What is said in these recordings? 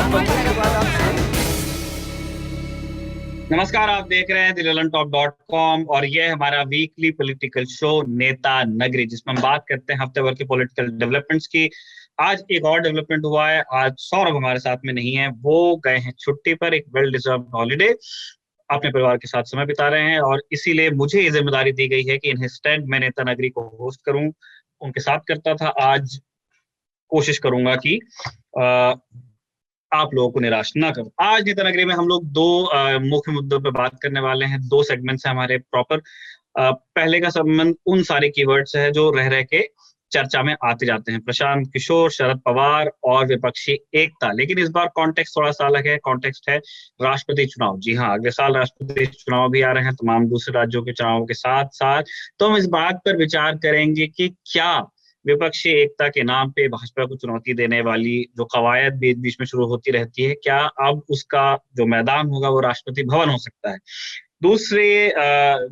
पंक्ति के बाद आप नमस्कार, आप देख रहे हैं theLondonTalk.com और यह हमारा वीकली पॉलिटिकल शो नेता नगरी, जिसमें हम बात करते हैं हफ्ते भर के पॉलिटिकल डेवलपमेंट्स की। आज एक और डेवलपमेंट हुआ है। आज सौरभ हमारे साथ में नहीं है, वो गए हैं छुट्टी पर, एक वेल डिजर्व हॉलीडे, अपने परिवार के साथ समय बिता रहे हैं और इसीलिए मुझे ये जिम्मेदारी दी गई है कि इन स्टैंड में नेता नगरी को होस्ट करूं। उनके साथ करता था, आज कोशिश करूंगा कि आप लोगों को निराश ना करूं। आज नेता नगरी में हम लोग दो मुख्य मुद्दों पर बात करने वाले हैं। दो सेगमेंट्स हैं हमारे प्रॉपर। पहले का संबंध उन सारे कीवर्ड्स है जो रह रह के चर्चा में आते जाते हैं, प्रशांत किशोर, शरद पवार और विपक्षी एकता। लेकिन इस बार कॉन्टेक्स्ट थोड़ा सा अलग है। कॉन्टेक्स्ट है राष्ट्रपति चुनाव। जी हाँ, अगले साल राष्ट्रपति चुनाव भी आ रहे हैं तमाम दूसरे राज्यों के चुनावों के साथ साथ। तो हम इस बात पर विचार करेंगे कि क्या विपक्षी एकता के नाम पे भाजपा को चुनौती देने वाली जो कवायद बीच बीच में शुरू होती रहती है, क्या अब उसका जो मैदान होगा वो राष्ट्रपति भवन हो सकता है। दूसरे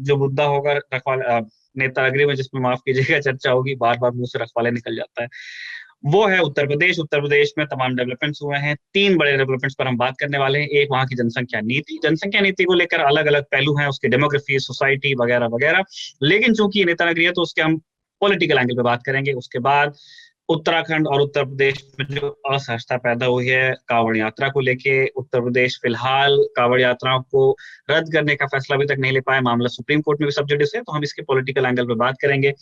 जो मुद्दा होगा रखवाले नेता नगरी में, जिसमें माफ कीजिएगा चर्चा होगी, बार बार मुंह से रखवाले निकल जाता है, वो है उत्तर प्रदेश। उत्तर प्रदेश में तमाम डेवलपमेंट्स हुए हैं। तीन बड़े डेवलपमेंट्स पर हम बात करने वाले हैं। एक, वहां की जनसंख्या नीति को लेकर अलग अलग पहलू हैं, उसकी डेमोग्राफी, सोसाइटी वगैरह वगैरह। लेकिन चूंकि ये नेता नगरी है तो उसके हम पॉलिटिकल एंगल पे बात करेंगे। उसके बाद उत्तराखंड और उत्तर प्रदेश में जो असहजता पैदा हुई है कांवड़ यात्रा को लेके, उत्तर प्रदेश फिलहाल कांवड़ यात्राओं को रद्द करने का फैसला अभी तक नहीं ले पाया, मामला सुप्रीम कोर्ट में भी सब जुडिस है, तो हम इसके पॉलिटिकल एंगल पे बात करेंगे।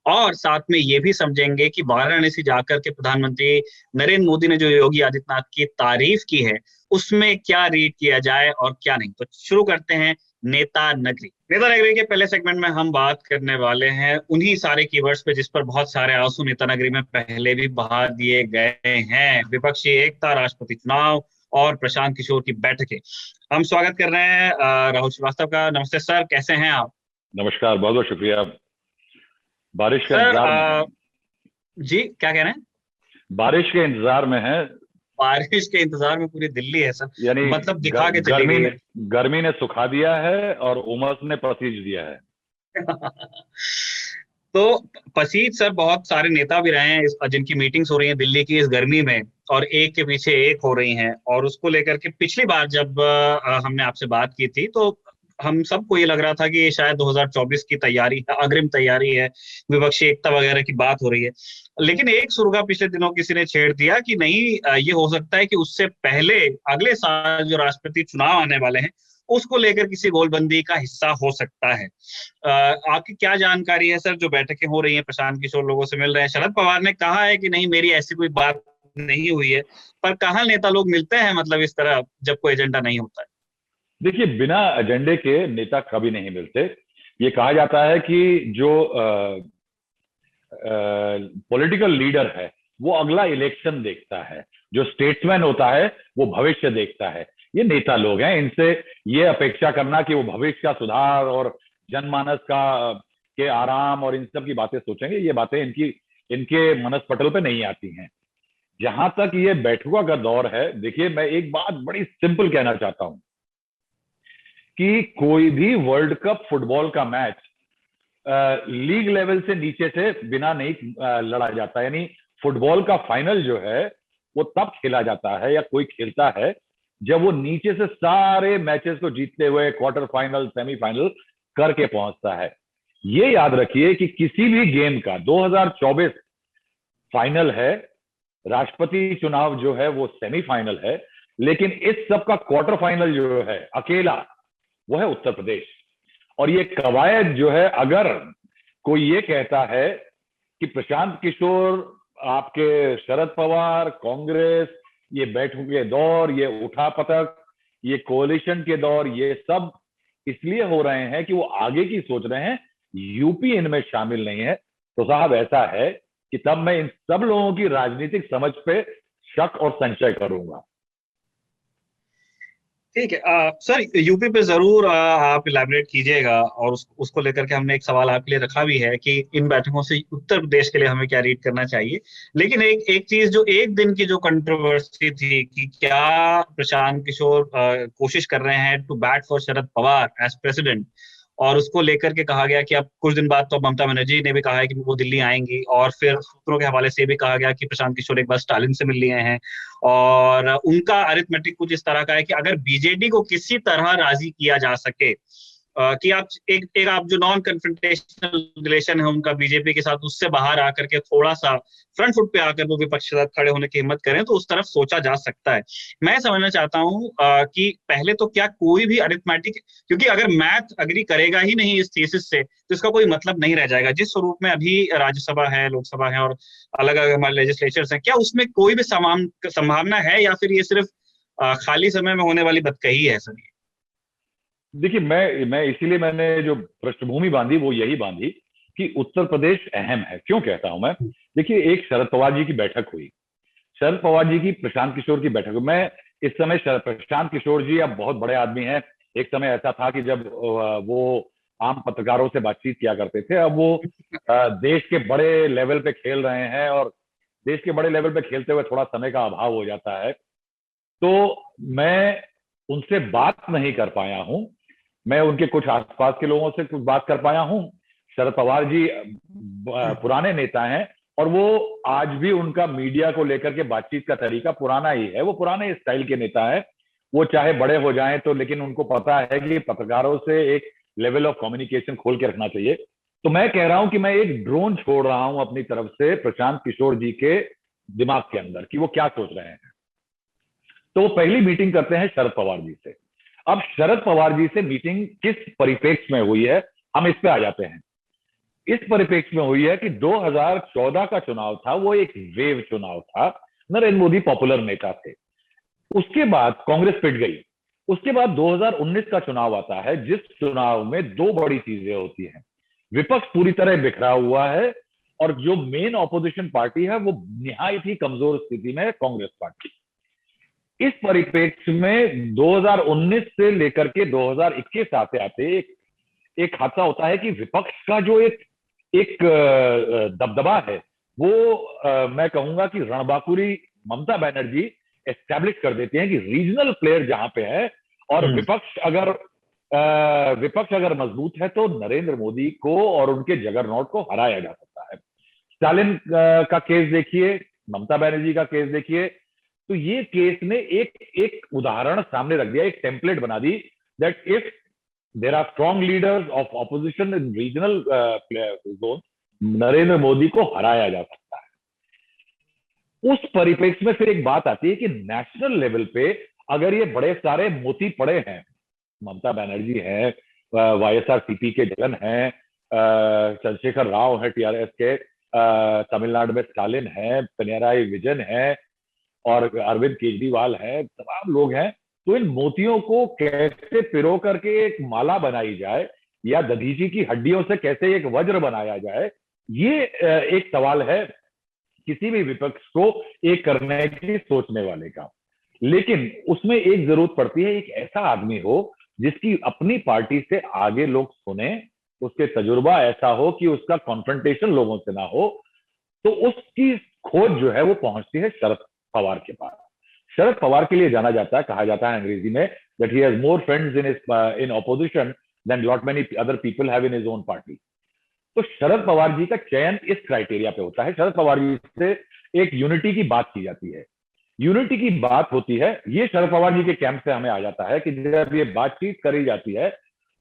और साथ में ये भी समझेंगे कि वाराणसी जाकर के प्रधानमंत्री नरेंद्र मोदी ने जो योगी आदित्यनाथ की तारीफ की है उसमें क्या रीड किया जाए और क्या नहीं। तो शुरू करते हैं नेता नगरी। नेता नगरी के पहले सेगमेंट में हम बात करने वाले हैं उन्हीं सारे कीवर्ड्स पे जिस पर बहुत सारे आंसू नेता नगरी में पहले भी बहा दिए गए हैं: विपक्षी एकता, राष्ट्रपति चुनाव और प्रशांत किशोर की बैठकें। हम स्वागत कर रहे हैं राहुल श्रीवास्तव का। नमस्ते सर, कैसे हैं आप? नमस्कार, बहुत बहुत शुक्रिया। बारिश के सर इंतजार में जी, क्या कह रहे हैं? बारिश के इंतजार में है। बारिश के इंतजार में पूरी दिल्ली है सर, यानी मतलब दिखा के चली गई है। गर्मी ने सुखा दिया है और उमस ने पसीज दिया है। तो पसीज सर बहुत सारे नेता भी रहे हैं जिनकी मीटिंग्स हो रही हैं दिल्ली की इस गर्मी में, और एक के पीछे एक हो रही हैं। और उसको लेकर के पिछली बार जब हमने आपसे बात की थी तो हम सबको ये लग रहा था कि ये शायद 2024 की तैयारी है, अग्रिम तैयारी है, विपक्षी एकता वगैरह की बात हो रही है। लेकिन एक सुर्गा पिछले दिनों किसी ने छेड़ दिया कि नहीं, ये हो सकता है कि उससे पहले अगले साल जो राष्ट्रपति चुनाव आने वाले हैं उसको लेकर किसी गोलबंदी का हिस्सा हो सकता है। आपकी क्या जानकारी है सर? जो बैठकें हो रही हैं, प्रशांत किशोर लोगों से मिल रहे हैं, शरद पवार ने कहा है कि नहीं मेरी ऐसी कोई बात नहीं हुई है, पर कहाँ नेता लोग मिलते हैं मतलब इस तरह जब कोई एजेंडा नहीं होता है? देखिए, बिना एजेंडे के नेता कभी नहीं मिलते। ये कहा जाता है कि जो पॉलिटिकल लीडर है वो अगला इलेक्शन देखता है, जो स्टेट्समैन होता है वो भविष्य देखता है। ये नेता लोग हैं, इनसे ये अपेक्षा करना कि वो भविष्य का सुधार और जनमानस के आराम और इन सब की बातें सोचेंगे, ये बातें इनके मनस्पटल पे नहीं आती हैं। जहां तक ये बैठकों का दौर है, देखिए मैं एक बात बड़ी सिंपल कहना चाहता हूं कि कोई भी वर्ल्ड कप फुटबॉल का मैच लीग लेवल से नीचे से बिना नहीं लड़ा जाता। यानी फुटबॉल का फाइनल जो है वो तब खेला जाता है या कोई खेलता है जब वो नीचे से सारे मैचेस को जीतते हुए क्वार्टर फाइनल, सेमीफाइनल करके पहुंचता है। ये याद रखिए कि किसी भी गेम का 2024 फाइनल है, राष्ट्रपति चुनाव जो है वो सेमीफाइनल है, लेकिन इस सब का क्वार्टर फाइनल जो है अकेला वो है उत्तर प्रदेश। और ये कवायद जो है, अगर कोई ये कहता है कि प्रशांत किशोर, आपके शरद पवार, कांग्रेस, ये बैठकों के दौर, ये उठापटक, ये कोalition के दौर, ये सब इसलिए हो रहे हैं कि वो आगे की सोच रहे हैं, यूपी इनमें शामिल नहीं है, तो साहब ऐसा है कि तब मैं इन सब लोगों की राजनीतिक समझ पे शक और संशय करूंगा। ठीक है सर, यूपी पे जरूर आप इलैबोरेट कीजिएगा, और उसको लेकर के हमने एक सवाल आपके लिए रखा भी है कि इन बैठकों से उत्तर प्रदेश के लिए हमें क्या रीड करना चाहिए। लेकिन एक चीज जो एक दिन की जो कंट्रोवर्सी थी कि क्या प्रशांत किशोर कोशिश कर रहे हैं to bat for Sharad Pawar as president, और उसको लेकर के कहा गया कि अब कुछ दिन बाद तो ममता बनर्जी ने भी कहा है कि वो दिल्ली आएंगी, और फिर सूत्रों के हवाले से ये भी कहा गया कि प्रशांत किशोर एक बार स्टालिन से मिल लिए हैं, और उनका अरिथमेटिक कुछ इस तरह का है कि अगर बीजेडी को किसी तरह राजी किया जा सके कि आप एक आप जो नॉन कन्फ्रंटेशनल रिलेशन है उनका बीजेपी के साथ, उससे बाहर आकर के थोड़ा सा फ्रंट फुट पे आकर वो विपक्ष के साथ खड़े होने की हिम्मत करें, तो उस तरफ सोचा जा सकता है। मैं समझना चाहता हूं कि पहले तो क्या कोई भी अरिथमेटिक, क्योंकि अगर मैथ अग्री करेगा ही नहीं इस थीसिस से तो इसका कोई मतलब नहीं रह जाएगा। जिस स्वरूप में अभी राज्यसभा है, लोकसभा है और अलग अलग हमारे लेजिस्लेचर्स हैं, क्या उसमें कोई भी संभावना है, या फिर ये सिर्फ खाली समय में होने वाली बतकही है सर? देखिए, मैं इसीलिए मैंने जो पृष्ठभूमि बांधी वो यही बांधी कि उत्तर प्रदेश अहम है। क्यों कहता हूं मैं? देखिए, एक शरद पवार जी की बैठक हुई, शरद पवार जी की प्रशांत किशोर की बैठक हुई। मैं इस समय प्रशांत किशोर जी अब बहुत बड़े आदमी हैं। एक समय ऐसा था कि जब वो आम पत्रकारों से बातचीत किया करते थे, अब वो देश के बड़े लेवल पे खेल रहे हैं, और देश के बड़े लेवल पे खेलते हुए थोड़ा समय का अभाव हो जाता है। तो मैं उनसे बात नहीं कर पाया हूं। मैं उनके कुछ आसपास के लोगों से कुछ बात कर पाया हूं। शरद पवार जी पुराने नेता हैं, और वो आज भी उनका मीडिया को लेकर के बातचीत का तरीका पुराना ही है। वो पुराने स्टाइल के नेता है। वो चाहे बड़े हो जाएं तो, लेकिन उनको पता है कि पत्रकारों से एक लेवल ऑफ कम्युनिकेशन खोल के रखना चाहिए। तो मैं कह रहा हूं कि मैं एक ड्रोन छोड़ रहा हूं अपनी तरफ से प्रशांत किशोर जी के दिमाग के अंदर कि वो क्या सोच रहे हैं। तो वो पहली मीटिंग करते हैं शरद पवार जी से। अब शरद पवार जी से मीटिंग किस परिप्रेक्ष्य में हुई है, हम इस पे आ जाते हैं। इस परिप्रेक्ष्य में हुई है कि 2014 का चुनाव था, वो एक वेव चुनाव था। नरेंद्र मोदी पॉपुलर नेता थे। उसके बाद कांग्रेस पिट गई। उसके बाद 2019 का चुनाव आता है, जिस चुनाव में दो बड़ी चीजें होती हैं। विपक्ष पूरी तरह बिखरा हुआ है, और जो मेन ऑपोजिशन पार्टी है वो निहायत ही कमजोर स्थिति में है, कांग्रेस पार्टी। इस परिप्रेक्ष्य में 2019 से लेकर के 2021 आते आते एक हादसा होता है कि विपक्ष का जो एक एक दबदबा है, वो मैं कहूंगा कि रणबांकुरी ममता बनर्जी एस्टैब्लिश कर देते हैं कि रीजनल प्लेयर जहां पे है, और विपक्ष अगर मजबूत है तो नरेंद्र मोदी को और उनके जगरनॉट को हराया जा सकता है। स्टालिन का केस देखिए, ममता बनर्जी का केस देखिए। तो ये केस ने एक एक उदाहरण सामने रख दिया, एक टेम्पलेट बना दी, that if there are strong leaders of opposition in regional zone, Narendra Modi को हराया जा सकता है। उस परिप्रेक्ष्य में फिर एक बात आती है कि नेशनल लेवल पे अगर ये बड़े सारे मोती पड़े हैं, ममता बनर्जी है, वाईएसआरसीपी के जगन है, चंद्रशेखर राव है टीआरएस के, तमिलनाडु में स्टालिन है, पिनराई विजयन है, और अरविंद केजरीवाल है, तमाम लोग हैं। तो इन मोतियों को कैसे पिरो करके एक माला बनाई जाए, या दधीची की हड्डियों से कैसे एक वज्र बनाया जाए, ये एक सवाल है किसी भी विपक्ष को एक करने की सोचने वाले का। लेकिन उसमें एक जरूरत पड़ती है, एक ऐसा आदमी हो जिसकी अपनी पार्टी से आगे लोग सुने, उसके तजुर्बा ऐसा हो कि उसका कॉन्फ्रंटेशन लोगों से ना हो। तो उसकी खोज जो है वो पहुंचती है शरद पवार के पास। शरद पवार के लिए जाना जाता है, कहा जाता है अंग्रेजी में, that he has more friends in opposition than lot many other people have in his own party. तो शरद पवार जी का चयन इस क्राइटेरिया पे होता है। शरद पवार जी से एक यूनिटी की बात की जाती है। यूनिटी की बात होती है, ये शरद पवार जी के कैंप से हमें आ जाता है कि जब ये बातचीत करी जाती है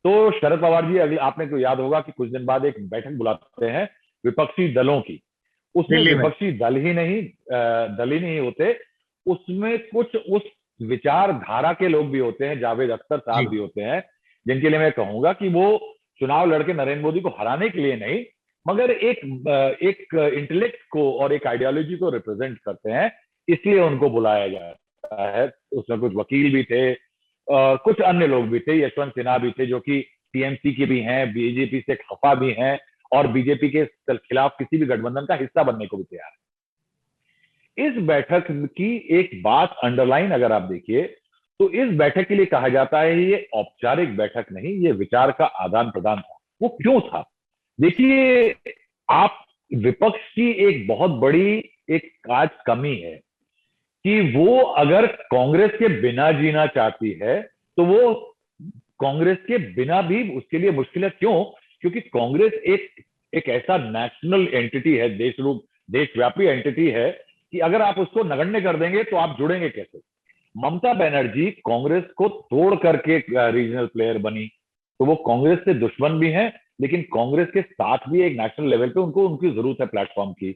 तो शरद पवार जी, अगले आपने को याद होगा कि कुछ दिन बाद एक बैठक बुलाते हैं विपक्षी दलों की। उसमें विपक्षी दल ही नहीं होते, उसमें कुछ उस विचारधारा के लोग भी होते हैं, जावेद अख्तर साहब भी होते हैं, जिनके लिए मैं कहूंगा कि वो चुनाव लड़के नरेंद्र मोदी को हराने के लिए नहीं, मगर एक इंटेलेक्ट को और एक आइडियोलॉजी को रिप्रेजेंट करते हैं, इसलिए उनको बुलाया जाता है। उसमें कुछ वकील भी थे, कुछ अन्य लोग भी थे, यशवंत सिन्हा भी थे जो कि टीएमसी के भी हैं, बीजेपी से खफा भी हैं, और बीजेपी के खिलाफ किसी भी गठबंधन का हिस्सा बनने को भी तैयार है। इस बैठक की एक बात अंडरलाइन अगर आप देखिए तो इस बैठक के लिए कहा जाता है ये औपचारिक बैठक नहीं, ये विचार का आदान प्रदान था। वो क्यों था? देखिए, आप विपक्ष की एक बहुत बड़ी एक आज कमी है कि वो अगर कांग्रेस के बिना जीना चाहती है तो वो कांग्रेस के बिना भी उसके लिए मुश्किल है। क्यों? क्योंकि कांग्रेस एक ऐसा नेशनल एंटिटी है, देशव्यापी एंटिटी है कि अगर आप उसको नगण्य कर देंगे तो आप जुड़ेंगे कैसे? ममता बनर्जी कांग्रेस को तोड़ करके रीजनल प्लेयर बनी, तो वो कांग्रेस से दुश्मन भी है, लेकिन कांग्रेस के साथ भी एक नेशनल लेवल पे उनको उनकी जरूरत है प्लेटफॉर्म की।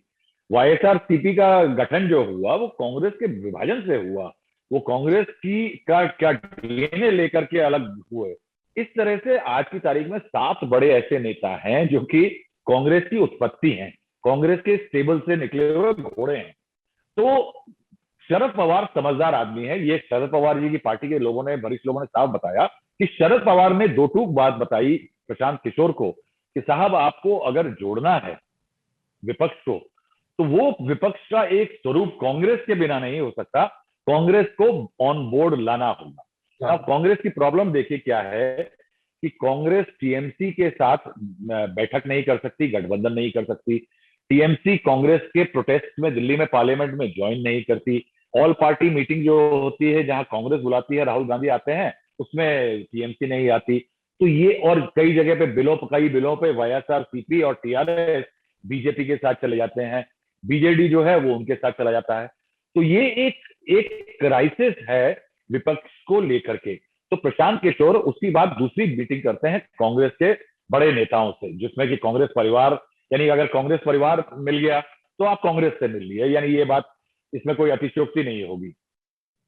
वाईएसआरसीपी का गठन जो हुआ वो कांग्रेस के विभाजन से हुआ, वो कांग्रेस की का क्या डीएनए लेकर के अलग हुए। इस तरह से आज की तारीख में 7 बड़े ऐसे नेता हैं जो कि कांग्रेस की उत्पत्ति हैं, कांग्रेस के स्टेबल से निकले हुए घोड़े हैं। तो शरद पवार समझदार आदमी है। ये शरद पवार जी की पार्टी के लोगों ने, वरिष्ठ लोगों ने साफ बताया कि शरद पवार ने दो टूक बात बताई प्रशांत किशोर को कि साहब आपको अगर जोड़ना है विपक्ष को, तो वो विपक्ष का एक स्वरूप कांग्रेस के बिना नहीं हो सकता, कांग्रेस को ऑन बोर्ड लाना होगा। अब कांग्रेस की प्रॉब्लम देखिए क्या है कि कांग्रेस टीएमसी के साथ बैठक नहीं कर सकती, गठबंधन नहीं कर सकती। टीएमसी कांग्रेस के प्रोटेस्ट में दिल्ली में पार्लियामेंट में ज्वाइन नहीं करती। ऑल पार्टी मीटिंग जो होती है जहां कांग्रेस बुलाती है, राहुल गांधी आते हैं, उसमें टीएमसी नहीं आती। तो ये, और कई जगह पे कई बिलों पे वाईएसआरसीपी और टीआरएस बीजेपी के साथ चले जाते हैं, बीजेडी जो है वो उनके साथ चला जाता है। तो ये एक क्राइसिस है विपक्ष को लेकर के। तो प्रशांत किशोर उसकी बाद दूसरी मीटिंग करते हैं कांग्रेस के बड़े नेताओं से, जिसमें कि कांग्रेस परिवार, यानी अगर कांग्रेस परिवार मिल गया तो आप कांग्रेस से मिल लिए, यानी ये बात, इसमें कोई अतिशयोक्ति नहीं होगी।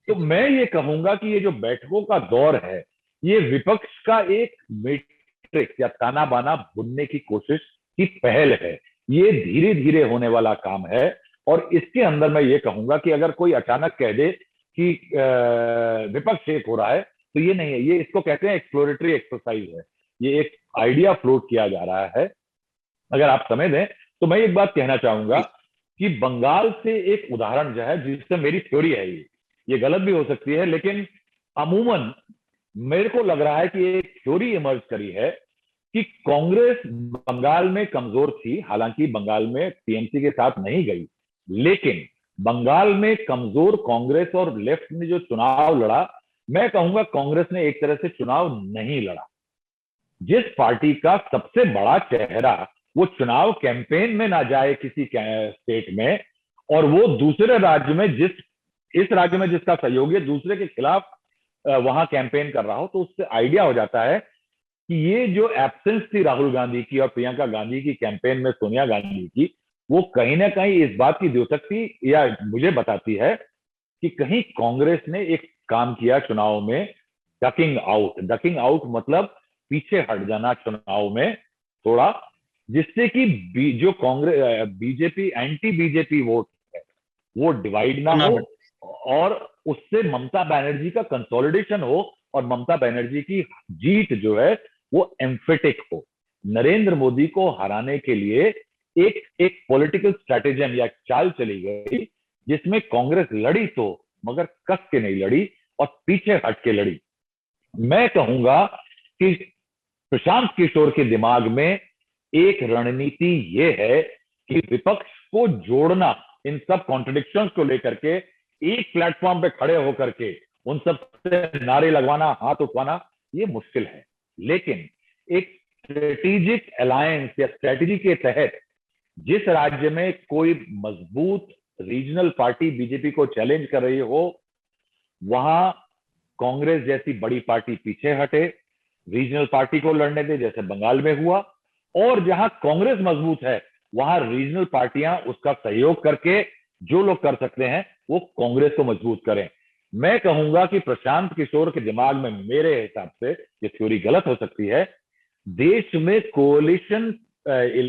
तो मैं ये कहूंगा कि ये जो बैठकों का दौर है, ये विपक्ष का एक मैट्रिक्स या ताना बाना बुनने की कोशिश की पहल है। ये धीरे धीरे होने वाला काम है। और इसके अंदर मैं ये कहूंगा कि अगर कोई अचानक कह दे कि विपक्ष एक हो रहा है, तो ये नहीं है। ये, इसको कहते हैं एक्सप्लोरेटरी एक्सरसाइज है। ये एक आइडिया फ्लोट किया जा रहा है। अगर आप समझ दें तो मैं एक बात कहना चाहूंगा कि बंगाल से एक उदाहरण जो है, जिससे मेरी थ्योरी है, ये गलत भी हो सकती है, लेकिन अमूमन मेरे को लग रहा है कि एक थ्योरी इमर्ज करी है कि कांग्रेस बंगाल में कमजोर थी। हालांकि बंगाल में टीएमसी के साथ नहीं गई, लेकिन बंगाल में कमजोर कांग्रेस और लेफ्ट ने जो चुनाव लड़ा, मैं कहूंगा कांग्रेस ने एक तरह से चुनाव नहीं लड़ा। जिस पार्टी का सबसे बड़ा चेहरा वो चुनाव कैंपेन में ना जाए किसी स्टेट में, और वो दूसरे राज्य में, इस राज्य में जिसका सहयोगी दूसरे के खिलाफ वहां कैंपेन कर रहा हो, तो उससे आइडिया हो जाता है कि ये जो एब्सेंस थी राहुल गांधी की और प्रियंका गांधी की कैंपेन में सोनिया गांधी की, वो कहीं ना कहीं इस बात की द्योतक थी, या मुझे बताती है कि कहीं कांग्रेस ने एक काम किया चुनाव में, डकिंग आउट मतलब पीछे हट जाना चुनाव में थोड़ा, जिससे कि जो Congress BJP anti BJP vote है वो डिवाइड ना हो, और उससे ममता बनर्जी का कंसोलिडेशन हो, और ममता बनर्जी की जीत जो है वो एम्फेटिक हो। नरेंद्र मोदी को हराने के लिए एक पॉलिटिकल स्ट्रैटेजी या चाल चली गई, जिसमें कांग्रेस लड़ी तो मगर कस के नहीं लड़ी और पीछे हट के लड़ी। मैं कहूंगा कि प्रशांत किशोर के दिमाग में एक रणनीति ये है कि विपक्ष को जोड़ना, इन सब कॉन्ट्रडिक्शंस को लेकर के एक प्लेटफॉर्म पे खड़े होकर के उन सब से नारे लगवाना, हाथ उठवाना, ये मुश्किल है। लेकिन एक स्ट्रेटेजिक अलायंस या स्ट्रेटेजी के तहत जिस राज्य में कोई मजबूत रीजनल पार्टी बीजेपी को चैलेंज कर रही हो, वहां कांग्रेस जैसी बड़ी पार्टी पीछे हटे, रीजनल पार्टी को लड़ने दे, जैसे बंगाल में हुआ। और जहां कांग्रेस मजबूत है वहां रीजनल पार्टियां उसका सहयोग करके जो लोग कर सकते हैं वो कांग्रेस को मजबूत करें। मैं कहूंगा कि प्रशांत किशोर के दिमाग में, मेरे हिसाब से ये थ्योरी गलत हो सकती है, देश में कोalition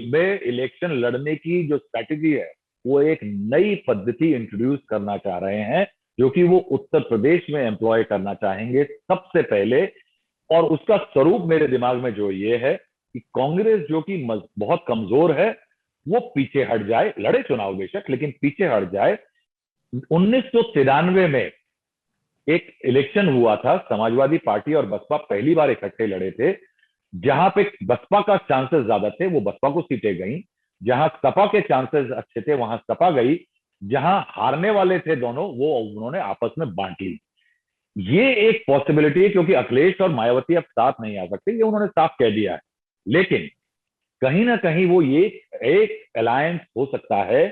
में इलेक्शन लड़ने की जो स्ट्रैटेजी है वो एक नई पद्धति इंट्रोड्यूस करना चाह रहे हैं, जो कि वो उत्तर प्रदेश में एम्प्लॉय करना चाहेंगे सबसे पहले। और उसका स्वरूप मेरे दिमाग में जो ये है कि कांग्रेस जो कि बहुत कमजोर है वो पीछे हट जाए, लड़े चुनाव बेशक लेकिन पीछे हट जाए। 1993 में एक इलेक्शन हुआ था, समाजवादी पार्टी और बसपा पहली बार इकट्ठे लड़े थे। जहां पे बसपा का चांसेस ज्यादा थे वो बसपा को सीटें गई, जहां सपा के चांसेस अच्छे थे वहां सपा गई, जहां हारने वाले थे दोनों वो उन्होंने आपस में बांट ली। ये एक पॉसिबिलिटी है, क्योंकि अखिलेश और मायावती अब साथ नहीं आ सकते, ये उन्होंने साफ कह दिया है। लेकिन कहीं ना कहीं वो ये एक अलायंस हो सकता है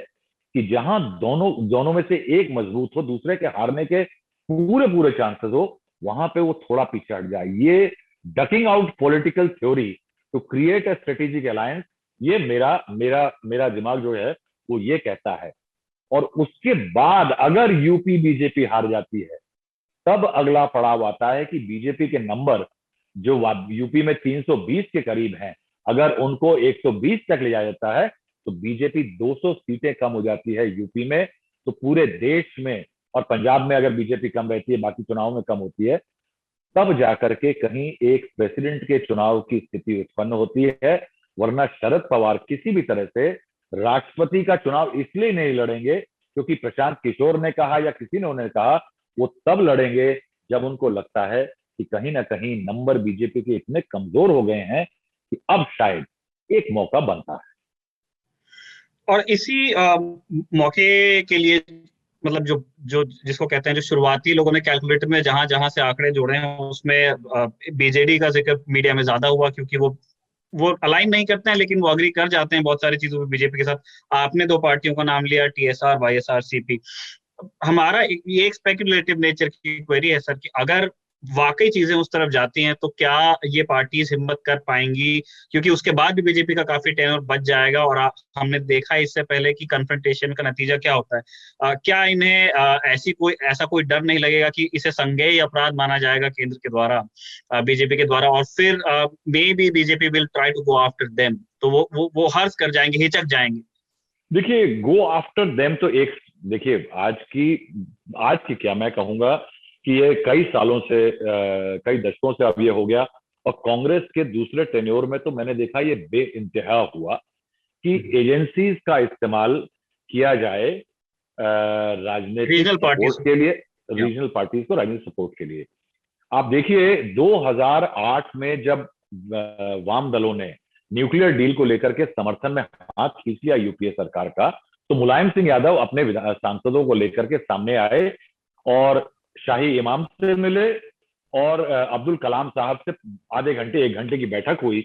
कि जहां दोनों दोनों में से एक मजबूत हो, दूसरे के हारने के पूरे पूरे चांसेस हो, वहां पे वो थोड़ा पीछे हट जाए। ये ducking out political theory to create a strategic alliance, ये मेरा मेरा मेरा दिमाग जो है वो ये कहता है। और उसके बाद अगर यूपी बीजेपी हार जाती है, तब अगला पड़ाव आता है कि बीजेपी के नंबर जो यूपी में 320 के करीब हैं, अगर उनको 120 तक ले जाया जाता है, तो बीजेपी 200 सीटें कम हो जाती है यूपी में। तो पूरे देश में और पंजाब में अगर बीजेपी कम रहती है, बाकी चुनाव में कम होती है, तब जाकर के कहीं एक प्रेसिडेंट के चुनाव की स्थिति उत्पन्न होती है। वरना शरद पवार किसी भी तरह से राष्ट्रपति का चुनाव इसलिए नहीं लड़ेंगे क्योंकि प्रशांत किशोर ने कहा या किसी ने उन्हें कहा, वो तब लड़ेंगे जब उनको लगता है कि कहीं ना कहीं नंबर बीजेपी के इतने कमजोर हो गए हैं कि अब शायद एक मौका बनता है। और इसी मौके के लिए, मतलब जो जो जिसको कहते हैं, जो शुरुआती लोगों ने कैलकुलेटर में जहां जहां से आंकड़े जोड़े हैं, उसमें बीजेडी का जिक्र मीडिया में ज्यादा हुआ, क्योंकि वो अलाइन नहीं करते हैं, लेकिन वो अग्री कर जाते हैं बहुत सारी चीजों पे बीजेपी के साथ। आपने दो पार्टियों का नाम लिया, टीएसआर, वाईएसआर, सीपी। हमारा ये एक स्पेक्युलेटिव नेचर की क्वेरी है सर, कि अगर वाकई चीजें उस तरफ जाती हैं तो क्या ये पार्टीज हिम्मत कर पाएंगी? क्योंकि उसके बाद भी बीजेपी का काफी टेनर बच जाएगा, और हमने देखा है इससे पहले कि कन्फ्रंटेशन का नतीजा क्या होता है। क्या इन्हें ऐसा कोई डर नहीं लगेगा कि इसे संज्ञेय अपराध माना जाएगा केंद्र के द्वारा, बीजेपी के द्वारा, और फिर may be BJP will try to go after them, तो वो हर्ष कर जाएंगे, हिचक जाएंगे? देखिए, गो आफ्टर देम तो एक, देखिए आज की क्या मैं कहूंगा कि ये कई सालों से कई दशकों से अब ये हो गया। और कांग्रेस के दूसरे टेन्योर में तो मैंने देखा ये बेइंतहा हुआ कि एजेंसीज का इस्तेमाल किया जाए राजनीतिक रीजनल पार्टीज। सपोर्ट के लिए, रीजनल पार्टीज को राजनीतिक सपोर्ट के लिए। आप देखिए 2008 में जब वाम दलों ने न्यूक्लियर डील को लेकर के समर्थन में हाथ खींच लिया यूपीए सरकार का, तो मुलायम सिंह यादव अपने सांसदों को लेकर के सामने आए और शाही इमाम से मिले, और अब्दुल कलाम साहब से आधे घंटे 1 घंटे की बैठक हुई।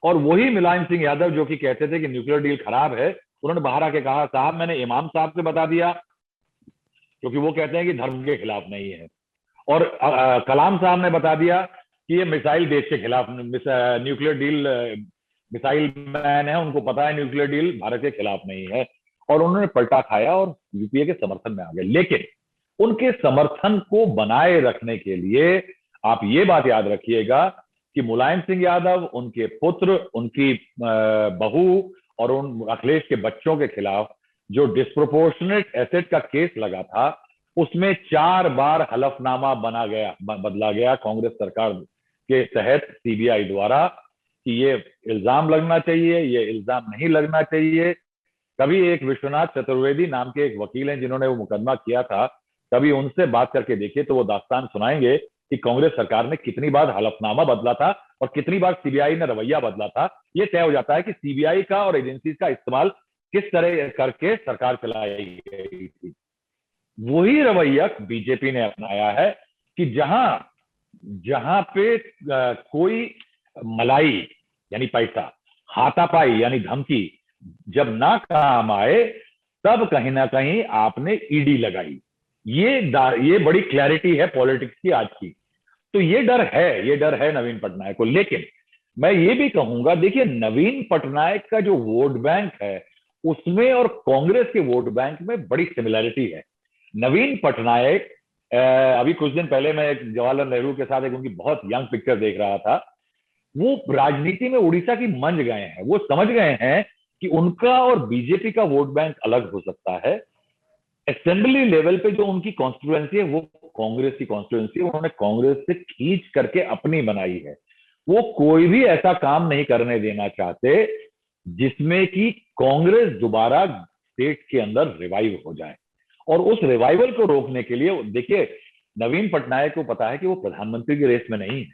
और वही मुलायम सिंह यादव जो कि कहते थे कि न्यूक्लियर डील खराब है, उन्होंने बाहर आके कहा, साहब मैंने इमाम साहब से बता दिया, क्योंकि वो कहते हैं कि धर्म के खिलाफ नहीं है। और कलाम साहब ने बता दिया कि ये मिसाइल देश के खिलाफ, न्यूक्लियर डील, मिसाइल मैन है, उनको पता है न्यूक्लियर डील भारत के खिलाफ नहीं है। और उन्होंने पलटा खाया और यूपीए के समर्थन में आ गए। लेकिन उनके समर्थन को बनाए रखने के लिए आप ये बात याद रखिएगा कि मुलायम सिंह यादव, उनके पुत्र, उनकी बहू और उन अखिलेश के बच्चों के खिलाफ जो डिस्प्रोपोर्शनेट एसेट का केस लगा था, उसमें 4 बार हलफनामा बदला गया कांग्रेस सरकार के तहत सीबीआई द्वारा कि ये इल्जाम लगना चाहिए, ये इल्जाम नहीं लगना चाहिए। कभी एक विश्वनाथ चतुर्वेदी नाम के एक वकील हैं जिन्होंने वो मुकदमा किया था, कभी उनसे बात करके देखिए तो वो दास्तान सुनाएंगे कि कांग्रेस सरकार ने कितनी बार हलफनामा बदला था और कितनी बार सीबीआई ने रवैया बदला था। ये तय हो जाता है कि सीबीआई का और एजेंसी का इस्तेमाल किस तरह करके सरकार चलाई गई थी। वही रवैया बीजेपी ने अपनाया है कि जहां जहां पे कोई मलाई यानी पैसा, हाथापाई यानी धमकी जब ना काम आए, तब कहीं ना कहीं आपने ईडी लगाई। ये बड़ी क्लैरिटी है पॉलिटिक्स की आज की। तो ये डर है नवीन पटनायक को। लेकिन मैं ये भी कहूंगा, देखिए नवीन पटनायक का जो वोट बैंक है उसमें और कांग्रेस के वोट बैंक में बड़ी सिमिलैरिटी है। नवीन पटनायक, अभी कुछ दिन पहले मैं जवाहरलाल नेहरू के साथ एक उनकी बहुत यंग पिक्चर देख रहा था। वो राजनीति में उड़ीसा की मंझ गए हैं, वो समझ गए हैं कि उनका और बीजेपी का वोट बैंक अलग हो सकता है। असेंबली लेवल पे जो उनकी कॉन्स्टिट्यूएंसी है वो कांग्रेस की कॉन्स्टिट्यूएंसी है, उन्होंने कांग्रेस से खींच करके अपनी बनाई है। वो कोई भी ऐसा काम नहीं करने देना चाहते जिसमें कि कांग्रेस दोबारा स्टेट के अंदर रिवाइव हो जाए। और उस रिवाइवल को रोकने के लिए देखिए नवीन पटनायक को पता है कि वो प्रधानमंत्री की रेस में नहीं है।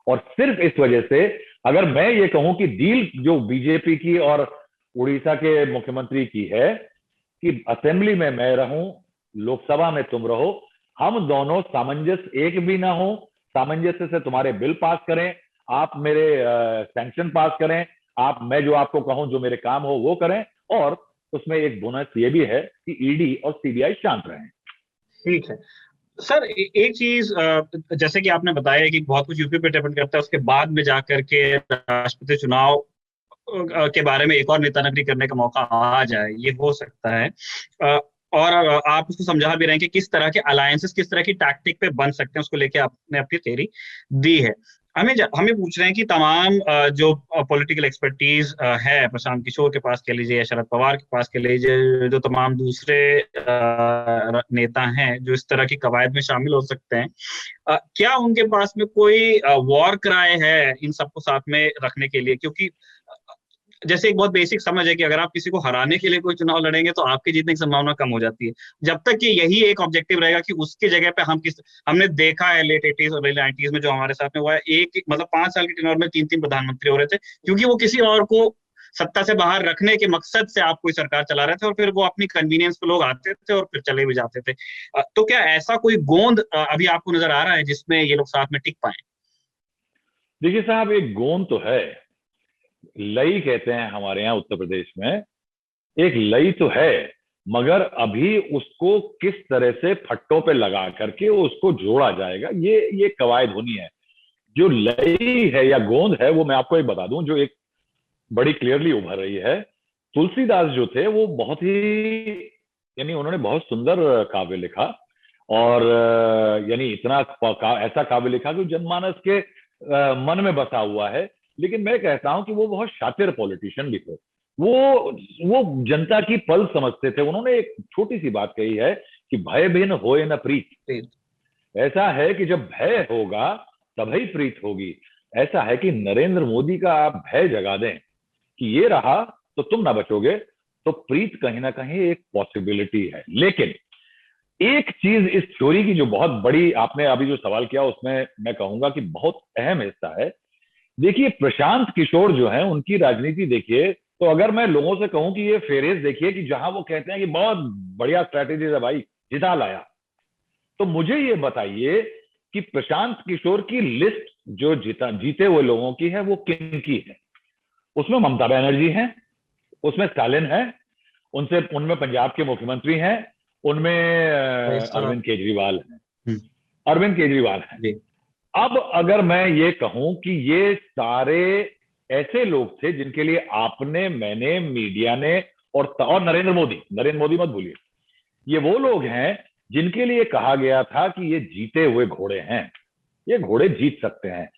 और सिर्फ इस वजह से अगर मैं ये कहूं कि डील जो बीजेपी की और उड़ीसा के मुख्यमंत्री की है कि असेंबली में मैं रहूं, लोकसभा में तुम रहो, हम दोनों सामंजस्य एक भी ना हो, सामंजस्य से तुम्हारे बिल पास करें, आप मेरे सैंक्शन पास करें, मैं जो आपको कहूं, जो मेरे काम हो वो करें, और उसमें एक बोनस ये भी है कि ईडी और सीबीआई शांत रहें। ठीक है सर। एक चीज, जैसे कि आपने बताया कि बहुत कुछ यूपी पे डिपेंड करता है, उसके बाद में जाकर के राष्ट्रपति चुनाव के बारे में एक और नेता नगरी करने का मौका आ जाए, ये हो सकता है। और आप उसको समझा भी रहे हैं कि किस तरह के अलायंसेस, किस तरह की टैक्टिक पे बन सकते हैं, उसको लेके आपने अपनी थ्योरी दी है। हमें पूछ रहे हैं कि तमाम जो पॉलिटिकल एक्सपर्टीज है प्रशांत किशोर के पास कह लीजिए या शरद पवार के पास कह लीजिए, जो तमाम दूसरे नेता हैं जो इस तरह की कवायद में शामिल हो सकते हैं, क्या उनके पास में कोई वॉर क्राई है इन सबको साथ में रखने के लिए? क्योंकि जैसे एक बहुत बेसिक समझ है कि अगर आप किसी को हराने के लिए कोई चुनाव लड़ेंगे तो आपके जीतने की संभावना कम हो जाती है। जब तक कि यही एक ऑब्जेक्टिव रहेगा कि उसकी जगह पे हमने देखा है लेट 80s और अर्ली 90s में जो हमारे साथ में हुआ है, मतलब 5 साल के टेन्योर में 3-3 प्रधानमंत्री हो रहे थे, क्योंकि वो किसी और को सत्ता से बाहर रखने के मकसद से आप कोई सरकार चला रहे थे, और फिर वो अपनी कन्वीनियंस पे लोग आते थे और फिर चले भी जाते थे। तो क्या ऐसा कोई गोंद अभी आपको नजर आ रहा है जिसमें ये लोग साथ में टिक पाए? देखिए साहब, एक गोंद तो है, लई कहते हैं हमारे यहाँ उत्तर प्रदेश में, एक लई तो है, मगर अभी उसको किस तरह से फट्टों पे लगा करके उसको जोड़ा जाएगा, ये कवायद होनी है। जो लई है या गोंद है, वो मैं आपको एक बता दूं, जो एक बड़ी क्लियरली उभर रही है। तुलसीदास जो थे वो बहुत ही, यानी उन्होंने बहुत सुंदर काव्य लिखा, और यानी ऐसा काव्य लिखा कि जनमानस के मन में बसा हुआ है। लेकिन मैं कहता हूं कि वो बहुत शातिर पॉलिटिशियन भी थे। वो वो जनता की पल समझते थे। उन्होंने एक छोटी सी बात कही है कि भय बिन होए न प्रीत। ऐसा है कि जब भय होगा तभी प्रीत होगी। ऐसा है कि नरेंद्र मोदी का आप भय जगा दें कि ये रहा तो तुम ना बचोगे, तो प्रीत कहीं ना कहीं एक पॉसिबिलिटी है। लेकिन एक चीज इस थ्योरी की जो बहुत बड़ी, आपने अभी जो सवाल किया उसमें मैं कहूंगा कि बहुत अहम हिस्सा है। देखिए, प्रशांत किशोर जो है उनकी राजनीति देखिए, तो अगर मैं लोगों से कहूं कि ये फेरेज देखिए कि जहां वो कहते हैं कि बहुत बढ़िया स्ट्रैटेजी है भाई, जिता लाया, तो मुझे ये बताइए कि प्रशांत किशोर की लिस्ट जो जीते हुए लोगों की है वो किन की है? उसमें ममता बनर्जी है, उसमें स्टालिन है, उनमें पंजाब के मुख्यमंत्री हैं, उनमें अरविंद केजरीवाल है, अरविंद केजरीवाल है। अब अगर मैं ये कहूं कि ये सारे ऐसे लोग थे जिनके लिए आपने, मैंने, मीडिया ने और नरेंद्र मोदी मत भूलिए, ये वो लोग हैं जिनके लिए कहा गया था कि ये जीते हुए घोड़े हैं, ये घोड़े जीत सकते हैं।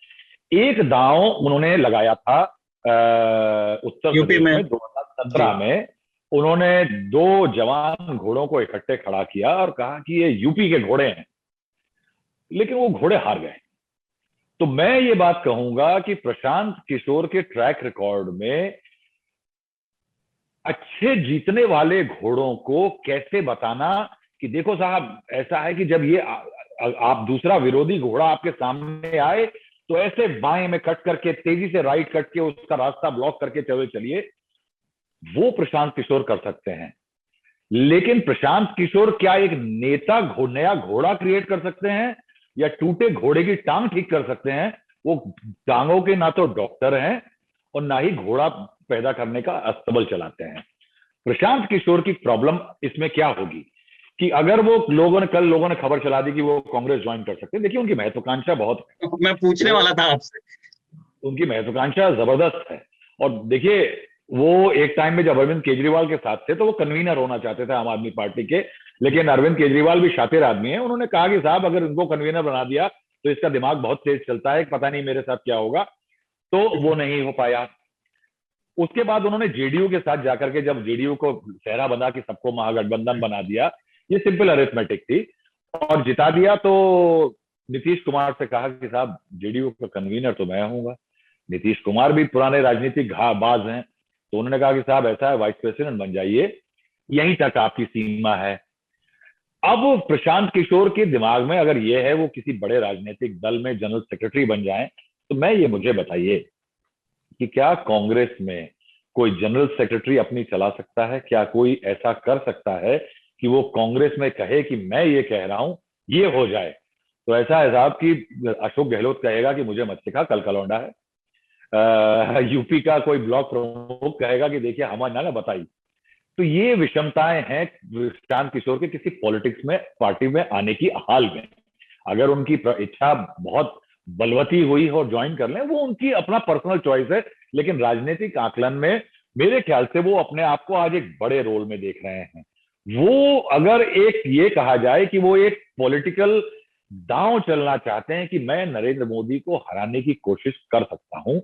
एक दांव उन्होंने लगाया था उत्तर प्रदेश में 2017 में। उन्होंने 2 जवान घोड़ों को इकट्ठे खड़ा किया और कहा कि ये यूपी के घोड़े हैं, लेकिन वो घोड़े हार गए। तो मैं ये बात कहूंगा कि प्रशांत किशोर के ट्रैक रिकॉर्ड में अच्छे जीतने वाले घोड़ों को कैसे बताना कि देखो साहब, ऐसा है कि जब ये आप दूसरा विरोधी घोड़ा आपके सामने आए तो ऐसे बाएं में कट करके, तेजी से राइट कट के उसका रास्ता ब्लॉक करके चलिए, वो प्रशांत किशोर कर सकते हैं। लेकिन प्रशांत किशोर क्या एक नया घोड़ा क्रिएट कर सकते हैं या टूटे घोड़े की टांग ठीक कर सकते हैं? वो टांगों के ना तो डॉक्टर हैं और ना ही घोड़ा पैदा करने का अस्तबल चलाते हैं। प्रशांत किशोर की प्रॉब्लम इसमें क्या होगी कि अगर वो कल लोगों ने खबर चला दी कि वो कांग्रेस ज्वाइन कर सकते हैं। देखिए, उनकी महत्वाकांक्षा बहुत है, मैं पूछने वाला था आपसे, उनकी महत्वाकांक्षा जबरदस्त है। और देखिए, वो एक टाइम में जब अरविंद केजरीवाल के साथ थे तो वो कन्वीनर होना चाहते थे आम आदमी पार्टी के, लेकिन अरविंद केजरीवाल भी शातिर आदमी है। उन्होंने कहा कि साहब, अगर इनको कन्वीनर बना दिया तो इसका दिमाग बहुत तेज चलता है, पता नहीं मेरे साथ क्या होगा, तो वो नहीं हो पाया। उसके बाद उन्होंने जेडीयू के साथ जाकर के, जब जेडीयू को सेहरा बना कि सबको महागठबंधन बना दिया, ये सिंपल अरिथमेटिक थी, और जिता दिया, तो नीतीश कुमार से कहा कि साहब, जेडीयू का कन्वीनर तो मैं हूंगा। नीतीश कुमार भी पुराने राजनीतिक बाज हैं, तो उन्होंने कहा कि साहब ऐसा है, वाइस प्रेसिडेंट बन जाइए, यहीं तक आपकी सीमा है। अब प्रशांत किशोर के दिमाग में अगर ये है वो किसी बड़े राजनीतिक दल में जनरल सेक्रेटरी बन जाएं, तो मुझे बताइए कि क्या कांग्रेस में कोई जनरल सेक्रेटरी अपनी चला सकता है? क्या कोई ऐसा कर सकता है कि वो कांग्रेस में कहे कि मैं ये कह रहा हूं ये हो जाए तो ऐसा है साहब कि अशोक गहलोत कहेगा कि मुझे मत सिखा, कल कलौंडा है। यूपी का कोई ब्लॉक प्रमुख कहेगा कि देखिए हमारे ना बताई। तो ये विषमताएं हैं प्रशांत किशोर के किसी पॉलिटिक्स में, पार्टी में आने की हाल में। अगर उनकी इच्छा बहुत बलवती हुई और ज्वाइन कर लें, वो उनकी अपना पर्सनल चॉइस है, लेकिन राजनीतिक आकलन में मेरे ख्याल से वो अपने आप को आज एक बड़े रोल में देख रहे हैं। वो अगर एक ये कहा जाए कि वो एक पॉलिटिकल दांव चलना चाहते हैं कि मैं नरेंद्र मोदी को हराने की कोशिश कर सकता हूं,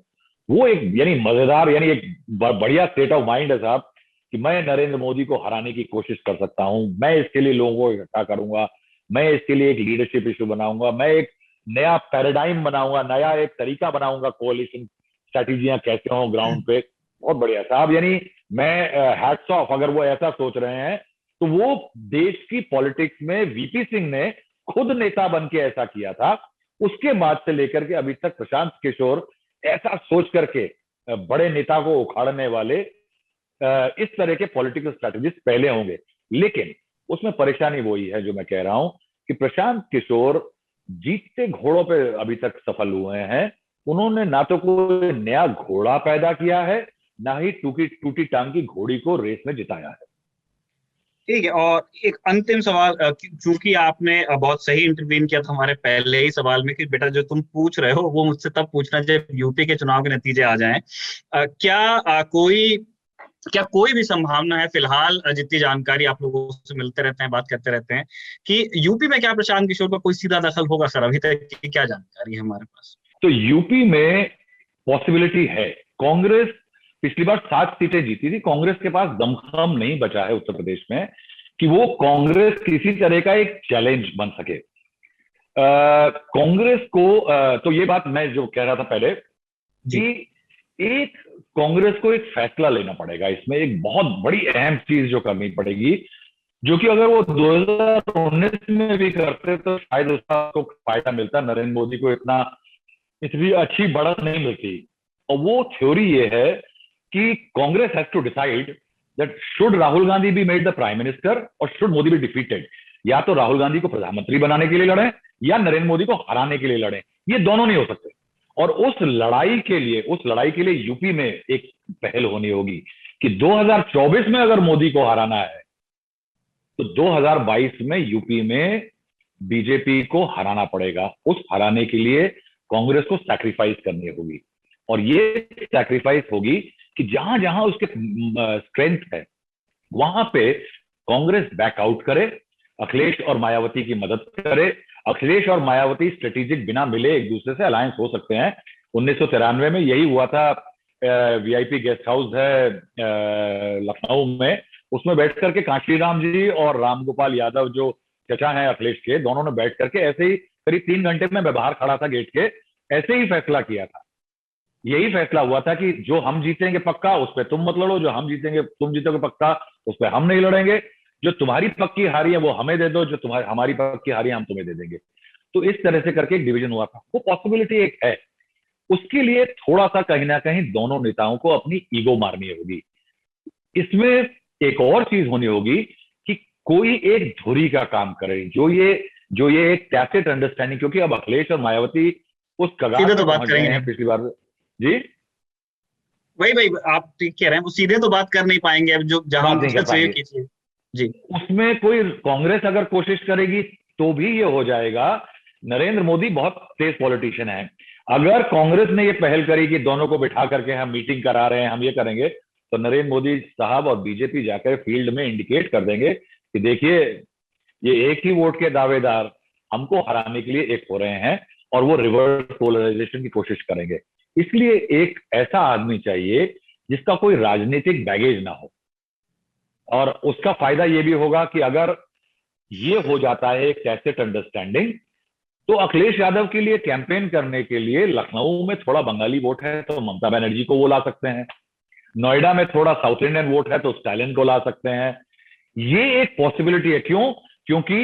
वो एक यानी मजेदार, यानी एक बढ़िया स्टेट ऑफ माइंड है साहब, कि मैं नरेंद्र मोदी को हराने की कोशिश कर सकता हूं, मैं इसके लिए लोगों को इकट्ठा करूंगा, मैं इसके लिए एक लीडरशिप इशू बनाऊंगा, मैं एक नया पैराडाइम बनाऊंगा, नया एक तरीका बनाऊंगा, कोalition स्ट्रैटेजियां कैसे हो ग्राउंड पे। बहुत बढ़िया साहब, यानी मैं हैट्स ऑफ, अगर वो ऐसा सोच रहे हैं तो वो देश की पॉलिटिक्स में वीपी सिंह ने खुद नेता बन के ऐसा किया था, उसके बाद से लेकर के अभी तक प्रशांत किशोर ऐसा सोच करके बड़े नेता को उखाड़ने वाले इस तरह के पॉलिटिकल स्ट्रैटेजिस्ट पहले होंगे। लेकिन उसमें परेशानी वही है जो मैं कह रहा हूं कि प्रशांत किशोर जीतते घोड़ों पे अभी तक सफल हुए हैं। उन्होंने ना तो कोई नया घोड़ा पैदा किया है, ना ही टूटी टूटी टांग की घोड़ी को रेस में जिताया है। ठीक है, और एक अंतिम सवाल, चूंकि आपने बहुत सही इंटरवीन किया था हमारे पहले ही सवाल में कि बेटा जो तुम पूछ रहे हो वो मुझसे तब पूछना जब यूपी के चुनाव के नतीजे आ जाएं। क्या कोई भी संभावना है फिलहाल, जितनी जानकारी आप लोगों से मिलते रहते हैं, बात करते रहते हैं, कि यूपी में क्या प्रशांत किशोर का कोई सीधा दखल होगा? सर अभी तक की क्या जानकारी है हमारे पास? तो यूपी में पॉसिबिलिटी है। कांग्रेस पिछली बार 7 सीटें जीती थी, कांग्रेस के पास दमखम नहीं बचा है उत्तर प्रदेश में कि वो कांग्रेस किसी तरह का एक चैलेंज बन सके कांग्रेस को। तो ये बात मैं जो कह रहा था पहले कि एक कांग्रेस को एक फैसला लेना पड़ेगा, इसमें एक बहुत बड़ी अहम चीज जो करनी पड़ेगी, जो कि अगर वो 2019 में भी करते तो शायद उसका तो फायदा मिलता, नरेंद्र मोदी को इतनी अच्छी बढ़त नहीं मिलती। और वो थ्योरी ये है कि Congress has to decide that should Rahul Gandhi be made the prime minister और शुड मोदी बी डिफीटेड। या तो राहुल गांधी को प्रधानमंत्री बनाने के लिए लड़े या नरेंद्र मोदी को हराने के लिए लड़े, ये दोनों नहीं हो सकते। और उस लड़ाई के लिए यूपी में एक पहल होनी होगी कि 2024 में अगर मोदी को हराना है तो 2022 में यूपी में बीजेपी को हराना पड़ेगा। उस हराने के लिए कांग्रेस को सैक्रिफाइस करनी होगी, और ये सैक्रिफाइस होगी कि जहां जहां उसके स्ट्रेंथ है वहां पे कांग्रेस बैकआउट करे, अखिलेश और मायावती की मदद करे। अखिलेश और मायावती स्ट्रेटेजिक बिना मिले एक दूसरे से अलायंस हो सकते हैं। 1993 में यही हुआ था। वीआईपी गेस्ट हाउस है लखनऊ में, उसमें बैठ करके कांशीराम जी और रामगोपाल यादव जो चचा हैं अखिलेश के, दोनों ने बैठ करके ऐसे ही करीब 3 घंटे में, मैं बाहर खड़ा था गेट के, ऐसे ही फैसला किया था। यही फैसला हुआ था कि जो हम जीतेंगे पक्का उस पर तुम मत लड़ो, जो हम जीतेंगे तुम जीतोगे पक्का उस पर हम नहीं लड़ेंगे, जो तुम्हारी पक्की हारी है वो हमें दे दो, जो हमारी पक्की हारी है हम तुम्हें दे देंगे। तो इस तरह से करके एक डिवीजन हुआ था। वो पॉसिबिलिटी एक है। उसके लिए थोड़ा सा कहीं ना कहीं दोनों नेताओं को अपनी ईगो मारनी होगी। इसमें एक और चीज होनी होगी कि कोई एक धुरी का काम करे, जो ये एक टैसिट अंडरस्टैंडिंग, क्योंकि अब अखिलेश और मायावती उस कगार सीधे पे तो बात पहुंच गए करेंगे हैं पिछली बार। जी वही आप ठीक कह रहे हैं, वो सीधे तो बात कर नहीं पाएंगे अब, जो जहां बात नहीं कर चाहिए पाएंगे। कीजिए जी। उसमें कोई कांग्रेस अगर कोशिश करेगी तो भी ये हो जाएगा। नरेंद्र मोदी बहुत तेज पॉलिटिशियन है। अगर कांग्रेस ने ये पहल करी कि दोनों को बिठा करके हम मीटिंग करा रहे हैं, हम ये करेंगे, तो नरेंद्र मोदी साहब और बीजेपी जाकर फील्ड में इंडिकेट कर देंगे कि देखिए ये एक ही वोट के दावेदार हमको हराने के लिए एक हो रहे हैं, और वो रिवर्स पोलराइजेशन की कोशिश करेंगे। इसलिए एक ऐसा आदमी चाहिए जिसका कोई राजनीतिक बैगेज ना हो, और उसका फायदा ये भी होगा कि अगर ये हो जाता है एक टैसिट अंडरस्टैंडिंग, तो अखिलेश यादव के लिए कैंपेन करने के लिए लखनऊ में थोड़ा बंगाली वोट है तो ममता बनर्जी को वो ला सकते हैं, नोएडा में थोड़ा साउथ इंडियन वोट है तो स्टालिन को ला सकते हैं। ये एक पॉसिबिलिटी है। क्यों? क्योंकि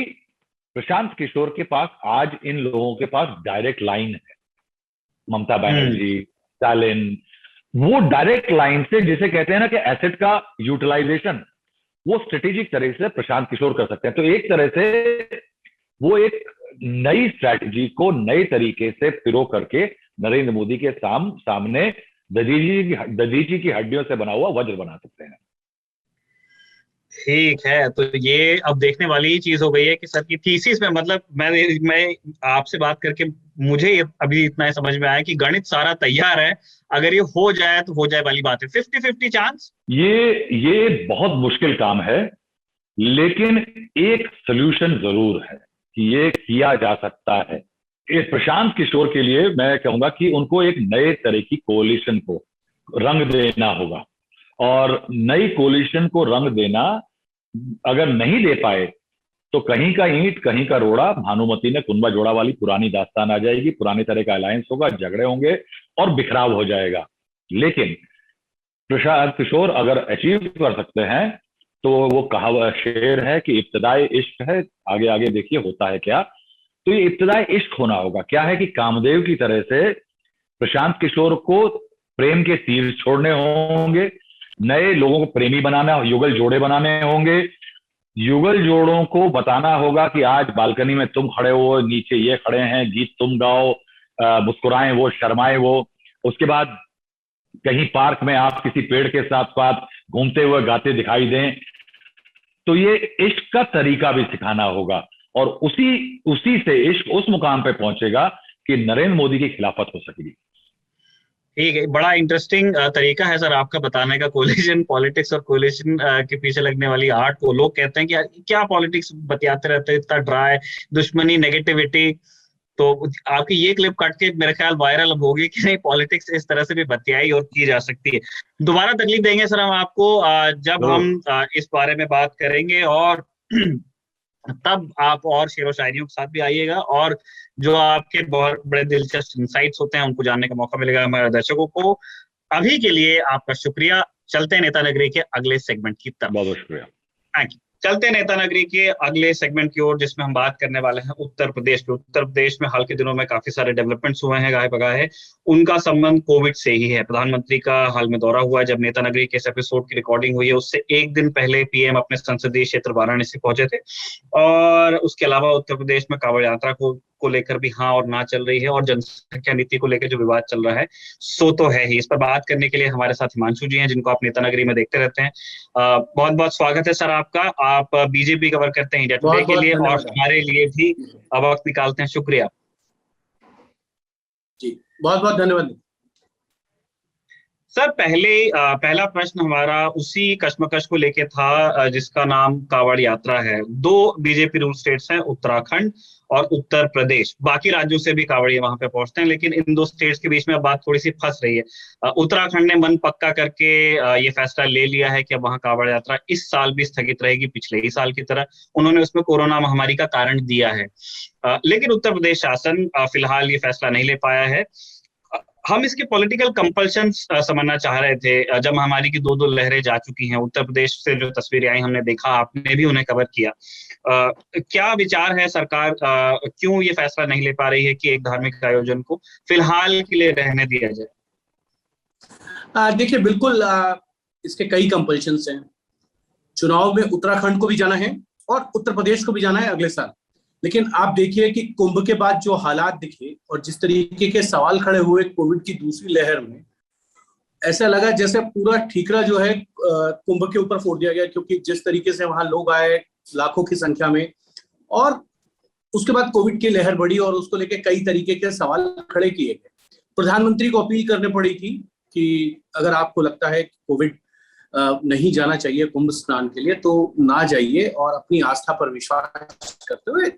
प्रशांत किशोर के पास आज इन लोगों के पास डायरेक्ट लाइन है, ममता बनर्जी, स्टालिन, वो डायरेक्ट लाइन से, जिसे कहते हैं ना कि एसेट का यूटिलाइजेशन, वो स्ट्रेटेजिक तरह से प्रशांत किशोर कर सकते हैं। तो एक तरह से वो एक नई स्ट्रैटेजी को नए तरीके से पिरो करके नरेंद्र मोदी के सामने दधीची की हड्डियों से बना हुआ वज्र बना सकते हैं। ठीक है, तो ये अब देखने वाली ही चीज हो गई है कि सर की थीसिस में, मतलब मैं आपसे बात करके मुझे अभी इतना समझ में आया कि गणित सारा तैयार है, अगर ये हो जाए तो हो जाए वाली बात है। 50-50 चांस। ये बहुत मुश्किल काम है, लेकिन एक सोल्यूशन जरूर है कि ये किया जा सकता है। इस प्रशांत किशोर के लिए मैं कहूंगा कि उनको एक नए तरह की कोalition को रंग देना होगा, और नई कोलिशन को रंग देना अगर नहीं दे पाए तो कहीं का ईंट कहीं का रोड़ा, भानुमति ने कुंभा जोड़ा वाली पुरानी दास्तान आ जाएगी, पुराने तरह का अलायंस होगा, झगड़े होंगे और बिखराव हो जाएगा। लेकिन प्रशांत किशोर अगर अचीव कर सकते हैं तो वो कहावत शेर है कि इब्तिदाए इश्क है, आगे आगे देखिए होता है क्या। तो ये इब्तिदाए इश्क होना होगा। क्या है कि कामदेव की तरह से प्रशांत किशोर को प्रेम के तीर छोड़ने होंगे, नए लोगों को प्रेमी बनाना, युगल जोड़े बनाने होंगे, युगल जोड़ों को बताना होगा कि आज बालकनी में तुम खड़े हो, नीचे ये खड़े हैं, गीत तुम गाओ, मुस्कुराएं वो, शर्माए वो। उसके बाद कहीं पार्क में आप किसी पेड़ के साथ साथ घूमते हुए गाते दिखाई दें। तो ये इश्क का तरीका भी सिखाना होगा, और उसी से इश्क उस मुकाम पे पहुंचेगा कि नरेंद्र मोदी की खिलाफत हो सकेगी। ठीक है, बड़ा इंटरेस्टिंग तरीका है सर आपका बताने का, कोलिशन पॉलिटिक्स और कोलिशन के पीछे लगने वाली आर्ट को। लोग कहते हैं कि क्या पॉलिटिक्स बतियाते रहते हैं, इतना ड्राई, दुश्मनी, नेगेटिविटी। तो आपकी ये क्लिप कट के मेरे ख्याल वायरल अब होगी कि नहीं, पॉलिटिक्स इस तरह से भी बतियाई और की जा सकती है। दोबारा तकलीफ देंगे सर हम आपको जब हम इस बारे में बात करेंगे, और तब आप और शेरो शायरियों के साथ भी आइएगा, और जो आपके बहुत बड़े दिलचस्प इंसाइट्स होते हैं उनको जानने का मौका मिलेगा हमारे दर्शकों को। अभी के लिए आपका शुक्रिया। चलते हैं नेता नगरी के अगले सेगमेंट की तरफ। बहुत बहुत शुक्रिया। Thank you. चलते हैं नेता नगरी के अगले सेगमेंट की ओर, जिसमें हम बात करने वाले हैं उत्तर प्रदेश के। उत्तर प्रदेश में हाल के दिनों में काफी सारे डेवलपमेंट्स हुए हैं, गाहे बगाहे है। उनका संबंध कोविड से ही है। प्रधानमंत्री का हाल में दौरा हुआ है। जब नेता नगरी के इस एपिसोड की रिकॉर्डिंग हुई है उससे एक दिन पहले पीएम अपने संसदीय क्षेत्र वाराणसी पहुंचे थे, और उसके अलावा उत्तर प्रदेश में कांवड़ यात्रा को लेकर भी हाँ और ना चल रही है, और जनसंख्या नीति को लेकर जो विवाद चल रहा है सो तो है ही। इस पर बात करने के लिए हमारे साथ हिमांशु जी हैं, जिनको आप नेता नगरी में देखते रहते हैं। बहुत बहुत स्वागत है सर आपका। आप बीजेपी कवर करते हैं इंडिया टुडे के लिए, और हमारे लिए भी वक्त निकालते हैं। शुक्रिया जी, बहुत बहुत धन्यवाद सर। पहला प्रश्न हमारा उसी कश्मकश को लेके था जिसका नाम कांवड़ यात्रा है। दो बीजेपी रूल स्टेट्स हैं, उत्तराखंड और उत्तर प्रदेश। बाकी राज्यों से भी कांवड़िए वहां पे पहुंचते हैं, लेकिन इन दो स्टेट्स के बीच में अब बात थोड़ी सी फंस रही है। उत्तराखंड ने मन पक्का करके ये फैसला ले लिया है कि अब वहां कांवड़ यात्रा इस साल भी स्थगित रहेगी, पिछले ही साल की तरह। उन्होंने उसमें कोरोना महामारी का कारण दिया है, लेकिन उत्तर प्रदेश शासन फिलहाल ये फैसला नहीं ले पाया है। हम इसके पॉलिटिकल कंपल्शन समझना चाह रहे थे। जब महामारी की दो लहरें जा चुकी हैं, उत्तर प्रदेश से जो तस्वीरें आई हमने देखा, आपने भी उन्हें कवर किया। क्या विचार है सरकार, क्यों ये फैसला नहीं ले पा रही है कि एक धार्मिक आयोजन को फिलहाल के लिए रहने दिया जाए? देखिए, बिल्कुल इसके कई कंपल्शंस हैं। चुनाव में उत्तराखंड को भी जाना है और उत्तर प्रदेश को भी जाना है अगले साल। लेकिन आप देखिए कि कुंभ के बाद जो हालात दिखे और जिस तरीके के सवाल खड़े हुए कोविड की दूसरी लहर में, ऐसा लगा जैसे पूरा ठीकरा जो है कुंभ के ऊपर फोड़ दिया गया, क्योंकि जिस तरीके से वहां लोग आए लाखों की संख्या में, और उसके बाद कोविड की लहर बढ़ी और उसको लेकर कई तरीके के सवाल खड़े किए गए। प्रधानमंत्री को अपील करने पड़ी थी कि अगर आपको लगता है कि कोविड नहीं जाना चाहिए कुंभ स्नान के लिए तो ना जाइए, और अपनी आस्था पर विश्वास करते हुए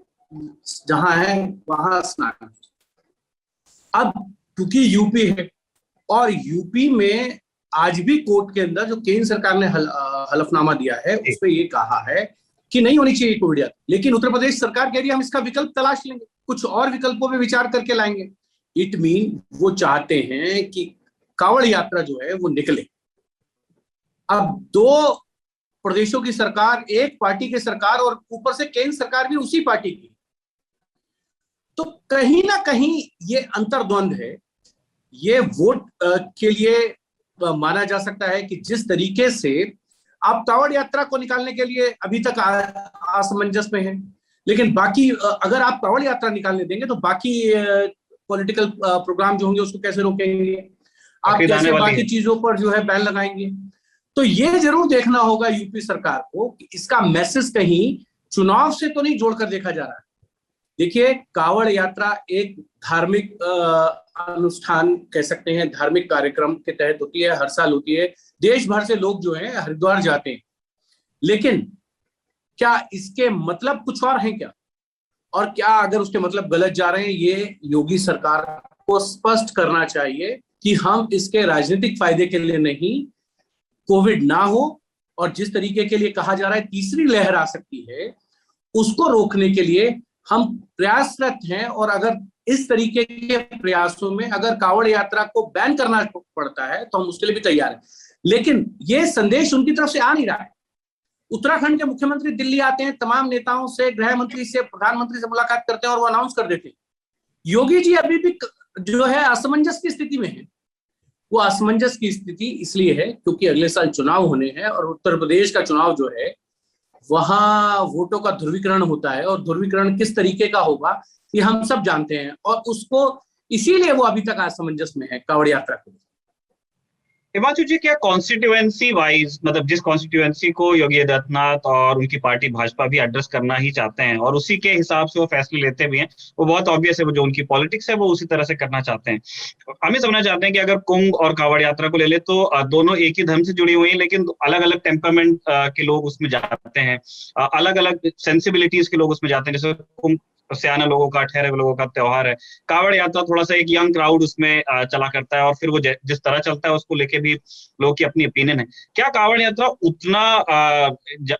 जहां है वहां स्नान। अब क्योंकि यूपी है और यूपी में आज भी कोर्ट के अंदर जो केंद्र सरकार ने हलफनामा दिया है उसमें ये कहा है कि नहीं होनी चाहिए कोविड यात्रा, लेकिन उत्तर प्रदेश सरकार कह रही है हम इसका विकल्प तलाश लेंगे, कुछ और विकल्पों पे विचार करके लाएंगे। इट मीन वो चाहते हैं कि कांवड़ यात्रा जो है वो निकले। अब दो प्रदेशों की सरकार, एक पार्टी की सरकार, और ऊपर से केंद्र सरकार भी उसी पार्टी की, तो कहीं ना कहीं ये अंतर्द्वंद है। ये वोट के लिए माना जा सकता है कि जिस तरीके से आप कांवड़ यात्रा को निकालने के लिए अभी तक असमंजस में है, लेकिन बाकी अगर आप कांवड़ यात्रा निकालने देंगे तो बाकी पॉलिटिकल प्रोग्राम जो होंगे उसको कैसे रोकेंगे, आप कैसे बाकी चीजों पर जो है बैन लगाएंगे। तो ये जरूर देखना होगा यूपी सरकार को कि इसका मैसेज कहीं चुनाव से तो नहीं जोड़कर देखा जा रहा है। देखिए, कांवड़ यात्रा एक धार्मिक अनुष्ठान कह सकते हैं, धार्मिक कार्यक्रम के तहत होती है, हर साल होती है, देश भर से लोग जो हैं हरिद्वार जाते हैं। लेकिन क्या इसके मतलब कुछ और हैं क्या, और क्या अगर उसके मतलब गलत जा रहे हैं, ये योगी सरकार को स्पष्ट करना चाहिए कि हम इसके राजनीतिक फायदे के लिए नहीं, कोविड ना हो और जिस तरीके के लिए कहा जा रहा है तीसरी लहर आ सकती है उसको रोकने के लिए हम प्रयासरत हैं। और अगर इस तरीके के प्रयासों में अगर कांवड़ यात्रा को बैन करना पड़ता है तो हम उसके लिए भी तैयार हैं। लेकिन ये संदेश उनकी तरफ से आ नहीं रहा है। उत्तराखंड के मुख्यमंत्री दिल्ली आते हैं, तमाम नेताओं से, गृह मंत्री से, प्रधानमंत्री से मुलाकात करते हैं और वो अनाउंस कर देते हैं। योगी जी अभी भी जो है असमंजस की स्थिति में है। वो असमंजस की स्थिति इसलिए है क्योंकि अगले साल चुनाव होने हैं और उत्तर प्रदेश का चुनाव जो है वहां वोटों का ध्रुवीकरण होता है, और ध्रुवीकरण किस तरीके का होगा ये हम सब जानते हैं, और उसको इसीलिए वो अभी तक असमंजस में है कांवड़ यात्रा को। हिमांशु जी, क्या कॉन्स्टिट्यूएंसी वाइज, मतलब जिस कॉन्स्टिट्यूएंसी को योगी आदित्यनाथ और उनकी पार्टी भाजपा भी एड्रेस करना ही चाहते हैं और उसी के हिसाब से वो फैसले लेते भी हैं, वो बहुत ऑब्वियस है, वो जो उनकी पॉलिटिक्स है वो उसी तरह से करना चाहते हैं। हम ही समझना चाहते हैं कि अगर कुंभ और कांवड़ यात्रा को ले ले तो दोनों एक ही धर्म से जुड़ी हुई है, लेकिन अलग अलग टेम्परामेंट के लोग उसमें जाते हैं, अलग अलग सेंसिबिलिटीज के लोग उसमें जाते हैं। जैसे कुंभ सियाना लोगों का, ठहरे लोगों का त्योहार है, कांवड़ यात्रा थोड़ा सा एक यंग क्राउड उसमें चला करता है, और फिर वो जिस तरह चलता है उसको लेके भी लोगों की अपनी ओपिनियन है। क्या कांवड़ यात्रा उतना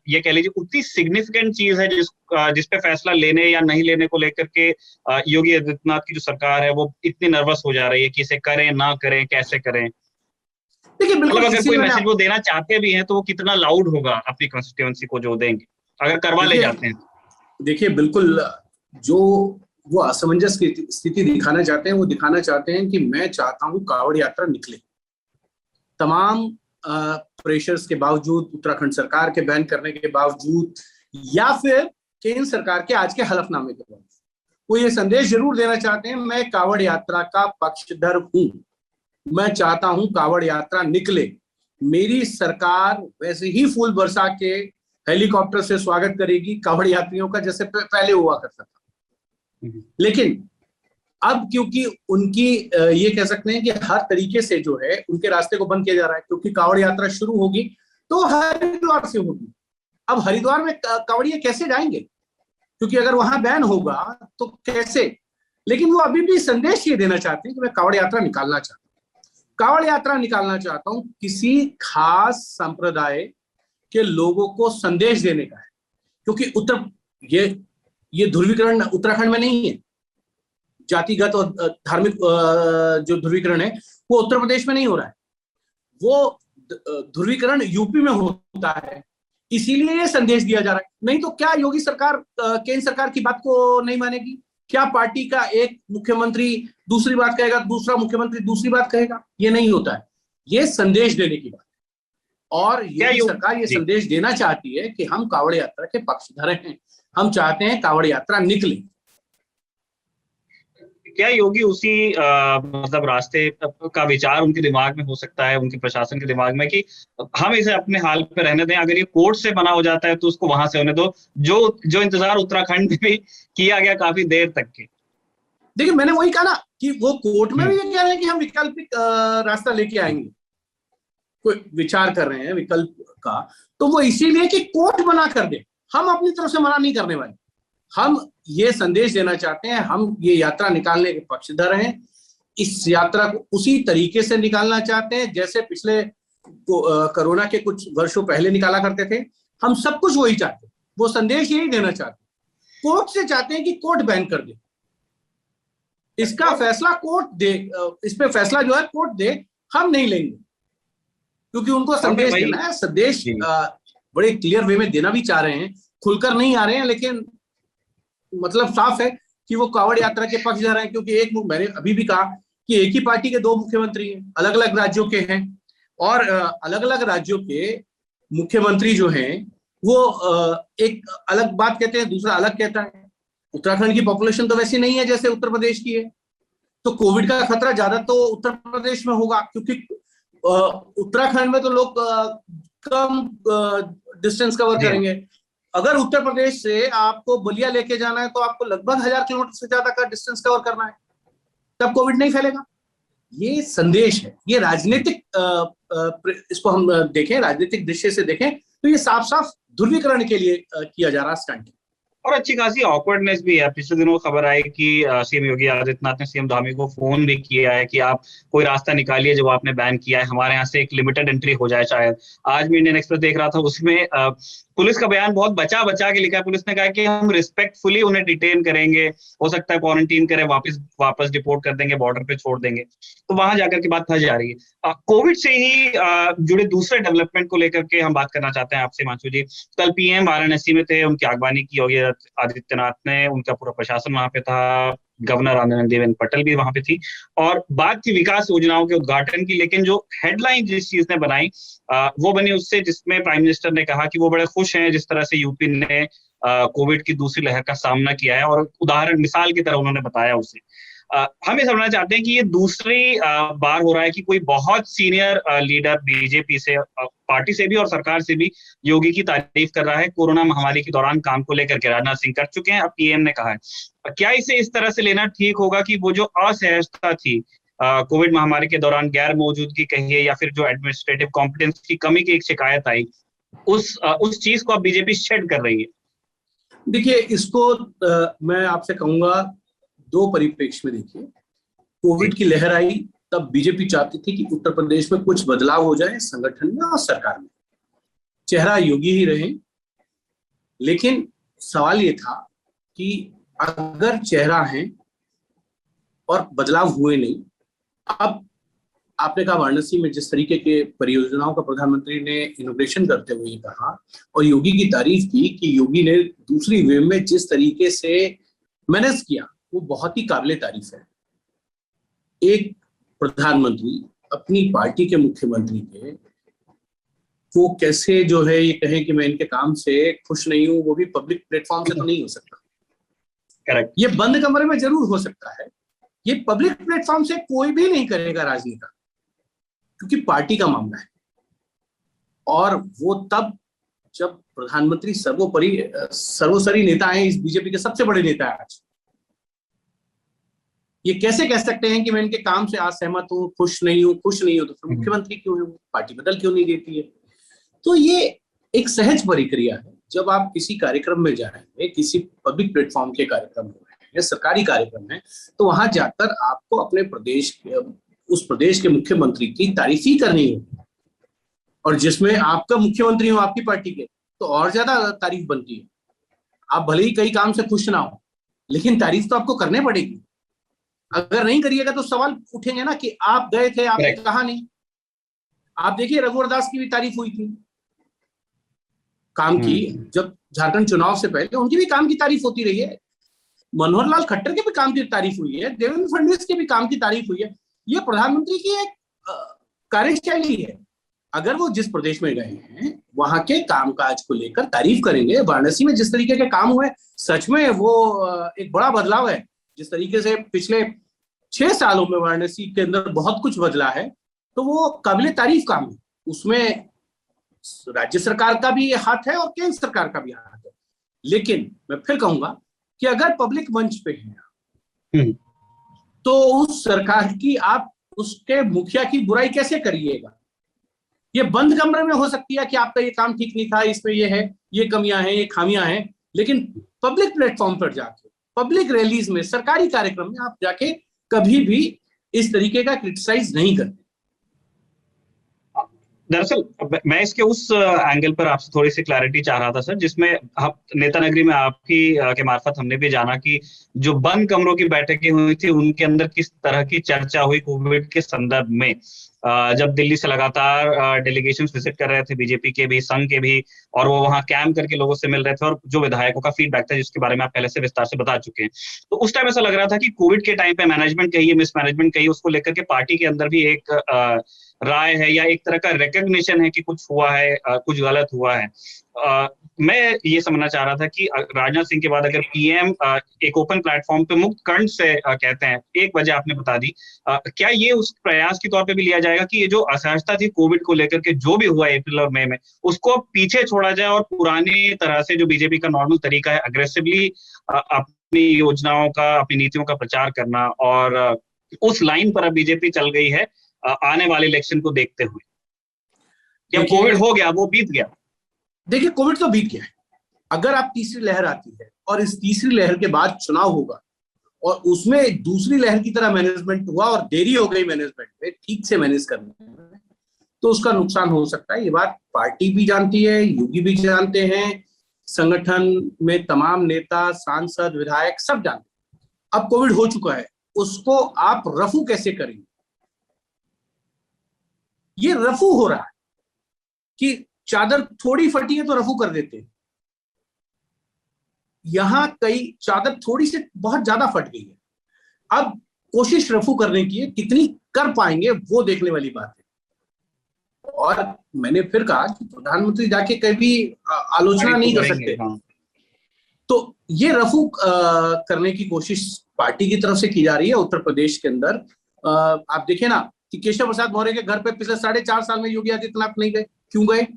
ये कह लीजिए उतनी सिग्निफिकेंट चीज है जिस पे फैसला लेने या नहीं लेने को लेकर के योगी आदित्यनाथ की जो सरकार है वो इतनी नर्वस हो जा रही है कि इसे करें ना करें, कैसे करें? देखिए, मतलब अगर कोई मैसेज वो देना चाहते भी हैं तो वो कितना लाउड होगा अपनी कॉन्स्टिट्यूएंसी को जो देंगे अगर करवा ले जाते हैं? देखिए, बिल्कुल जो वो असमंजस की स्थिति दिखाना चाहते हैं, वो दिखाना चाहते हैं कि मैं चाहता हूं कांवड़ यात्रा निकले, तमाम प्रेशर्स के बावजूद, उत्तराखंड सरकार के बैन करने के बावजूद, या फिर केंद्र सरकार के आज के हलफनामे के बावजूद, वो ये संदेश जरूर देना चाहते हैं मैं कांवड़ यात्रा का पक्षधर हूं, मैं चाहता हूं कांवड़ यात्रा निकले, मेरी सरकार वैसे ही फूल बरसा के हेलीकॉप्टर से स्वागत करेगी कांवड़ यात्रियों का जैसे पहले हुआ करता था। लेकिन अब क्योंकि उनकी ये कह सकते हैं कि हर तरीके से जो है उनके रास्ते को बंद किया जा रहा है, क्योंकि कांवड़ यात्रा शुरू होगी तो हरिद्वार से होगी। अब हरिद्वार में कांवड़िए कैसे जाएंगे, क्योंकि अगर वहां बैन होगा तो कैसे। लेकिन वो अभी भी संदेश ये देना चाहते हैं कि मैं कांवड़ यात्रा निकालना चाहता हूँ, कांवड़ यात्रा निकालना चाहता हूँ, किसी खास संप्रदाय के लोगों को संदेश देने का है। क्योंकि ये ध्रुवीकरण उत्तराखंड में नहीं है, जातिगत और धार्मिक जो ध्रुवीकरण है वो उत्तर प्रदेश में नहीं हो रहा है, वो ध्रुवीकरण यूपी में होता है, इसीलिए ये संदेश दिया जा रहा है। नहीं तो क्या योगी सरकार केंद्र सरकार की बात को नहीं मानेगी? क्या पार्टी का एक मुख्यमंत्री दूसरी बात कहेगा, दूसरा मुख्यमंत्री दूसरी बात कहेगा? ये नहीं होता है, ये संदेश देने की बात। और योगी सरकार ये संदेश देना चाहती है कि हम कांवड़ यात्रा के पक्षधर हैं, हम चाहते हैं कांवड़ यात्रा निकले। क्या योगी उसी मतलब रास्ते का विचार उनके दिमाग में हो सकता है, उनके प्रशासन के दिमाग में, कि हम इसे अपने हाल पे रहने दें, अगर ये कोर्ट से बना हो जाता है तो उसको वहां से होने दो, जो इंतजार उत्तराखंड में भी किया गया काफी देर तक के? देखिए, मैंने वही कहा ना कि वो कोर्ट में भी ये कह रहे हैं कि हम वैकल्पिक रास्ता लेके आएंगे, कोई विचार कर रहे हैं विकल्प का, तो वो इसीलिए कि कोर्ट मना कर दे, हम अपनी तरफ से मना नहीं करने वाले। हम ये संदेश देना चाहते हैं, हम ये यात्रा निकालने के पक्षधर हैं, इस यात्रा को उसी तरीके से निकालना चाहते हैं जैसे पिछले कोरोना के कुछ वर्षों पहले निकाला करते थे। हम सब कुछ वही चाहते हैं, वो संदेश यही देना चाहते हैं। कोर्ट से चाहते हैं कि कोर्ट बैन कर दे, इसका फैसला कोर्ट दे, इस पे फैसला जो है कोर्ट दे, हम नहीं लेंगे, क्योंकि उनको संदेश देना है। संदेश बड़े क्लियर वे में देना भी चाह रहे हैं, खुलकर नहीं आ रहे हैं, लेकिन मतलब साफ है कि वो कांवड़ यात्रा के पक्षधर हैं। क्योंकि मैंने अभी भी कहा कि एक ही पार्टी के दो मुख्यमंत्री हैं, अलग अलग राज्यों के हैं, और अलग अलग राज्यों के मुख्यमंत्री जो हैं वो एक अलग बात कहते हैं, दूसरा अलग कहता है। उत्तराखंड की पॉपुलेशन तो वैसी नहीं है जैसे उत्तर प्रदेश की है, तो कोविड का खतरा ज्यादा तो उत्तर प्रदेश में होगा, क्योंकि उत्तराखंड में तो लोग कम डिस्टेंस कवर करेंगे। अगर उत्तर प्रदेश से आपको बलिया लेके जाना है तो आपको लगभग 1000 किलोमीटर से ज्यादा का डिस्टेंस कवर करना है, तब कोविड नहीं फैलेगा। ये संदेश है, ये राजनीतिक, इसको हम देखें, राजनीतिक दृष्टि से देखें तो ये साफ साफ ध्रुवीकरण के लिए किया जा रहा स्टंट। और अच्छी खासी ऑकवर्डनेस भी है। पिछले दिनों खबर आई कि सीएम योगी आदित्यनाथ ने सीएम धामी को फोन भी किया है कि आप कोई रास्ता निकालिए जो आपने बैन किया है, हमारे यहाँ से एक लिमिटेड एंट्री हो जाए शायद। आज भी इंडियन एक्सप्रेस देख रहा था, उसमें पुलिस का बयान बहुत बचा बचा के लिखा है। पुलिस ने कहा कि हम रिस्पेक्टफुली उन्हें डिटेन करेंगे, हो सकता है क्वारंटीन करें, वापस डिपोर्ट कर देंगे, बॉर्डर पे छोड़ देंगे। तो वहां जाकर के बात फंस जा रही है। कोविड से ही जुड़े दूसरे डेवलपमेंट को लेकर के हम बात करना चाहते हैं आपसे हिमांशु जी। कल पीएम वाराणसी में थे, उनकी अगवानी की योगी आदित्यनाथ ने, उनका पूरा प्रशासन वहां पे था, गवर्नर आनंदीबेन पटेल भी वहां पे थी, और बात की विकास योजनाओं के उद्घाटन की। लेकिन जो हेडलाइन जिस चीज ने बनाई वो बनी उससे, जिसमें प्राइम मिनिस्टर ने कहा कि वो बड़े खुश हैं जिस तरह से यूपी ने कोविड की दूसरी लहर का सामना किया है, और उदाहरण मिसाल की तरह उन्होंने बताया उसे। हम ये समझना चाहते हैं कि ये दूसरी बार हो रहा है कि कोई बहुत सीनियर लीडर बीजेपी से, पार्टी से भी और सरकार से भी योगी की तारीफ कर रहा है। कोरोना महामारी के दौरान काम को लेकर के राजनाथ सिंह कर चुके हैं, अब पीएम ने कहा है। क्या इसे इस तरह से लेना ठीक होगा कि वो जो असहजता थी कोविड महामारी के दौरान, गैर मौजूदगी कहिए या फिर जो एडमिनिस्ट्रेटिव कॉम्पिटेंस की कमी की एक शिकायत आई, उस चीज को अब बीजेपी शेड कर रही है? देखिए, इसको मैं आपसे कहूंगा दो परिप्रेक्ष्य में देखिए। कोविड की लहर आई तब बीजेपी चाहती थी कि उत्तर प्रदेश में कुछ बदलाव हो जाए संगठन में और सरकार में, चेहरा योगी ही रहे। लेकिन सवाल ये था कि अगर चेहरा है और बदलाव हुए नहीं, अब आपने कहा वाराणसी में जिस तरीके के परियोजनाओं का प्रधानमंत्री ने इनोग्रेशन करते हुए कहा और योगी की तारीफ की कि योगी ने दूसरी वेव में जिस तरीके से मैनेज किया, वो बहुत ही काबिले तारीफ है। एक प्रधानमंत्री अपनी पार्टी के मुख्यमंत्री के वो कैसे जो है ये कहें कि मैं इनके काम से खुश नहीं हूं, वो भी पब्लिक प्लेटफॉर्म से तो नहीं हो सकता। करेक्ट। ये बंद कमरे में जरूर हो सकता है, ये पब्लिक प्लेटफॉर्म से कोई भी नहीं करेगा राजनीति, क्योंकि पार्टी का मामला है। और वो तब जब प्रधानमंत्री सर्वोपरि नेता है, इस बीजेपी के सबसे बड़े नेता है आज। ये कैसे कह सकते हैं कि मैं इनके काम से असहमत हूं, खुश नहीं हूं तो फिर मुख्यमंत्री क्यों है, पार्टी बदल क्यों नहीं देती है? तो ये एक सहज प्रक्रिया है। जब आप किसी कार्यक्रम में जाएंगे, किसी पब्लिक प्लेटफॉर्म के कार्यक्रम में, सरकारी कार्यक्रम है, तो वहां जाकर आपको अपने उस प्रदेश के मुख्यमंत्री की तारीफ ही करनी होगी। और जिसमें आपका मुख्यमंत्री हो आपकी पार्टी के, तो और ज्यादा तारीफ बनती है। आप भले ही कई काम से खुश ना हो, लेकिन तारीफ तो आपको करनी पड़ेगी। अगर नहीं करिएगा तो सवाल उठेंगे ना कि आप गए थे, आपने कहा नहीं। आप देखिए रघुवर दास की भी तारीफ हुई थी काम की, जब झारखंड चुनाव से पहले उनकी भी काम की तारीफ होती रही है। मनोहर लाल खट्टर के भी काम की तारीफ हुई है, देवेंद्र फडणवीस के भी काम की तारीफ हुई है। ये प्रधानमंत्री की एक कार्यशैली है। अगर वो जिस प्रदेश में गए हैं वहां के कामकाज को लेकर तारीफ करेंगे। वाराणसी में जिस तरीके के काम हुए, सच में वो एक बड़ा बदलाव है। जिस तरीके से पिछले 6 सालों में वाराणसी के अंदर बहुत कुछ बदला है, तो वो काबिले तारीफ काम है। उसमें राज्य सरकार का भी हाथ है और केंद्र सरकार का भी हाथ है। लेकिन मैं फिर कहूंगा कि अगर पब्लिक मंच पे है तो उस सरकार की आप उसके मुखिया की बुराई कैसे करिएगा? ये बंद कमरे में हो सकती है कि आपका ये काम ठीक नहीं था, इसमें ये है, ये कमियां हैं, ये खामियां हैं। लेकिन पब्लिक प्लेटफॉर्म पर जाके, पब्लिक रैलीज में, सरकारी कार्यक्रम में आप जाके कभी भी इस तरीके का क्रिटिसाइज नहीं करते। दरअसल मैं इसके उस एंगल पर आपसे थोड़ी सी क्लैरिटी चाह रहा था सर, जिसमें नेता नगरी में आपकी के मार्फत हमने भी जाना कि जो बंद कमरों की बैठकें हुई थी उनके अंदर किस तरह की चर्चा हुई कोविड के संदर्भ में। जब दिल्ली से लगातार डेलीगेशंस विजिट कर रहे थे, बीजेपी के भी, संघ के भी, और वो वहां कैंप करके लोगों से मिल रहे थे, और जो विधायकों का फीडबैक था जिसके बारे में आप पहले से विस्तार से बता चुके हैं, तो उस टाइम ऐसा लग रहा था कि कोविड के टाइम पे मैनेजमेंट कहिए, मिसमैनेजमेंट कहिए, उसको लेकर के पार्टी के अंदर भी एक राय है या एक तरह का रिकग्निशन है कि कुछ हुआ है, कुछ गलत हुआ है। मैं ये समझना चाह रहा था कि राजनाथ सिंह के बाद अगर पीएम एक ओपन प्लेटफॉर्म पे मुक्त कंठ से कहते हैं, एक वजह आपने बता दी, क्या ये उस प्रयास के तौर पे भी लिया जाएगा कि ये जो असहजता थी कोविड को लेकर के जो भी हुआ अप्रैल और मई में, उसको पीछे छोड़ा जाए और पुरानी तरह से जो बीजेपी का नॉर्मल तरीका है अग्रेसिवली अपनी योजनाओं का, अपनी नीतियों का प्रचार करना, और उस लाइन पर अब बीजेपी चल गई है आने वाले इलेक्शन को देखते हुए? जब कोविड हो गया, वो बीत गया। देखिए, कोविड तो बीत गया है। अगर आप तीसरी लहर आती है और इस तीसरी लहर के बाद चुनाव होगा और उसमें एक दूसरी लहर की तरह मैनेजमेंट हुआ और देरी हो गई मैनेजमेंट में ठीक से मैनेज करने में, तो उसका नुकसान हो सकता है। ये बात पार्टी भी जानती है, योगी भी जानते हैं, संगठन में तमाम नेता, सांसद, विधायक सब जानते हैं। अब कोविड हो चुका है, उसको आप रफू कैसे करेंगे? ये रफू हो रहा है कि चादर थोड़ी फटी है तो रफू कर देते हैं। यहां कई चादर थोड़ी सी बहुत ज्यादा फट गई है, अब कोशिश रफू करने की है, कितनी कर पाएंगे वो देखने वाली बात है। और मैंने फिर कहा कि प्रधानमंत्री जाके कभी आलोचना नहीं कर सकते। हाँ। तो ये रफू करने की कोशिश पार्टी की तरफ से की जा रही है उत्तर प्रदेश के अंदर। आप देखिए ना कि केशव प्रसाद मौर्य के घर पे पिछले 4.5 साल में योगी आदित्यनाथ नहीं गए। क्यों गए?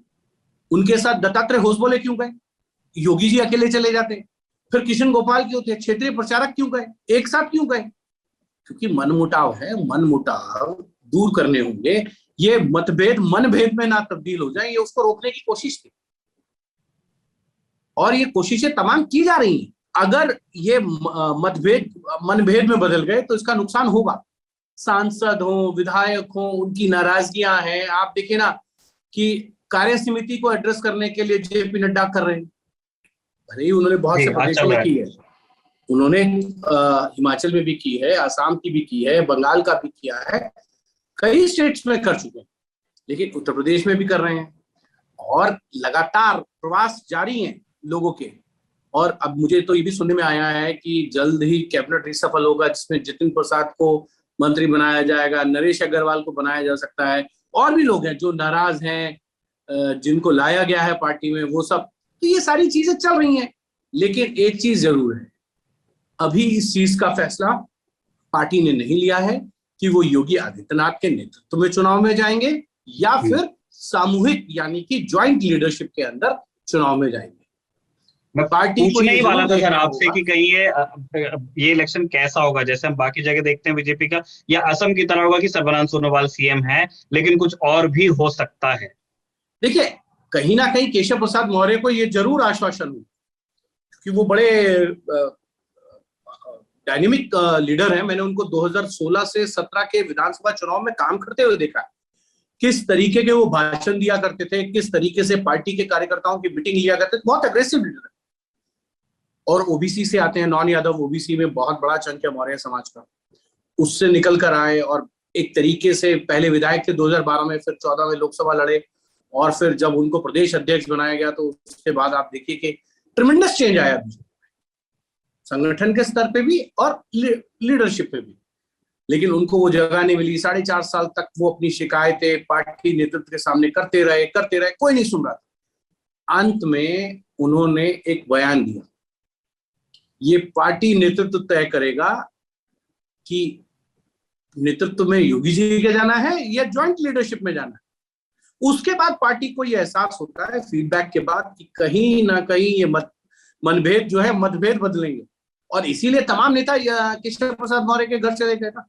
उनके साथ दत्तात्रेय होसबोले क्यों गए? योगी जी अकेले चले जाते। फिर किशन गोपाल क्यों थे? क्षेत्रीय प्रचारक क्यों गए? एक साथ क्यों गए? क्योंकि मनमुटाव है, मनमुटाव दूर करने होंगे। ये मतभेद मनभेद में ना तब्दील हो जाए, ये उसको रोकने की कोशिश थी और ये कोशिशें तमाम की जा रही हैं। अगर ये मतभेद मनभेद में बदल गए तो इसका नुकसान होगा। सांसद हो, विधायक हो, उनकी नाराजगियां हैं। आप देखिए ना कि कार्य समिति को एड्रेस करने के लिए जेपी नड्डा कर रहे हैं। भले ही उन्होंने बहुत से प्रदेशों में की है, उन्होंने हिमाचल में भी की है, आसाम की भी की है, बंगाल का भी किया है, कई स्टेट्स में कर चुके हैं, लेकिन उत्तर प्रदेश में भी कर रहे हैं और लगातार प्रवास जारी हैं लोगों के। और अब मुझे तो ये भी सुनने में आया है कि जल्द ही कैबिनेट रिसफल होगा जिसमें जितिन प्रसाद को मंत्री बनाया जाएगा, नरेश अग्रवाल को बनाया जा सकता है, और भी लोग हैं जो नाराज हैं, जिनको लाया गया है पार्टी में, वो सब। तो ये सारी चीजें चल रही हैं, लेकिन एक चीज जरूर है, अभी इस चीज का फैसला पार्टी ने नहीं लिया है कि वो योगी आदित्यनाथ के नेतृत्व में चुनाव में जाएंगे या फिर सामूहिक यानी कि ज्वाइंट लीडरशिप के अंदर चुनाव में जाएंगे। मैं पार्टी पूछने ही वाला था सर आपसे कि कहीं ये इलेक्शन कैसा होगा, जैसे हम बाकी जगह देखते हैं बीजेपी का, या असम की तरह होगा कि सर्बानंद सोनोवाल सीएम है लेकिन कुछ और भी हो सकता है? देखिए, कहीं ना कहीं केशव प्रसाद मौर्य को ये जरूर आश्वासन हो, क्योंकि वो बड़े डायनेमिक लीडर हैं। मैंने उनको 2016 से 17 के विधानसभा चुनाव में काम करते हुए देखा, किस तरीके के वो भाषण दिया करते थे, किस तरीके से पार्टी के कार्यकर्ताओं की मीटिंग लिया करते थे। बहुत अग्रेसिव लीडर है और ओबीसी से आते हैं, नॉन यादव ओबीसी में बहुत बड़ा चंक है मौर्य समाज का, उससे निकल कर आए और एक तरीके से पहले विधायक थे 2012 में, फिर 14 में लोकसभा लड़े और फिर जब उनको प्रदेश अध्यक्ष बनाया गया तो उसके बाद आप देखिए कि ट्रिमेंडस चेंज आया संगठन के स्तर पे भी और लीडरशिप पे भी, लेकिन उनको वो जगह नहीं मिली। 4.5 साल तक वो अपनी शिकायतें पार्टी नेतृत्व के सामने करते रहे, कोई नहीं सुन रहा था। अंत में उन्होंने एक बयान दिया, ये पार्टी नेतृत्व तय करेगा कि नेतृत्व में योगी जी के जाना है या ज्वाइंट लीडरशिप में जाना है। उसके बाद पार्टी को ये एहसास होता है फीडबैक के बाद कि कहीं ना कहीं ये मनभेद जो है मतभेद बदलेंगे, और इसीलिए तमाम नेता केशव प्रसाद मौर्य के घर चले गए था।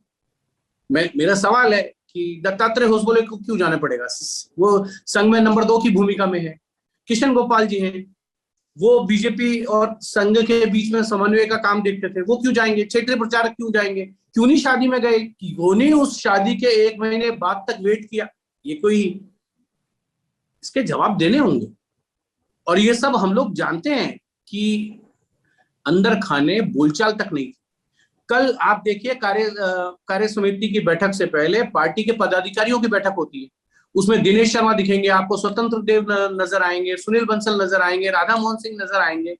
मेरा सवाल है कि दत्तात्रेय होसबोले को क्यों जाना पड़ेगा? वो संघ में नंबर 2 की भूमिका में है। किशन गोपाल जी हैं, वो बीजेपी और संघ के बीच में समन्वय का काम देखते थे, वो क्यों जाएंगे? क्षेत्रीय प्रचारक क्यों जाएंगे? क्यों नहीं शादी में गए? क्यों नहीं उस शादी के 1 महीने बाद तक वेट किया? ये कोई इसके जवाब देने होंगे। और ये सब हम लोग जानते हैं कि अंदर खाने बोलचाल तक नहीं थी। कल आप देखिए कार्य समिति की बैठक से पहले पार्टी के पदाधिकारियों की बैठक होती है, उसमें दिनेश शर्मा दिखेंगे आपको, स्वतंत्र देव नजर आएंगे, सुनील बंसल नजर आएंगे, राधा मोहन सिंह नजर आएंगे,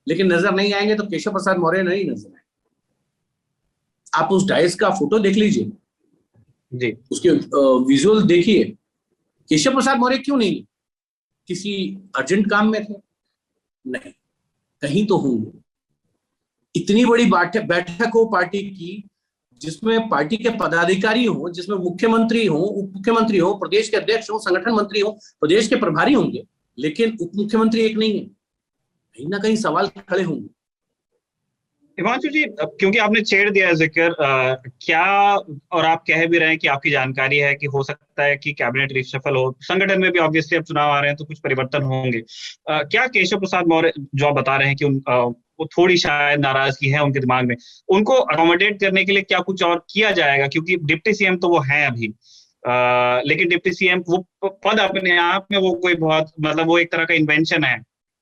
लेकिन नजर नहीं आएंगे तो केशव प्रसाद मौर्य नहीं नजर आएंगे। आप उस डाइस का फोटो देख लीजिए, जी, उसके विजुअल देखिए। केशव प्रसाद मौर्य क्यों नहीं? किसी अर्जेंट काम में थे? नहीं, कहीं तो होंगे। इतनी बड़ी बैठक हो पार्टी की, जिसमें पार्टी के पदाधिकारी हो, जिसमें मुख्यमंत्री हो, उप मुख्यमंत्री हो, प्रदेश के अध्यक्ष हो, संगठन मंत्री हो, प्रदेश के प्रभारी होंगे, लेकिन उप मुख्यमंत्री एक नहीं है। कहीं ना कहीं सवाल खड़े होंगे। हिमांशु जी, क्योंकि आपने छेड़ दिया जिक्र, क्या, और आप कह भी रहे हैं कि आपकी जानकारी है कि हो सकता है कि कैबिनेट रिशफल हो, संगठन में भी ऑब्वियसली अब चुनाव आ रहे हैं तो कुछ परिवर्तन होंगे। क्या केशव प्रसाद मौर्य जो आप बता रहे हैं कि वो थोड़ी शायद नाराजगी है उनके दिमाग में, उनको अकोमोडेट करने के लिए क्या कुछ और किया जाएगा? क्योंकि डिप्टी सीएम तो वो हैं अभी, लेकिन डिप्टी सीएम वो पद अपने आप में वो कोई बहुत, मतलब वो एक तरह का इन्वेंशन है।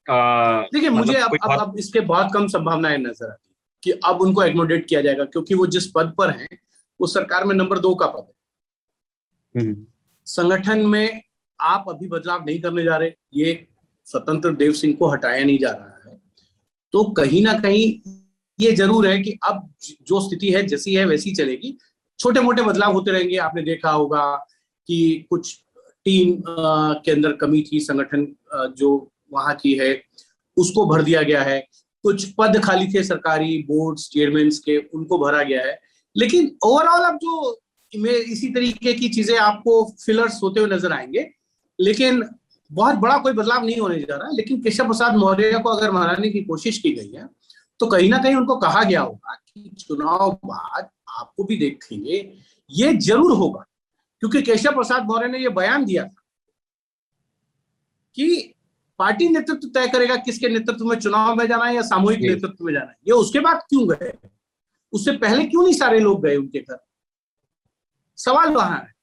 देखिए, मुझे मतलब कोई बहुत अब इसके बहुत कम संभावनाएं नजर आती कि अब उनको एकोमोडेट किया जाएगा, क्योंकि वो जिस पद पर हैं वो सरकार में नंबर 2 का पद है। संगठन में आप अभी बदलाव नहीं करने जा रहे, ये स्वतंत्र देव सिंह को हटाया नहीं जा रहा है, तो कहीं ना कहीं ये जरूर है कि अब जो स्थिति है जैसी है वैसी चलेगी। छोटे मोटे बदलाव होते रहेंगे। आपने देखा होगा कि कुछ टीम के अंदर कमी थी, संगठन जो वहां की है उसको भर दिया गया है। कुछ पद खाली थे सरकारी बोर्ड चेयरमैन के, उनको भरा गया है। लेकिन ओवरऑल अब जो इसी तरीके की चीजें आपको फिलर्स होते हुए नजर आएंगे, लेकिन बहुत बड़ा कोई बदलाव नहीं होने जा रहा। लेकिन केशव प्रसाद मौर्य को अगर मनाने की कोशिश की गई है तो कहीं ना कहीं उनको कहा गया होगा कि चुनाव बाद आपको भी देखेंगे, ये जरूर होगा। क्योंकि केशव प्रसाद मौर्य ने यह बयान दिया था कि पार्टी नेतृत्व तय करेगा किसके नेतृत्व में चुनाव में जाना है या सामूहिक नेतृत्व में जाना है। ये उसके बाद क्यों गए? उससे पहले क्यों नहीं सारे लोग गए उनके घर? सवाल वहां है।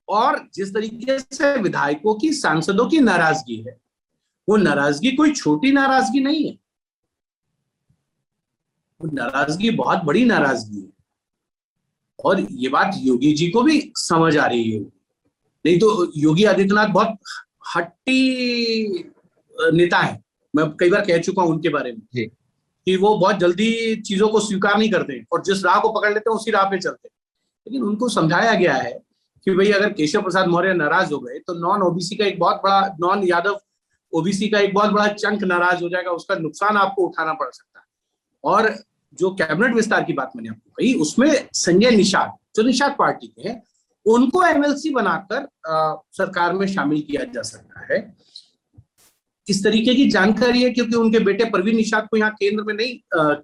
और जिस तरीके से विधायकों की, सांसदों की नाराजगी है, वो नाराजगी कोई छोटी नाराजगी नहीं है, वो नाराजगी बहुत बड़ी नाराजगी है। और ये बात योगी जी को भी समझ आ रही है। नहीं तो योगी आदित्यनाथ बहुत हट्टी नेता है। मैं कई बार कह चुका हूं उनके बारे में कि वो बहुत जल्दी चीजों को स्वीकार नहीं करते और जिस राह को पकड़ लेते हैं उसी राह पे चलते हैं। लेकिन उनको समझाया गया है कि भाई अगर केशव प्रसाद मौर्य नाराज हो गए तो नॉन ओबीसी का एक बहुत बड़ा, नॉन यादव ओबीसी का एक बहुत बड़ा चंक नाराज हो जाएगा, उसका नुकसान आपको उठाना पड़ सकता है। और जो कैबिनेट विस्तार की बात मैंने आपको कही, उसमें संजय निषाद, जो निषाद पार्टी के हैं, उनको एमएलसी बनाकर सरकार में शामिल किया जा सकता है। इस तरीके की जानकारी है क्योंकि उनके बेटे प्रवीण निषाद को यहाँ केंद्र में नहीं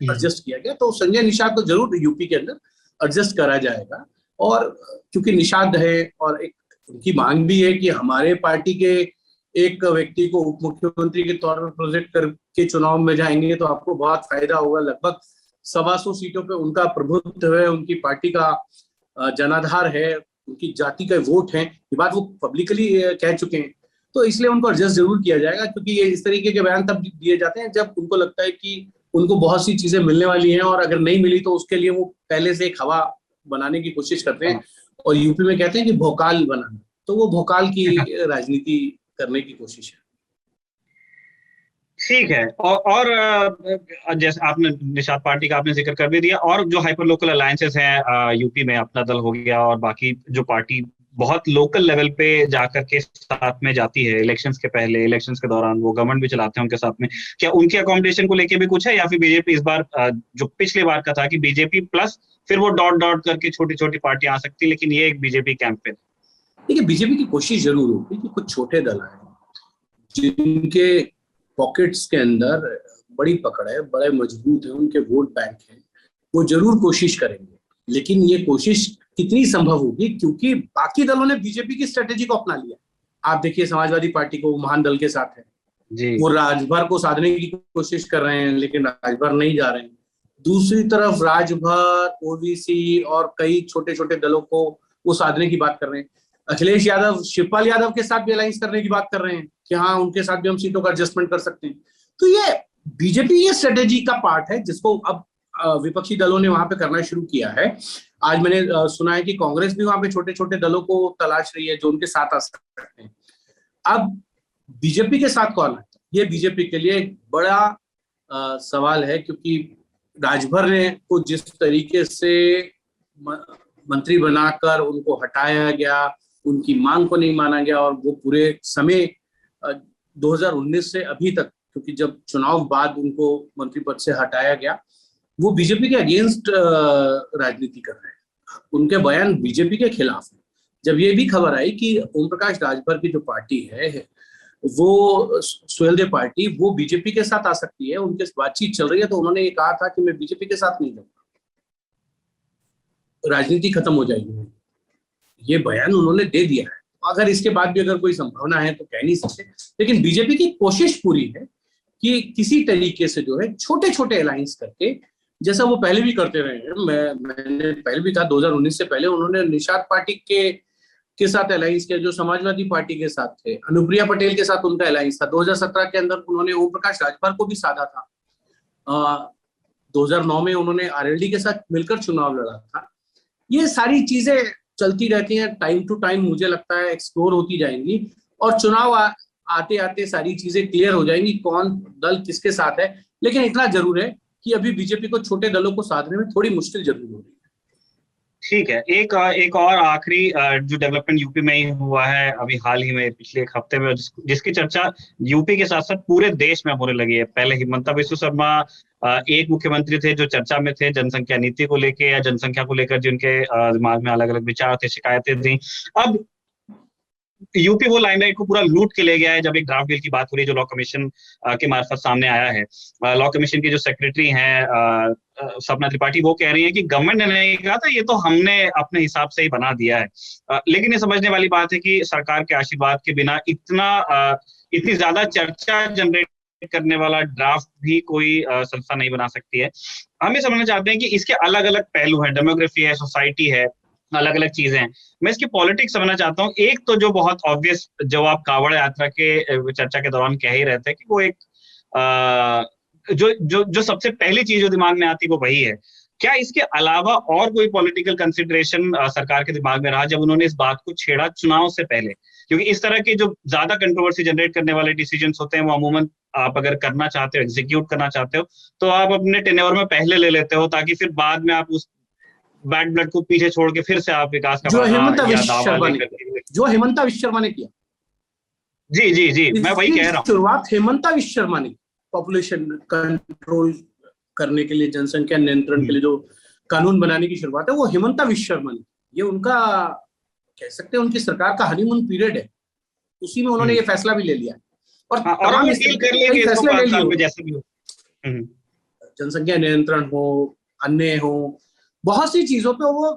एडजस्ट किया गया, तो संजय निषाद को जरूर यूपी के अंदर एडजस्ट करा जाएगा। और क्योंकि निषाद है और एक उनकी मांग भी है कि हमारे पार्टी के एक व्यक्ति को उप मुख्यमंत्री के तौर पर प्रोजेक्ट करके चुनाव में जाएंगे तो आपको बहुत फायदा होगा। लगभग 125 सीटों पे उनका प्रभुत्व है, उनकी पार्टी का जनाधार है, उनकी जाति का वोट है, ये बात वो पब्लिकली कह चुके हैं। तो इसलिए उनको एडजस्ट जरूर किया जाएगा, क्योंकि ये इस तरीके के बयान तब दिए जाते हैं जब उनको लगता है कि उनको बहुत सी चीजें मिलने वाली हैं और अगर नहीं मिली तो उसके लिए वो पहले से एक हवा बनाने की कोशिश करते हैं। और यूपी में कहते हैं कि भोकाल बनाना, तो वो भोकाल की राजनीति करने की कोशिश है। ठीक है। और जैसे आपने निषाद पार्टी का आपने जिक्र कर भी दिया, और जो हाइपर लोकल अलायंसेस हैं यूपी में, अपना दल हो गया और बाकी जो पार्टी बहुत लोकल लेवल पे जाकर के साथ में जाती है, इलेक्शंस के पहले, इलेक्शंस के दौरान वो गवर्नमेंट भी चलाते हैं उनके साथ में, क्या उनके अकोमोडेशन को लेके भी कुछ है, या फिर बीजेपी इस बार जो पिछली बार का था कि बीजेपी प्लस फिर वो डॉट डॉट करके छोटी छोटी पार्टियां आ सकती, लेकिन ये एक बीजेपी कैंपेन? देखिए, बीजेपी की कोशिश जरूर होगी कि कुछ छोटे दल आए जिनके पॉकेट्स के अंदर बड़ी पकड़ है, बड़े मजबूत है, उनके वोट बैंक है, वो जरूर कोशिश करेंगे। लेकिन ये कोशिश कितनी संभव होगी, क्योंकि बाकी दलों ने बीजेपी की स्ट्रेटेजी को अपना लिया। आप देखिए, समाजवादी पार्टी को महान दल के साथ है जी, वो राजभर को साधने की कोशिश कर रहे हैं, लेकिन राजभर नहीं जा रहे हैं। दूसरी तरफ राजभर, ओबीसी और कई छोटे छोटे दलों को वो साधने की बात कर रहे हैं। अखिलेश यादव शिवपाल यादव के साथ भी अलायंस करने की बात कर रहे हैं कि हाँ, उनके साथ भी हम सीटों का एडजस्टमेंट कर सकते हैं। तो ये बीजेपी ये स्ट्रेटेजी का पार्ट है जिसको अब विपक्षी दलों ने वहां पे करना शुरू किया है। आज मैंने सुना है कि कांग्रेस भी वहां पे छोटे छोटे दलों को तलाश रही है जो उनके साथ आ सकते हैं। अब बीजेपी के साथ कौन है, ये बीजेपी के लिए एक बड़ा सवाल है, क्योंकि राजभर ने को जिस तरीके से मंत्री बनाकर उनको हटाया गया, उनकी मांग को नहीं माना गया, और वो पूरे समय 2019 से अभी तक, क्योंकि जब चुनाव बाद उनको मंत्री पद से हटाया गया, वो बीजेपी के अगेंस्ट राजनीति कर रहे हैं, उनके बयान बीजेपी के खिलाफ है। जब ये भी खबर आई कि ओम प्रकाश राजभर की जो पार्टी है, वो सुहेलदेव पार्टी, वो बीजेपी के साथ आ सकती है, उनके बातचीत चल रही है, तो उन्होंने ये कहा था कि मैं बीजेपी के साथ नहीं जाऊंगा, राजनीति खत्म हो जाएगी। ये बयान उन्होंने दे दिया है। अगर इसके बाद भी अगर कोई संभावना है तो कह नहीं सकते, लेकिन बीजेपी की कोशिश पूरी है कि किसी तरीके से जो है छोटे छोटे अलायंस करके, जैसा वो पहले भी करते रहे हैं। मैंने पहले भी कहा 2019 से पहले उन्होंने निषाद पार्टी के साथ अलायंस किया, जो समाजवादी पार्टी के साथ थे, अनुप्रिया पटेल के साथ उनका अलायंस था। 2017 के अंदर उन्होंने ओम प्रकाश राजभर को भी साधा था। 2009 में उन्होंने आरएलडी के साथ मिलकर चुनाव लड़ा था। ये सारी चीजें चलती रहती हैं, टाइम टू टाइम मुझे लगता है एक्सप्लोर होती जाएंगी, और चुनाव आते आते सारी चीजें क्लियर हो जाएंगी, कौन दल किसके साथ है। लेकिन इतना जरूर है कि अभी बीजेपी को छोटे दलों को साधने में थोड़ी मुश्किल जरूर हो रही है। ठीक है, एक और आखिरी जो डेवलपमेंट यूपी में ही हुआ है अभी हाल ही में, पिछले एक हफ्ते में, जिसकी चर्चा यूपी के साथ साथ पूरे देश में होने लगी है। पहले हिमंता बिस्वा शर्मा एक मुख्यमंत्री थे जो चर्चा में थे जनसंख्या नीति को लेकर या जनसंख्या को लेकर, जिनके दिमाग में अलग अलग विचार थे, शिकायतें थी। अब यूपी वो लाइमलाइट को पूरा लूट के ले गया है। जब एक ड्राफ्ट बिल की बात हो रही है जो लॉ कमीशन के मार्फत सामने आया है, लॉ कमीशन की जो सेक्रेटरी हैं सपना त्रिपाठी, वो कह रही है कि गवर्नमेंट ने नहीं कहा था, ये तो हमने अपने हिसाब से ही बना दिया है। लेकिन ये समझने वाली बात है कि सरकार के आशीर्वाद के बिना इतनी ज्यादा चर्चा जनरेट करने वाला ड्राफ्ट भी कोई संस्था नहीं बना सकती है। हम ये समझना चाहते हैं कि इसके अलग अलग पहलू हैं, डेमोग्राफी है, सोसाइटी है, अलग अलग चीजें हैं। मैं इसकी पॉलिटिक्स समझना चाहता हूँ। एक तो जो बहुत ऑब्वियस, जो आप कांवड़ यात्रा के चर्चा के दौरान कह ही रहे थे, कि वो एक जो सबसे पहली चीज जो दिमाग में आती है वो वही है। क्या इसके अलावा और कोई पॉलिटिकल कंसिडरेशन सरकार के दिमाग में रहा जब उन्होंने इस बात को छेड़ा चुनाव से पहले? क्योंकि इस तरह के जो ज्यादा कंट्रोवर्सी जनरेट करने वाले डिसीजंस होते हैं, वो अमूमन आप अगर करना चाहते हो, एग्जीक्यूट करना चाहते हो, तो आप अपने टेन्योर में पहले ले लेते हो, ताकि फिर बाद में आप उस बैड ब्लड को पीछे छोड़ के फिर से आप विकास का जो हिमंता विश्व शर्मा ने किया। जी जी जी, मैं वही कह रहा हूँ। शुरुआत हिमंता विश्व शर्मा ने पॉपुलेशन कंट्रोल करने के लिए, जनसंख्या नियंत्रण के लिए जो कानून बनाने की शुरुआत है, वो हिमंता विश्व शर्मा ने। ये उनका, कह सकते हैं, उनकी सरकार का हनीमून पीरियड है, उसी में उन्होंने ये फैसला भी ले लिया है। और जनसंख्या नियंत्रण हो, अन्य हो, बहुत सी चीजों पे वो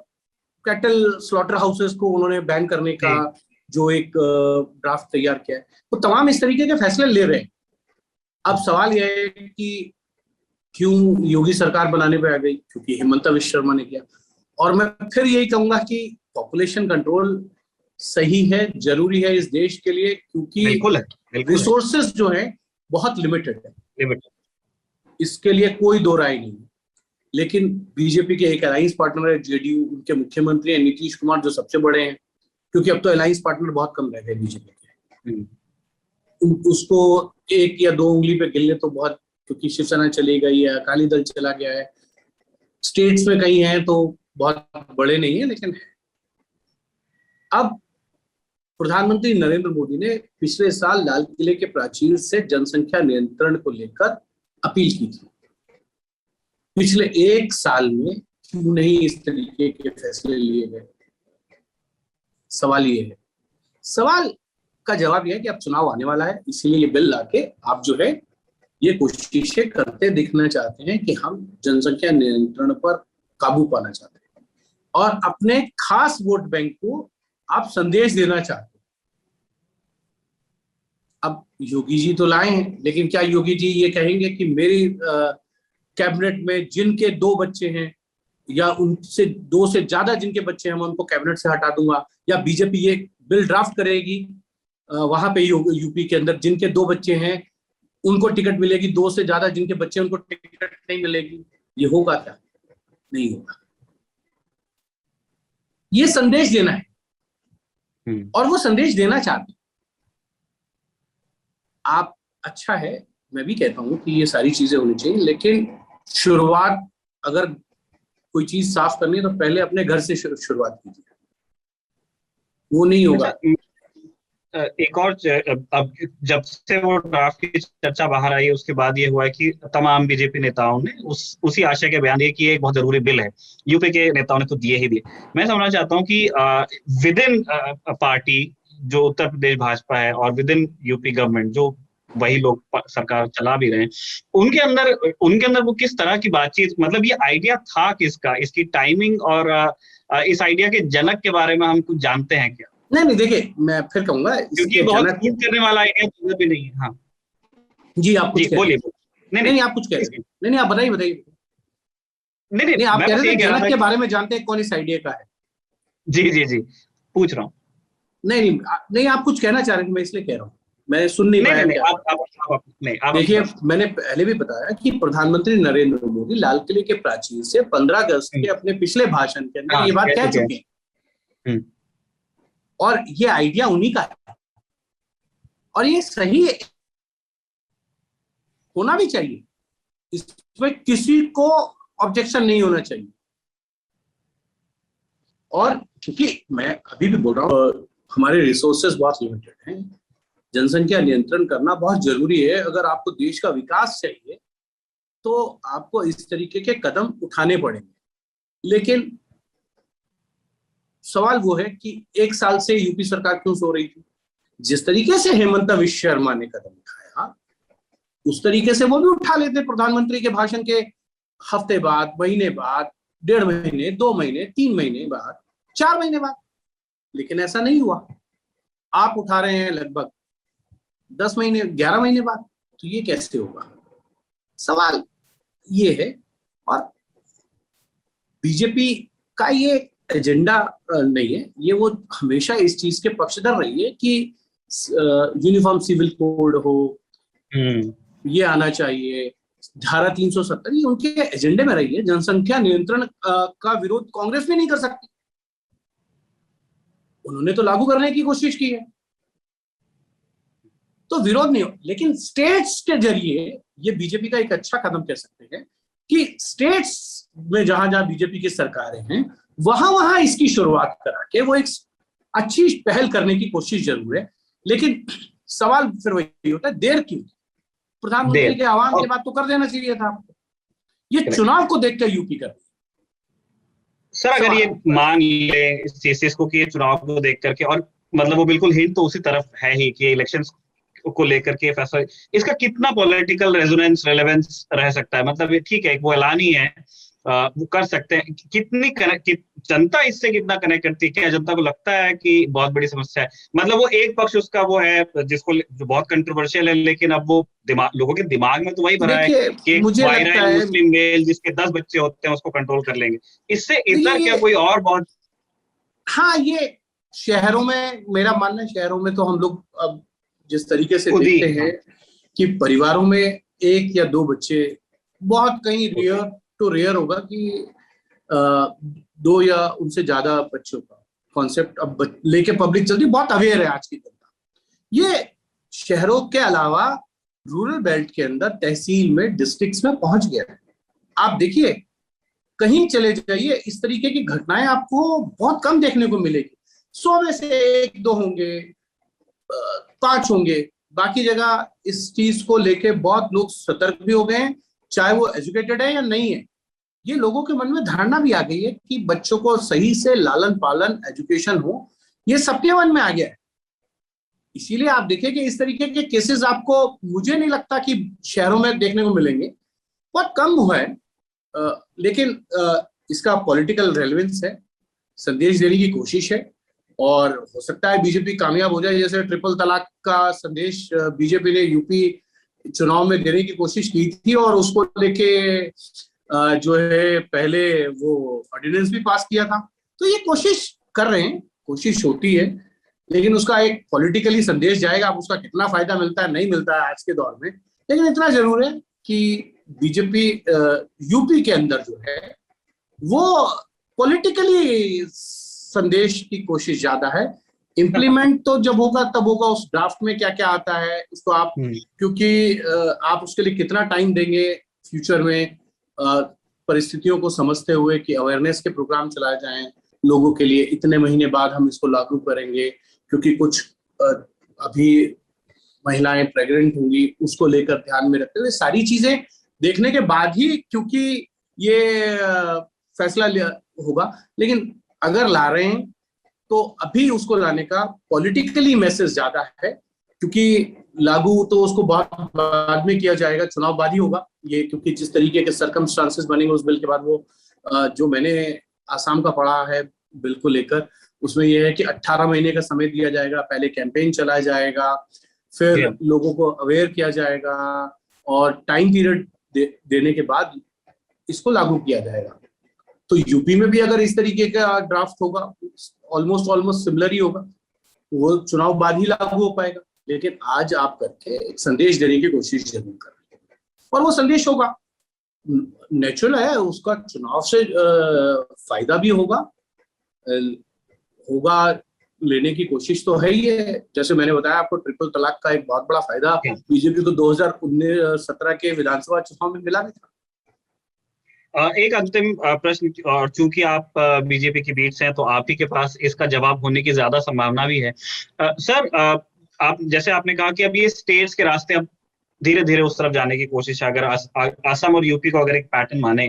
कैटल स्लॉटर हाउसेस को उन्होंने बैन करने का जो एक ड्राफ्ट तैयार किया है, वो तमाम इस तरीके के फैसले ले रहे हैं। अब सवाल यह है कि क्यों योगी सरकार बनाने पे आ गई? क्योंकि हिमंता विश्व शर्मा ने किया। और मैं फिर यही कहूंगा कि पॉपुलेशन कंट्रोल सही है, जरूरी है इस देश के लिए, क्योंकि रिसोर्सेज जो है बहुत लिमिटेड है, इसके लिए कोई दो राय नहीं। लेकिन बीजेपी के एक अलायंस पार्टनर है जेडीयू, उनके मुख्यमंत्री हैं नीतीश कुमार, जो सबसे बड़े हैं, क्योंकि अब तो अलायंस पार्टनर बहुत कम रह गए बीजेपी के। उसको एक या दो उंगली पे गिनले तो बहुत, क्योंकि शिवसेना चली गई है, अकाली दल चला गया है, स्टेट्स में कहीं है तो बहुत बड़े नहीं है, लेकिन है। अब प्रधानमंत्री नरेंद्र मोदी ने पिछले साल लाल किले के प्राचीर से जनसंख्या नियंत्रण को लेकर अपील की थी। पिछले एक साल में क्यों नहीं इस तरीके के फैसले लिए गए? सवाल ये है। सवाल का जवाब यह है कि अब चुनाव आने वाला है, इसीलिए ये बिल लाके आप जो है ये कोशिशें करते दिखना चाहते हैं कि हम जनसंख्या नियंत्रण पर काबू पाना चाहते हैं, और अपने खास वोट बैंक को आप संदेश देना चाहते हैं। अब योगी जी तो लाए हैं, लेकिन क्या योगी जी ये कहेंगे कि मेरी कैबिनेट में जिनके 2 बच्चे हैं या उनसे 2 से ज्यादा जिनके बच्चे हैं, मैं उनको कैबिनेट से हटा दूंगा? या बीजेपी ये बिल ड्राफ्ट करेगी, वहां पे यूपी के अंदर जिनके 2 बच्चे हैं उनको टिकट मिलेगी, 2 से ज्यादा जिनके बच्चे उनको टिकट नहीं मिलेगी? ये होगा क्या? नहीं होगा। ये संदेश देना है, और वो संदेश देना चाहते हैं आप। अच्छा है, मैं भी कहता हूं कि ये सारी चीजें होनी चाहिए, लेकिन शुरुआत अगर कोई चीज साफ करनी है तो पहले अपने घर से शुरुआत कीजिए, वो नहीं होगा। एक और अब जब से वो ड्राफ्ट की चर्चा बाहर आई, उसके बाद ये हुआ है कि तमाम बीजेपी नेताओं ने उसी आशय के बयान दिए कि ये एक बहुत जरूरी बिल है। यूपी के नेताओं ने तो दिए ही दिए। मैं समझना चाहता हूँ कि विद इन पार्टी जो उत्तर प्रदेश भाजपा है और विद इन यूपी गवर्नमेंट जो वही लोग सरकार चला भी रहे हैं, उनके अंदर वो किस तरह की बातचीत, मतलब ये आइडिया था किसका, इसकी टाइमिंग और इस आइडिया के जनक के बारे में हम कुछ जानते हैं क्या? नहीं देखिए, मैं फिर कहूंगा क्योंकि बहुत सूट करने वाला आइडिया भी नहीं है। हाँ जी, आप कुछ बोलिए। नहीं आप कुछ कह रहे हैं। नहीं आप बताइए। नहीं आप कह रहे थे जनक के बारे में जानते हैं, कौन इस आइडिया का है? जी पूछ रहा हूँ। नहीं आप कुछ कहना चाह रहे थे, मैं इसलिए कह रहा हूँ, मैं सुन नहीं पाया। देखिए, मैंने पहले भी बताया कि प्रधानमंत्री नरेंद्र मोदी लाल किले के प्राचीर से 15 अगस्त के अपने पिछले भाषण के अंदर ये बात कह चुके हैं, और ये आइडिया उन्हीं का है और ये सही है, होना भी चाहिए, इसमें किसी को ऑब्जेक्शन नहीं होना चाहिए। और क्योंकि मैं अभी भी बोल रहा हूँ, हमारे रिसोर्सेज बहुत लिमिटेड हैं, जनसंख्या नियंत्रण करना बहुत जरूरी है। अगर आपको देश का विकास चाहिए तो आपको इस तरीके के कदम उठाने पड़ेंगे। लेकिन सवाल वो है कि एक साल से यूपी सरकार क्यों सो रही थी? जिस तरीके से हेमंत विश्व शर्मा ने कदम उठाया, उस तरीके से वो भी उठा लेते प्रधानमंत्री के भाषण के हफ्ते बाद, महीने बाद, 1.5 महीने, 2 महीने, 3 महीने बाद, 4 महीने बाद। लेकिन ऐसा नहीं हुआ, आप उठा रहे हैं लगभग 10 महीने, 11 महीने बाद। तो ये कैसे होगा? सवाल ये है। और बीजेपी का ये एजेंडा नहीं है, ये वो हमेशा इस चीज के पक्षधर रही है कि यूनिफॉर्म सिविल कोड हो, ये आना चाहिए, धारा 370, ये उनके एजेंडे में रही है। जनसंख्या नियंत्रण का विरोध कांग्रेस भी नहीं कर सकती, उन्होंने तो लागू करने की कोशिश की है, तो विरोध नहीं हो। लेकिन स्टेट्स के जरिए ये बीजेपी का एक अच्छा कदम कह सकते हैं कि स्टेट्स में जहां जहां बीजेपी की सरकारें हैं, वहां इसकी शुरुआत करा के वो एक अच्छी पहल करने की कोशिश जरूर है। लेकिन सवाल फिर वही होता है, देर क्यों? प्रधानमंत्री के आह्वान के बाद तो कर देना चाहिए था आपको। ये चुनाव को देखकर यूपी कर। सर अगर ये मान ले इस चीज को कि ये चुनाव को देख करके, और मतलब वो बिल्कुल हिंट तो उसी तरफ है ही कि इलेक्शंस को लेकर के फैसला, इसका कितना पॉलिटिकल रेजोनेंस रेलेवेंस रह सकता है? मतलब ये ठीक है, वो ऐलान ही है, वो कर सकते हैं, कितनी जनता इससे कितना कनेक्ट करती है? क्या जनता को लगता है कि बहुत बड़ी समस्या है? मतलब वो एक पक्ष उसका वो है जिसको जो बहुत कंट्रोवर्शियल है, लेकिन अब वो लोगों के दिमाग में तो वही भरा है कि मुझे लगता है मुस्लिम मेल जिसके 10 बच्चे होते हैं उसको कंट्रोल कर लेंगे। इससे इधर क्या कोई और बहुत? हाँ, ये शहरों में, मेरा मानना है शहरों में तो हम लोग अब जिस तरीके से देखते हैं कि परिवारों में 1 या 2 बच्चे, बहुत कहीं रेयर टू रेयर होगा कि 2 या उनसे ज्यादा बच्चों का कॉन्सेप्ट अब लेके पब्लिक चलती, बहुत अवेयर है आज की जनता। ये शहरों के अलावा रूरल बेल्ट के अंदर तहसील में, डिस्ट्रिक्ट्स में पहुंच गया है। आप देखिए, कहीं चले जाइए, इस तरीके की घटनाएं आपको बहुत कम देखने को मिलेगी। 100 में से 1-2 होंगे, 5 होंगे, बाकी जगह इस चीज को लेके बहुत लोग सतर्क भी हो गए हैं, चाहे वो एजुकेटेड है या नहीं है। ये लोगों के मन में धारणा भी आ गई है कि बच्चों को सही से लालन पालन, एजुकेशन हो, ये सबके मन में आ गया है। इसीलिए आप देखिए कि इस तरीके के केसेस आपको, मुझे नहीं लगता कि शहरों में देखने को मिलेंगे, बहुत कम हुआ है। लेकिन इसका पॉलिटिकल रेलेवेंस है, संदेश देने की कोशिश है, और हो सकता है बीजेपी कामयाब हो जाए। जैसे ट्रिपल तलाक का संदेश बीजेपी ने यूपी चुनाव में देने की कोशिश की थी, और उसको लेके जो है पहले वो ऑर्डिनेंस भी पास किया था। तो ये कोशिश कर रहे हैं, कोशिश होती है, लेकिन उसका एक पॉलिटिकली संदेश जाएगा। अब उसका कितना फायदा मिलता है, नहीं मिलता है आज के दौर में, लेकिन इतना जरूर है कि बीजेपी यूपी के अंदर जो है वो पॉलिटिकली संदेश की कोशिश ज्यादा है। इम्प्लीमेंट तो जब होगा तब होगा, उस ड्राफ्ट में क्या क्या आता है उसको आप, क्योंकि आप उसके लिए कितना टाइम देंगे फ्यूचर में, परिस्थितियों को समझते हुए कि अवेयरनेस के प्रोग्राम चलाए जाएं लोगों के लिए, इतने महीने बाद हम इसको लागू करेंगे क्योंकि कुछ अभी महिलाएं प्रेग्नेंट होंगी, उसको लेकर ध्यान में रखते हुए सारी चीजें देखने के बाद ही क्योंकि ये फैसला होगा। लेकिन अगर ला रहे हैं तो अभी उसको लाने का पॉलिटिकली मैसेज ज्यादा है, क्योंकि लागू तो उसको बहुत बाद में किया जाएगा, चुनाव बाद ही होगा ये, क्योंकि जिस तरीके के सर्कमस्टांसेस बनेंगे उस बिल के बाद, वो जो मैंने आसाम का पढ़ा है बिल को लेकर, उसमें यह है कि 18 महीने का समय दिया जाएगा, पहले कैंपेन चलाया जाएगा, फिर लोगों को अवेयर किया जाएगा और टाइम पीरियड देने के बाद इसको लागू किया जाएगा। तो यूपी में भी अगर इस तरीके का ड्राफ्ट होगा, ऑलमोस्ट सिमिलर ही होगा, वो चुनाव बाद ही लागू हो पाएगा। लेकिन आज आप करके एक संदेश देने की कोशिश जरूर कर रहे हैं और वो संदेश होगा, नेचुरल है, उसका चुनाव से फायदा भी होगा लेने की कोशिश तो है ही है। जैसे मैंने बताया आपको, ट्रिपल तलाक का एक बहुत बड़ा फायदा बीजेपी को 2019-17 के विधानसभा चुनाव में मिला था। एक अंतिम प्रश्न, और चूंकि आप बीजेपी की बीट से हैं तो आप ही के पास इसका जवाब होने की ज्यादा संभावना भी है। सर, आप जैसे आपने कहा कि अब ये स्टेट्स के रास्ते अब धीरे धीरे उस तरफ जाने की कोशिश है, अगर असम और यूपी को अगर एक पैटर्न माने,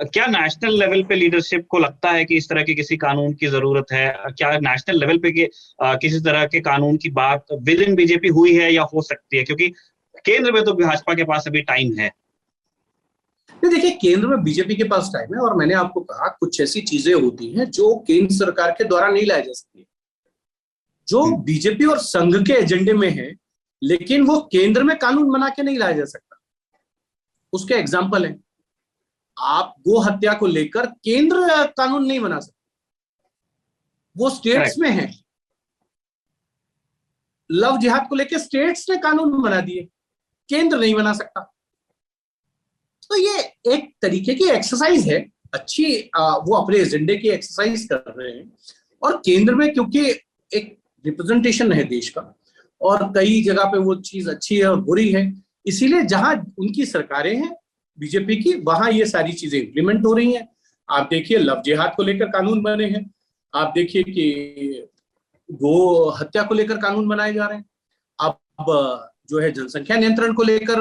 क्या नेशनल लेवल पे लीडरशिप को लगता है कि इस तरह के किसी कानून की जरूरत है? क्या नेशनल लेवल पे किसी तरह के कानून की बात विद इन बीजेपी हुई है या हो सकती है? क्योंकि केंद्र में तो भाजपा के पास अभी टाइम है। देखिए, केंद्र में बीजेपी के पास टाइम है और मैंने आपको कहा कुछ ऐसी चीजें होती हैं जो केंद्र सरकार के द्वारा नहीं लाई जा सकती, जो बीजेपी और संघ के एजेंडे में है, लेकिन वो केंद्र में कानून बना के नहीं लाया जा सकता। उसके एग्जाम्पल है, आप गो हत्या को लेकर केंद्र कानून नहीं बना सकते, वो स्टेट्स में है। लव जिहाद को लेकर स्टेट्स ने कानून बना दिए, केंद्र नहीं बना सकता। तो ये एक तरीके की एक्सरसाइज है अच्छी, वो अपने एजेंडे की एक्सरसाइज कर रहे हैं। और केंद्र में क्योंकि एक रिप्रेजेंटेशन है देश का और कई जगह पे वो चीज अच्छी है और बुरी है, इसीलिए जहां उनकी सरकारें हैं बीजेपी की, वहां ये सारी चीजें इंप्लीमेंट हो रही हैं। आप देखिए, लव जिहाद को लेकर कानून बने हैं, आप देखिए कि गो हत्या को लेकर कानून बनाए जा रहे हैं। अब जो है जनसंख्या नियंत्रण को लेकर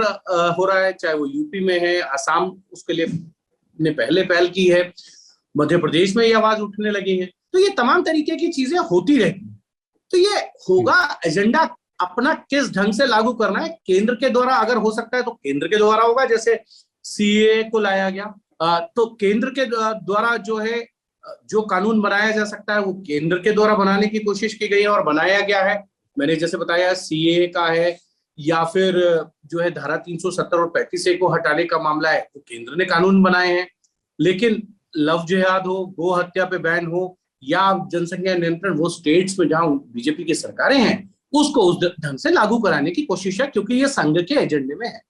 हो रहा है, चाहे वो यूपी में है, असम उसके लिए ने पहले पहल की है, मध्य प्रदेश में ये आवाज उठने लगी है। तो ये तमाम तरीके की चीजें होती रहती हैं। तो ये होगा, एजेंडा अपना किस ढंग से लागू करना है, केंद्र के द्वारा अगर हो सकता है तो केंद्र के द्वारा होगा। जैसे सीए को लाया गया, तो केंद्र के द्वारा जो है जो कानून बनाया जा सकता है वो केंद्र के द्वारा बनाने की कोशिश की गई है और बनाया गया है। मैंने जैसे बताया, सीए का है, या फिर जो है धारा 370 और 35A को हटाने का मामला है, तो केंद्र ने कानून बनाए हैं। लेकिन लव जिहाद हो, गो हत्या पे बैन हो, या जनसंख्या नियंत्रण, वो स्टेट्स में जहां बीजेपी की सरकारें हैं उसको उस ढंग से लागू कराने की कोशिश है, क्योंकि ये संघ के एजेंडे में है।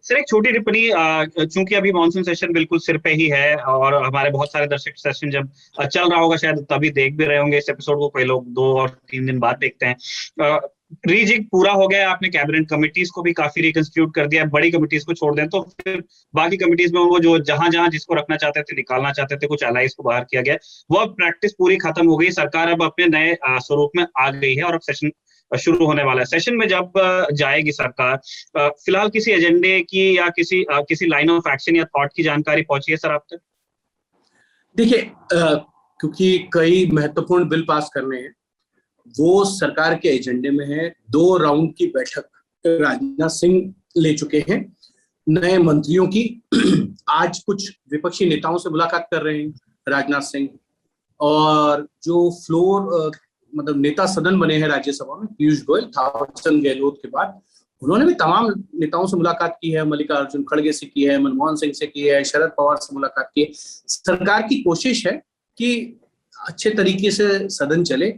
सर, एक छोटी टिप्पणी, चूंकि अभी मॉनसून सेशन बिल्कुल सिर पे ही है और हमारे बहुत सारे दर्शक सेशन जब चल रहा होगा शायद तभी देख भी रहे होंगे इस एपिसोड को, कई लोग 2 और 3 दिन बाद देखते हैं। रीजिग पूरा हो गया, आपने कैबिनेट कमिटीज को भी काफी रिकंस्टिट्यूट कर दिया, बड़ी कमिटीज को छोड़ दें तो फिर बाकी कमिटीज में वो जो जहां जहां जिसको रखना चाहते थे, निकालना चाहते थे, कुछ एलाइज को बाहर किया गया, वो अब प्रैक्टिस पूरी खत्म हो गई। सरकार अब अपने नए स्वरूप में आ गई है और अब सेशन शुरू होने वाला है। सेशन में जब जाएगी सरकार, फिलहाल किसी एजेंडे की या किसी लाइन ऑफ एक्शन या थॉट की जानकारी पहुंची है सर आप तक? देखिए, क्योंकि कई महत्वपूर्ण बिल पास करने हैं, वो सरकार के एजेंडे में है। 2 राउंड की बैठक राजनाथ सिंह ले चुके हैं नए मंत्रियों की। आज कुछ विपक्षी नेताओं से मुलाकात कर रहे हैं राजनाथ सिंह, और जो फ्लोर मतलब नेता सदन बने हैं राज्यसभा में, पीयूष गोयल, थावरचंद गहलोत के बाद, उन्होंने भी तमाम नेताओं से मुलाकात की है। मल्लिकार्जुन खड़गे से की है, मनमोहन सिंह से की है, शरद पवार से मुलाकात की है। सरकार की कोशिश है कि अच्छे तरीके से सदन चले,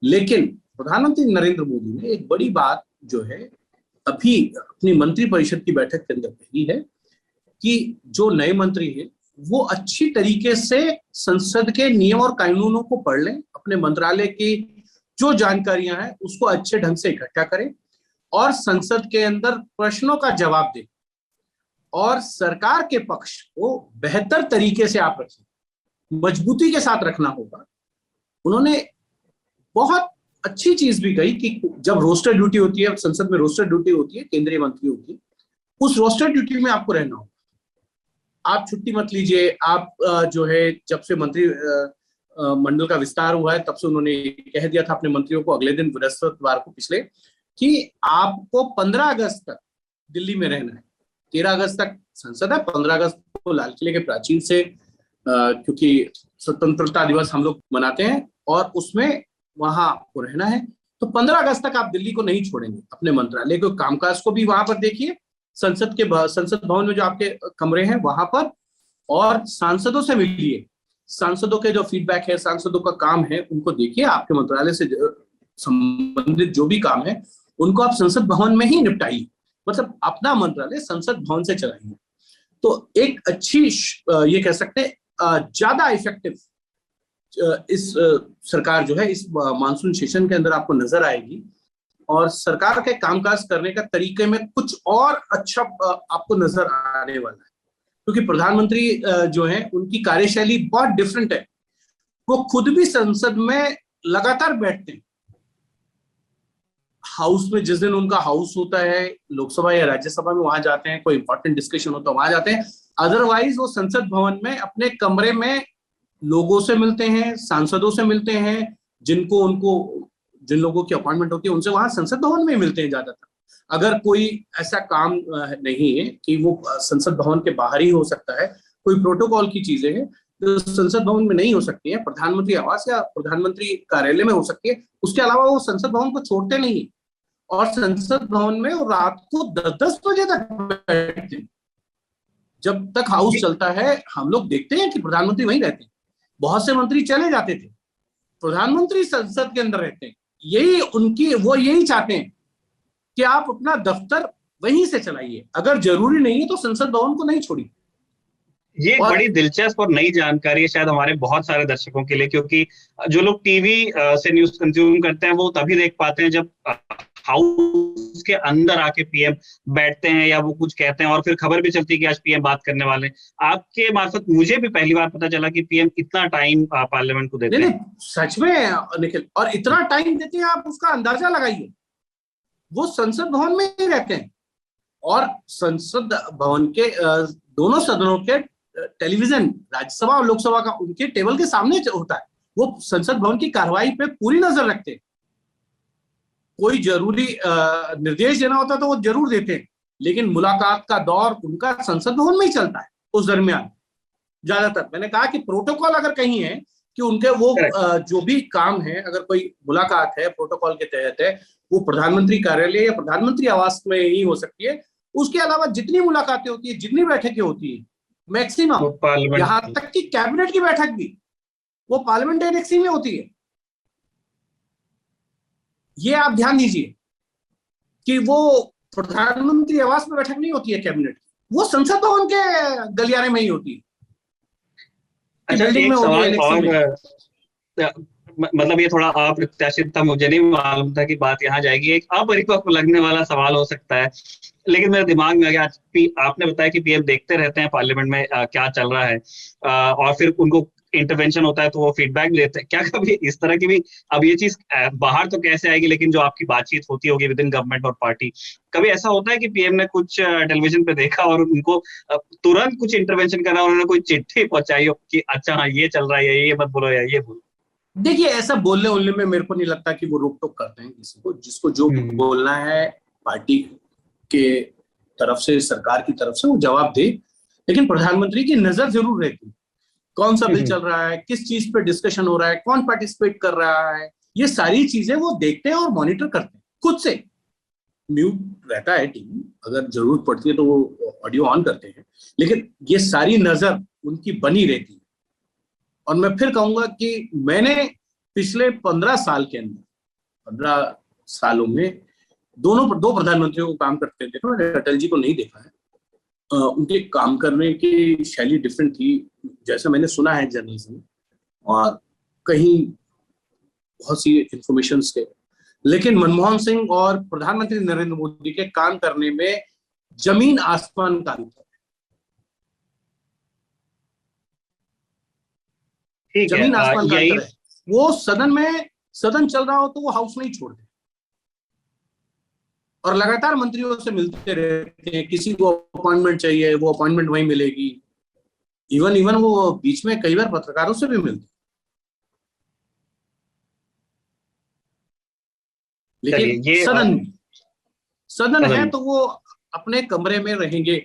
लेकिन प्रधानमंत्री नरेंद्र मोदी ने एक बड़ी बात जो है अभी अपनी मंत्रिपरिषद की बैठक के अंदर कही है कि जो नए मंत्री हैं वो अच्छी तरीके से संसद के नियम और कानूनों को पढ़ लें, अपने मंत्रालय की जो जानकारियां हैं उसको अच्छे ढंग से इकट्ठा करें और संसद के अंदर प्रश्नों का जवाब दें। और सरकार के पक्ष को बेहतर तरीके से आप रखें, मजबूती के साथ रखना होगा। उन्होंने बहुत अच्छी चीज भी कही कि जब रोस्टर ड्यूटी होती है, संसद में रोस्टर ड्यूटी होती है केंद्रीय मंत्रियों की, उस रोस्टर ड्यूटी में आपको रहना होगा। आप छुट्टी मत लीजिए। आप जो है, जब से मंत्री मंडल का विस्तार हुआ है तब से उन्होंने कह दिया था अपने मंत्रियों को अगले दिन बृहस्पतिवार को पिछले, कि आपको 15 अगस्त तक दिल्ली में रहना है। 13 अगस्त तक संसद है, 15 अगस्त को लाल किले के प्राचीर से, क्योंकि स्वतंत्रता दिवस हम लोग मनाते हैं और उसमें वहां आपको रहना है। तो 15 अगस्त तक आप दिल्ली को नहीं छोड़ेंगे। अपने मंत्रालय के कामकाज को भी वहां पर देखिए, संसद भवन में जो आपके कमरे हैं वहां पर, और सांसदों से मिलिए। सांसदों के जो फीडबैक है, सांसदों का काम है, उनको देखिए। आपके मंत्रालय से संबंधित जो भी काम है उनको आप संसद भवन में ही निपटाइए। मतलब अपना मंत्रालय संसद भवन से चलाइए। तो एक अच्छी, ये कह सकते हैं ज्यादा इफेक्टिव इस सरकार जो है इस मानसून सेशन के अंदर आपको नजर आएगी। और सरकार के कामकाज करने का तरीके में कुछ और अच्छा आपको नजर आने वाला है, क्योंकि प्रधानमंत्री जो है उनकी कार्यशैली बहुत डिफरेंट है। वो खुद भी संसद में लगातार बैठते हैं। हाउस में जिस दिन उनका हाउस होता है, लोकसभा या राज्यसभा में, वहां जाते हैं, कोई इंपॉर्टेंट डिस्कशन होता है वहां जाते हैं। अदरवाइज वो संसद भवन में अपने कमरे में लोगों से मिलते हैं, सांसदों से मिलते हैं, जिन लोगों की अपॉइंटमेंट होती है उनसे वहां संसद भवन में मिलते हैं ज्यादातर। अगर कोई ऐसा काम नहीं है कि वो संसद भवन के बाहर ही हो सकता है, कोई प्रोटोकॉल की चीजें हैं जो संसद भवन में नहीं हो सकती है, प्रधानमंत्री आवास या प्रधानमंत्री कार्यालय में हो सकती है, उसके अलावा वो संसद भवन को छोड़ते नहीं। और संसद भवन में वो रात को 10-10 बजे तक बैठते हैं। जब तक हाउस चलता है हम लोग देखते हैं कि प्रधानमंत्री वहीं रहते हैं। बहुत से मंत्री चले जाते थे, प्रधानमंत्री संसद के अंदर रहते हैं। वो यही चाहते हैं कि आप अपना दफ्तर वहीं से चलाइए, अगर जरूरी नहीं है तो संसद भवन को नहीं छोड़िए। ये बड़ी दिलचस्प और नई जानकारी है शायद हमारे बहुत सारे दर्शकों के लिए, क्योंकि जो लोग टीवी से न्यूज कंज्यूम करते हैं वो तभी देख पाते हैं जब हाउस के अंदर आके पीएम बैठते हैं या वो कुछ कहते हैं, और फिर खबर भी चलती है कि आज पीएम बात करने वाले हैं। आपके मार्फत मुझे भी पहली बार पता चला कि पीएम इतना टाइम पार्लियामेंट को देते हैं। सच में निखिल, और इतना टाइम देते हैं आप उसका अंदाजा लगाइए। वो संसद भवन में ही रहते हैं और संसद भवन के दोनों सदनों के टेलीविजन, राज्यसभा और लोकसभा का, उनके टेबल के सामने होता है। वो संसद भवन की कार्रवाई पे पूरी नजर रखते हैं। कोई जरूरी निर्देश देना होता है तो वो जरूर देते हैं, लेकिन मुलाकात का दौर उनका संसद भवन में ही चलता है उस दरमियान ज्यादातर। मैंने कहा कि प्रोटोकॉल अगर कहीं है कि उनके वो जो भी काम है, अगर कोई मुलाकात है प्रोटोकॉल के तहत है, वो प्रधानमंत्री कार्यालय या प्रधानमंत्री आवास में ही हो सकती है। उसके अलावा जितनी मुलाकातें होती है, जितनी बैठकें होती है, मैक्सिमम यहां तक कि कैबिनेट की बैठक भी वो पार्लियामेंट एनेक्सी में होती है। ये आप ध्यान दीजिए कि वो प्रधानमंत्री आवास में बैठक नहीं होती है कैबिनेट, वो संसद भवन के गलियारे में ही होती है। अच्छा, एक सवाल और, मतलब ये थोड़ा अप्रत्याशित था, मुझे नहीं मालूम था कि बात यहाँ जाएगी। एक अपरिपक्व लगने वाला सवाल हो सकता है, लेकिन मेरे दिमाग में आ गया। आपने बताया कि पीएम देखते रहते हैं पार्लियामेंट में क्या चल रहा है, और फिर उनको इंटरवेंशन होता है तो वो फीडबैक भी देते हैं। क्या कभी इस तरह की भी, अब ये चीज बाहर तो कैसे आएगी, लेकिन जो आपकी बातचीत होती होगी विद इन गवर्नमेंट और पार्टी, कभी ऐसा होता है कि पीएम ने कुछ टेलीविजन पे देखा और उनको तुरंत कुछ इंटरवेंशन करना, उन्होंने कोई चिट्ठी पहुंचाई हो कि अच्छा हाँ ये चल रहा है, ये मत बोलो या ये बोलो? देखिए, ऐसा बोलने उलने में मेरे को नहीं लगता कि वो रोक टोक करते हैं किसी को। जिसको जो बोलना है पार्टी के तरफ से, सरकार की तरफ से, वो जवाब दे। लेकिन प्रधानमंत्री की नजर जरूर रहती है, कौन सा बिल चल रहा है, किस चीज पे डिस्कशन हो रहा है, कौन पार्टिसिपेट कर रहा है, ये सारी चीजें वो देखते हैं और मॉनिटर करते हैं खुद से। म्यूट रहता है टीवी, अगर जरूरत पड़ती है तो वो ऑडियो ऑन करते हैं, लेकिन ये सारी नजर उनकी बनी रहती है। और मैं फिर कहूंगा कि मैंने पिछले 15 साल के अंदर, 15 सालों में दो प्रधानमंत्रियों को काम करते थे। मैंने अटल जी को नहीं देखा है, उनके काम करने की शैली डिफरेंट थी, जैसा मैंने सुना है जर्नलिज्म में, और कहीं बहुत सी इंफॉर्मेशन के। लेकिन मनमोहन सिंह और प्रधानमंत्री नरेंद्र मोदी के काम करने में जमीन आसमान का अंतर है। ठीक है, जमीन आसमान का यही अंतर है। वो सदन चल रहा हो तो वो हाउस नहीं छोड़ते और लगातार मंत्रियों से मिलते रहते हैं। किसी को अपॉइंटमेंट चाहिए, वो अपॉइंटमेंट वहीं मिलेगी। इवन वो बीच में कई बार पत्रकारों से भी मिलते। चलिए लेकिन ये सदन है सदन तो वो अपने कमरे में रहेंगे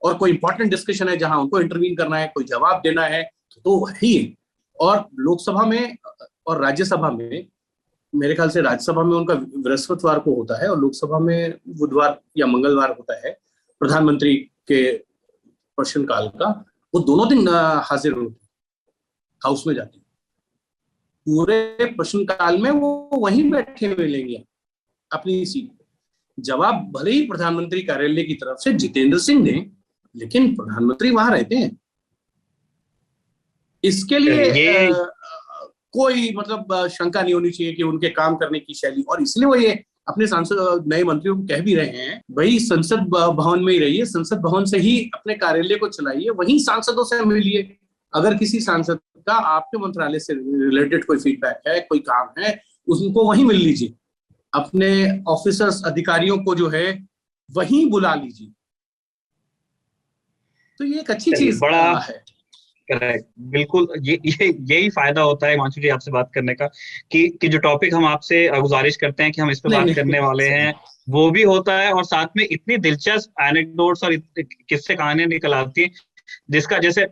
और कोई इंपॉर्टेंट डिस्कशन है जहां उनको इंटरवीन करना है, कोई जवाब देना है तो है ही। और लोकसभा में और राज्यसभा में, मेरे ख्याल से राज्यसभा में उनका बृहस्पतिवार को होता है और लोकसभा में बुधवार या मंगलवार होता है प्रधानमंत्री के प्रश्नकाल का। वो दोनों दिन हाजिर होते हैं, हाउस में जाते हैं। पूरे प्रश्नकाल में वो वहीं बैठे मिलेंगे अपनी सीट पे। जवाब भले ही प्रधानमंत्री कार्यालय की तरफ से जितेंद्र सिंह ने, लेकिन प्रधानमंत्री वहां रहते हैं। इसके लिए ये कोई मतलब शंका नहीं होनी चाहिए कि उनके काम करने की शैली, और इसलिए वो ये अपने सांसद नए मंत्रियों को कह भी रहे हैं, भाई संसद भवन में ही रहिए, संसद भवन से ही अपने कार्यालय को चलाइए, वहीं सांसदों से मिलिए। अगर किसी सांसद का आपके मंत्रालय से रिलेटेड कोई फीडबैक है, कोई काम है, उनको वहीं मिल लीजिए। अपने ऑफिसर्स, अधिकारियों को जो है वहीं बुला लीजिए। तो ये एक अच्छी चीज बड़ा है। करेक्ट, बिल्कुल। यही फायदा होता है हिमांशु जी आपसे बात करने का, कि जो टॉपिक हम आपसे गुजारिश करते हैं कि हम इस पे बात करने वाले हैं, वो भी होता है, और साथ में इतनी दिलचस्प एनेक्डोट्स और किस्से कहानियां निकल आती हैं जिसका जैसे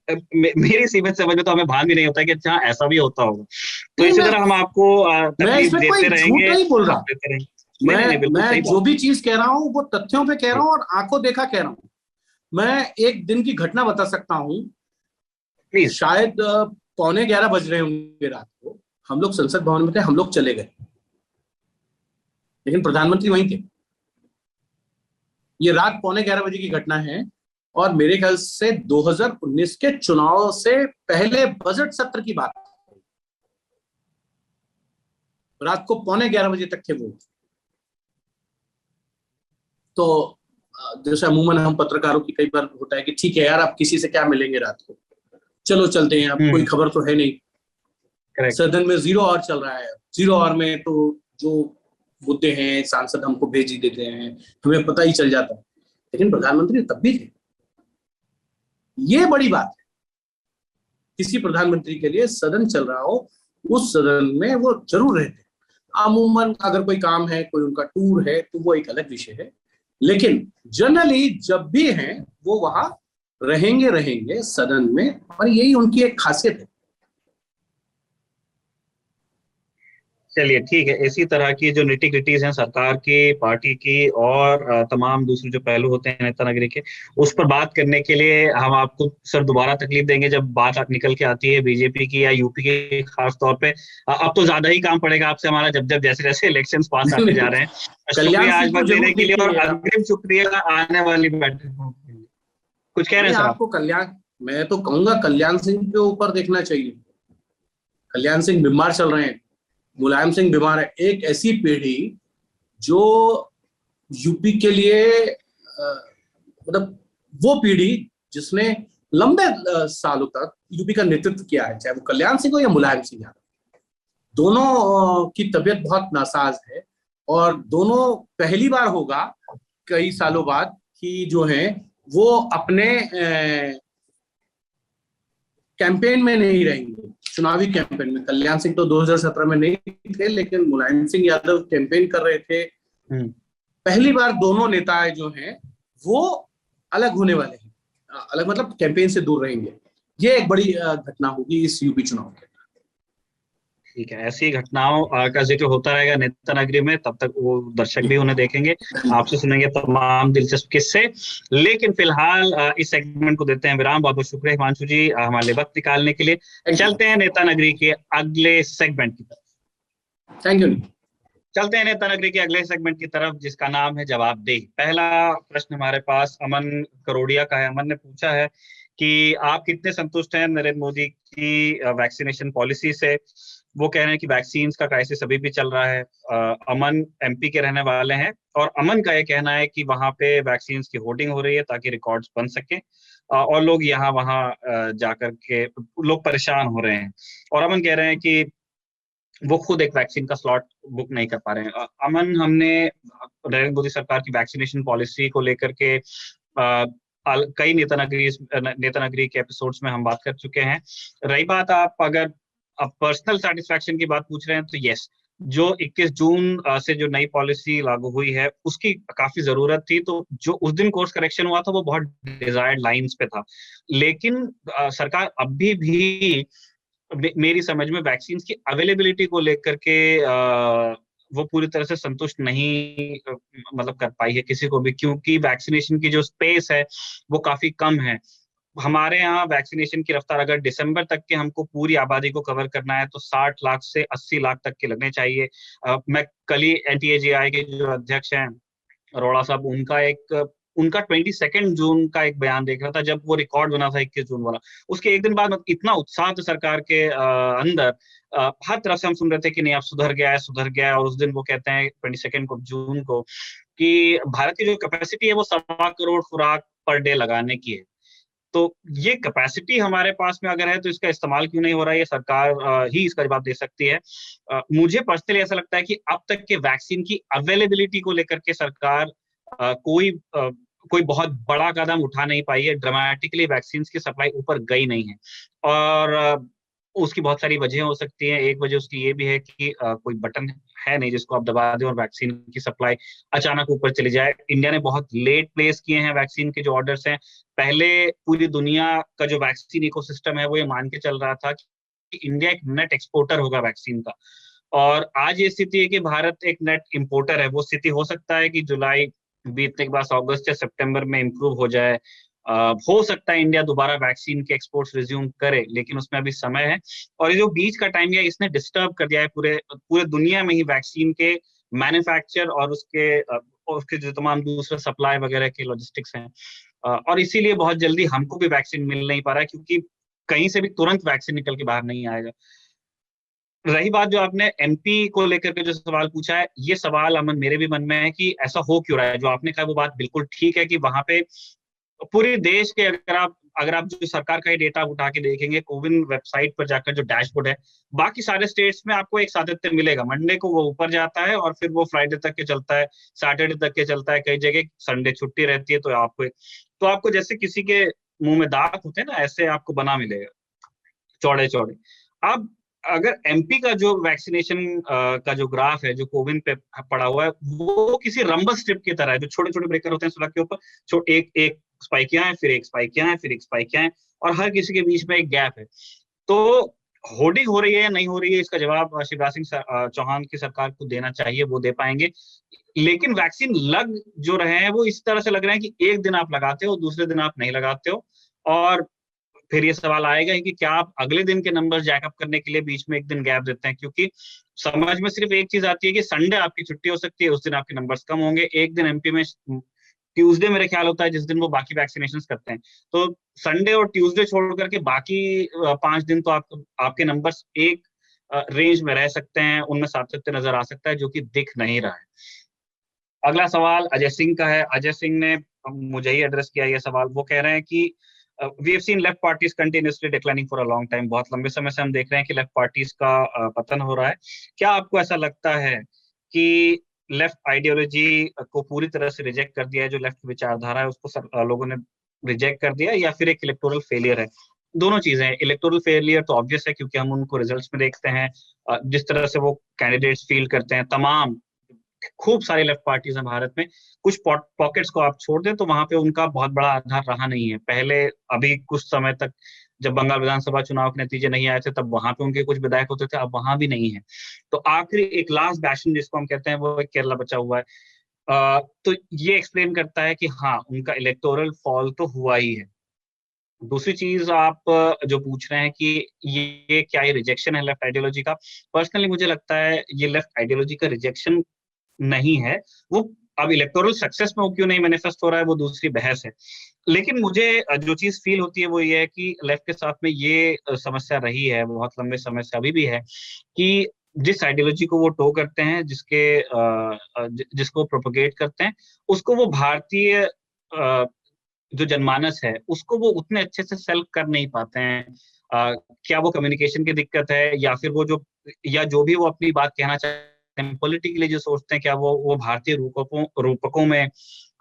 मेरी सीमित समझ में तो हमें भान भी नहीं होता कि अच्छा ऐसा भी होता होगा। तो इसी तरह हम आपको तकलीफ देते रहेंगे। नहीं बोल रहा, मैं जो भी चीज कह रहा हूँ वो तथ्यों पे कह रहा हूँ और आंखों देखा कह रहा हूँ। मैं एक दिन की घटना बता सकता हूँ। प्लीज। शायद 11:15 बज रहे होंगे रात को, हम लोग संसद भवन में थे, हम लोग चले गए, लेकिन प्रधानमंत्री वहीं थे। ये रात 11:15 बजे की घटना है और मेरे ख्याल से 2019 के चुनाव से पहले बजट सत्र की बात है। रात को 11:15 बजे तक थे वो। तो जैसे अमूमन हम पत्रकारों की कई बार होता है कि ठीक है यार, आप किसी से क्या मिलेंगे रात को, चलो चलते हैं, अब कोई खबर तो है नहीं। सदन में 0 आवर चल रहा है। 0 आवर में तो जो मुद्दे हैं सांसद हमको भेज ही देते हैं, हमें पता ही चल जाता है। लेकिन प्रधानमंत्री तब भी थे। ये बड़ी बात है। किसी प्रधानमंत्री के लिए सदन चल रहा हो, उस सदन में वो जरूर रहते हैं। अमूमन अगर कोई काम है, कोई उनका टूर है, तो वो एक अलग विषय है, लेकिन जनरली जब भी हैं वो वहां रहेंगे सदन में, और यही उनकी एक खासियत है। चलिए ठीक है, इसी तरह की जो निटी ग्रिटीज हैं सरकार की, पार्टी की, और तमाम दूसरे जो पहलू होते हैं नेता नगरी के, उस पर बात करने के लिए हम आपको सर दोबारा तकलीफ देंगे जब बात निकल के आती है बीजेपी की या यूपी की खास तौर पे। अब तो ज्यादा ही काम पड़ेगा आपसे हमारा, जब जैसे जैसे इलेक्शंस पास आते जा रहे हैं। शुक्रिया आज वक्त देने के लिए, और अग्रिम शुक्रिया आने वाली बैठकों के लिए। कुछ कह रहे हैं सर आपको? मैं तो कहूंगा कल्याण सिंह के ऊपर देखना चाहिए। कल्याण सिंह बीमार चल रहे हैं, मुलायम सिंह बीमार है। एक ऐसी पीढ़ी जो यूपी के लिए मतलब वो पीढ़ी जिसने लंबे सालों तक यूपी का नेतृत्व किया है, चाहे वो कल्याण सिंह हो या मुलायम सिंह यादव, दोनों की तबीयत बहुत नासाज है। और दोनों पहली बार होगा कई सालों बाद कि जो है वो अपने कैंपेन में नहीं रहेंगे, चुनावी कैंपेन में। कल्याण सिंह तो 2017 में नहीं थे, लेकिन मुलायम सिंह यादव कैंपेन कर रहे थे। पहली बार दोनों नेता जो हैं वो अलग होने वाले हैं, अलग मतलब कैंपेन से दूर रहेंगे। ये एक बड़ी घटना होगी इस यूपी चुनाव के। ठीक है, ऐसी घटनाओं का जिक्र होता रहेगा नेता नगरी में, तब तक वो दर्शक भी उन्हें देखेंगे, आपसे सुनेंगे तमाम दिलचस्प किस्से। लेकिन फिलहाल इस सेगमेंट को देते हैं विराम। बहुत बहुत शुक्रिया हिमांशु जी हमारे लिए वक्त निकालने के लिए। चलते हैं नेता नगरी के अगले सेगमेंट की तरफ। Thank you. चलते हैं नेता नगरी के अगले सेगमेंट की तरफ, जिसका नाम है जवाबदेही। पहला प्रश्न हमारे पास अमन करोड़िया का है। अमन ने पूछा है कि आप कितने संतुष्ट हैं नरेंद्र मोदी की वैक्सीनेशन पॉलिसी से। वो कह रहे हैं कि वैक्सीन का क्राइसिस अभी भी चल रहा है। अमन एमपी के रहने वाले हैं, और अमन का ये कहना है कि वहां पे वैक्सीन की होर्डिंग हो रही है ताकि रिकॉर्ड्स बन सके। और लोग यहाँ वहाँ जाकर के लोग परेशान हो रहे हैं। और अमन कह रहे हैं कि वो खुद एक वैक्सीन का स्लॉट बुक नहीं कर पा रहे हैं। अमन, हमने नरेंद्र मोदी सरकार की वैक्सीनेशन पॉलिसी को लेकर के कई नेता नगरी के एपिसोड्स में हम बात कर चुके हैं। रही बात आप अगर पर्सनल सेटिस्फैक्शन की बात पूछ रहे हैं, तो यस, जो 21 जून से जो नई पॉलिसी लागू हुई है उसकी काफी जरूरत थी। तो जो उस दिन कोर्स करेक्शन हुआ था वो बहुत डिजायर्ड लाइंस पे था, लेकिन सरकार अभी भी मेरी समझ में वैक्सीन की अवेलेबिलिटी को लेकर के वो पूरी तरह से संतुष्ट नहीं मतलब कर पाई है किसी को भी, क्योंकि वैक्सीनेशन की जो स्पेस है वो काफी कम है। हमारे यहाँ वैक्सीनेशन की रफ्तार अगर दिसंबर तक के हमको पूरी आबादी को कवर करना है तो 60 लाख से 80 लाख तक के लगने चाहिए। मैं कल ही NTAGI के जो अध्यक्ष हैं अरोड़ा साहब, उनका 22 जून का एक बयान देख रहा था जब वो रिकॉर्ड बना था 21 जून वाला। उसके एक दिन बाद इतना उत्साह था सरकार के अंदर, हर तरफ से हम सुन रहे थे कि नहीं अब सुधर गया है। और उस दिन वो कहते हैं 22 जून को कि भारत की जो कैपेसिटी है वो 1.25 करोड़ खुराक पर डे लगाने की है। तो ये कैपेसिटी हमारे पास में अगर है तो इसका इस्तेमाल क्यों नहीं हो रहा है, ये सरकार ही इसका जवाब दे सकती है। मुझे पर्सनली ऐसा लगता है कि अब तक के वैक्सीन की अवेलेबिलिटी को लेकर के सरकार कोई बहुत बड़ा कदम उठा नहीं पाई है। ड्रामेटिकली वैक्सीन की सप्लाई ऊपर गई नहीं है, और उसकी बहुत सारी वजह हो सकती है। एक वजह उसकी ये भी है कि कोई बटन है नहीं जिसको आप दबा दें और वैक्सीन की सप्लाई अचानक ऊपर चली जाए। इंडिया ने बहुत लेट प्लेस किए हैं वैक्सीन के जो ऑर्डर्स हैं। पहले पूरी दुनिया का जो वैक्सीन इकोसिस्टम है वो ये मान के चल रहा था कि इंडिया एक नेट एक्सपोर्टर होगा वैक्सीन का, और आज ये स्थिति है कि भारत एक नेट इंपोर्टर है। वो स्थिति हो सकता है कि जुलाई बीतने के बाद अगस्त या सितंबर में इंप्रूव हो जाए। हो सकता है इंडिया दोबारा वैक्सीन के एक्सपोर्ट्स रिज्यूम करे, लेकिन उसमें अभी समय है। और ये जो बीच का टाइम है इसने डिस्टर्ब कर दिया है पूरे दुनिया में ही वैक्सीन के मैन्युफैक्चर और उसके जो तमाम दूसरे सप्लाई वगैरह के लॉजिस्टिक्स हैं। और इसीलिए बहुत जल्दी हमको भी वैक्सीन मिल नहीं पा रहा है, क्योंकि कहीं से भी तुरंत वैक्सीन निकल के बाहर नहीं आएगा। रही बात जो आपने MP को लेकर के जो सवाल पूछा है, ये सवाल अमन मेरे भी मन में है कि ऐसा हो क्यों रहा है। जो आपने कहा वो बात बिल्कुल ठीक है कि वहां पे पूरे देश के अगर आप जो सरकार का ही डेटा उठा के देखेंगे, कोविन वेबसाइट पर जाकर जो डैशबोर्ड है, बाकी सारे स्टेट्स में आपको एक सातत्य मिलेगा। मंडे को वो ऊपर जाता है और फिर वो फ्राइडे तक के चलता है, सैटरडे तक के चलता है, कई जगह संडे छुट्टी रहती है। तो आपको जैसे किसी के मुंह में दांत होते हैं ना, ऐसे आपको बना मिलेगा चौड़े चौड़े। अब अगर MP का जो वैक्सीनेशन का जो ग्राफ है जो कोविन पे पड़ा हुआ है, वो किसी रंबस स्ट्रिप की तरह है, जो छोटे छोटे ब्रेकर होते हैं सड़क के ऊपर, एक स्पाइक यहाँ है, फिर एक स्पाइक यहाँ है, फिर एक स्पाइक यहाँ है, और हर किसी के बीच में एक गैप है। तो होर्डिंग हो रही है या नहीं हो रही है, इसका जवाब शिवराज सिंह चौहान की सरकार को देना चाहिए, वो दे पाएंगे। लेकिन वैक्सीन लग जो रहे हैं वो इस तरह से लग रहे हैं कि एक दिन आप लगाते हो, दूसरे दिन आप नहीं लगाते हो। और फिर ये सवाल आएगा कि क्या आप अगले दिन के नंबर जैकअप करने के लिए बीच में एक दिन गैप देते हैं, क्योंकि समझ में सिर्फ एक चीज आती है कि संडे आपकी छुट्टी हो सकती है, उस दिन आपके नंबर्स कम होंगे। एक दिन MP में ट्यूसडे मेरे ख्याल होता है जिस दिन वो बाकी वैक्सीनेशन करते हैं, तो संडे और ट्यूसडे छोड़ करके बाकी 5 दिन तो आपके नंबर्स एक रेंज में रह सकते हैं, उनमें सातत्य नजर आ सकता है, जो कि दिख नहीं रहा है। अगला सवाल अजय सिंह का है। अजय सिंह ने मुझे ही एड्रेस किया ये सवाल। वो कह रहे हैं कि we have seen left parties continuously declining for a long time. बहुत लंबे समय से हम देख रहे हैं कि लेफ्ट पार्टीज का पतन हो रहा है। क्या आपको ऐसा लगता है कि लेफ्ट आइडियोलॉजी को पूरी तरह से रिजेक्ट कर दिया है, जो लेफ्ट विचारधारा है उसको लोगों ने रिजेक्ट कर दिया, या फिर एक इलेक्टोरल फेलियर है? दोनों चीजें हैं। इलेक्टोरल फेलियर तो ऑब्वियस है क्योंकि हम उनको रिजल्ट्स में देखते हैं, जिस तरह से वो कैंडिडेट्स फील करते हैं। तमाम खूब सारी लेफ्ट पार्टीज हैं भारत में, कुछ पॉकेट्स को आप छोड़ दें तो वहां पे उनका बहुत बड़ा आधार रहा नहीं है पहले। अभी कुछ समय तक जब बंगाल विधानसभा चुनाव के नतीजे नहीं आए थे तब वहां पे उनके कुछ विधायक होते थे, अब वहां भी नहीं है। तो आखिरी एक लास्ट बैशन जिसको हम कहते हैं वो केरला बचा हुआ है। तो ये एक्सप्लेन करता है कि हाँ, उनका इलेक्टोरल फॉल तो हुआ ही है। दूसरी चीज आप जो पूछ रहे हैं कि ये क्या ये रिजेक्शन है लेफ्ट आइडियोलॉजी का, पर्सनली मुझे लगता है ये लेफ्ट आइडियोलॉजी का रिजेक्शन नहीं है। वो अब इलेक्टोरल सक्सेस में क्यों नहीं मैनिफेस्ट हो रहा है वो दूसरी बहस है। लेकिन मुझे जो चीज फील होती है वो ये है कि लेफ्ट के साथ में ये समस्या रही है बहुत लंबे समय से, अभी भी है, कि जिस आइडियोलॉजी को वो टो करते हैं, जिसको प्रोपोगेट करते हैं, उसको वो भारतीय जो जनमानस है उसको वो उतने अच्छे से सेल्फ कर नहीं पाते हैं। क्या वो कम्युनिकेशन की दिक्कत है, या फिर वो जो, या जो भी वो अपनी बात कहना चाहते हैं पॉलिटिकली जो सोचते हैं, क्या वो भारतीय रूपकों में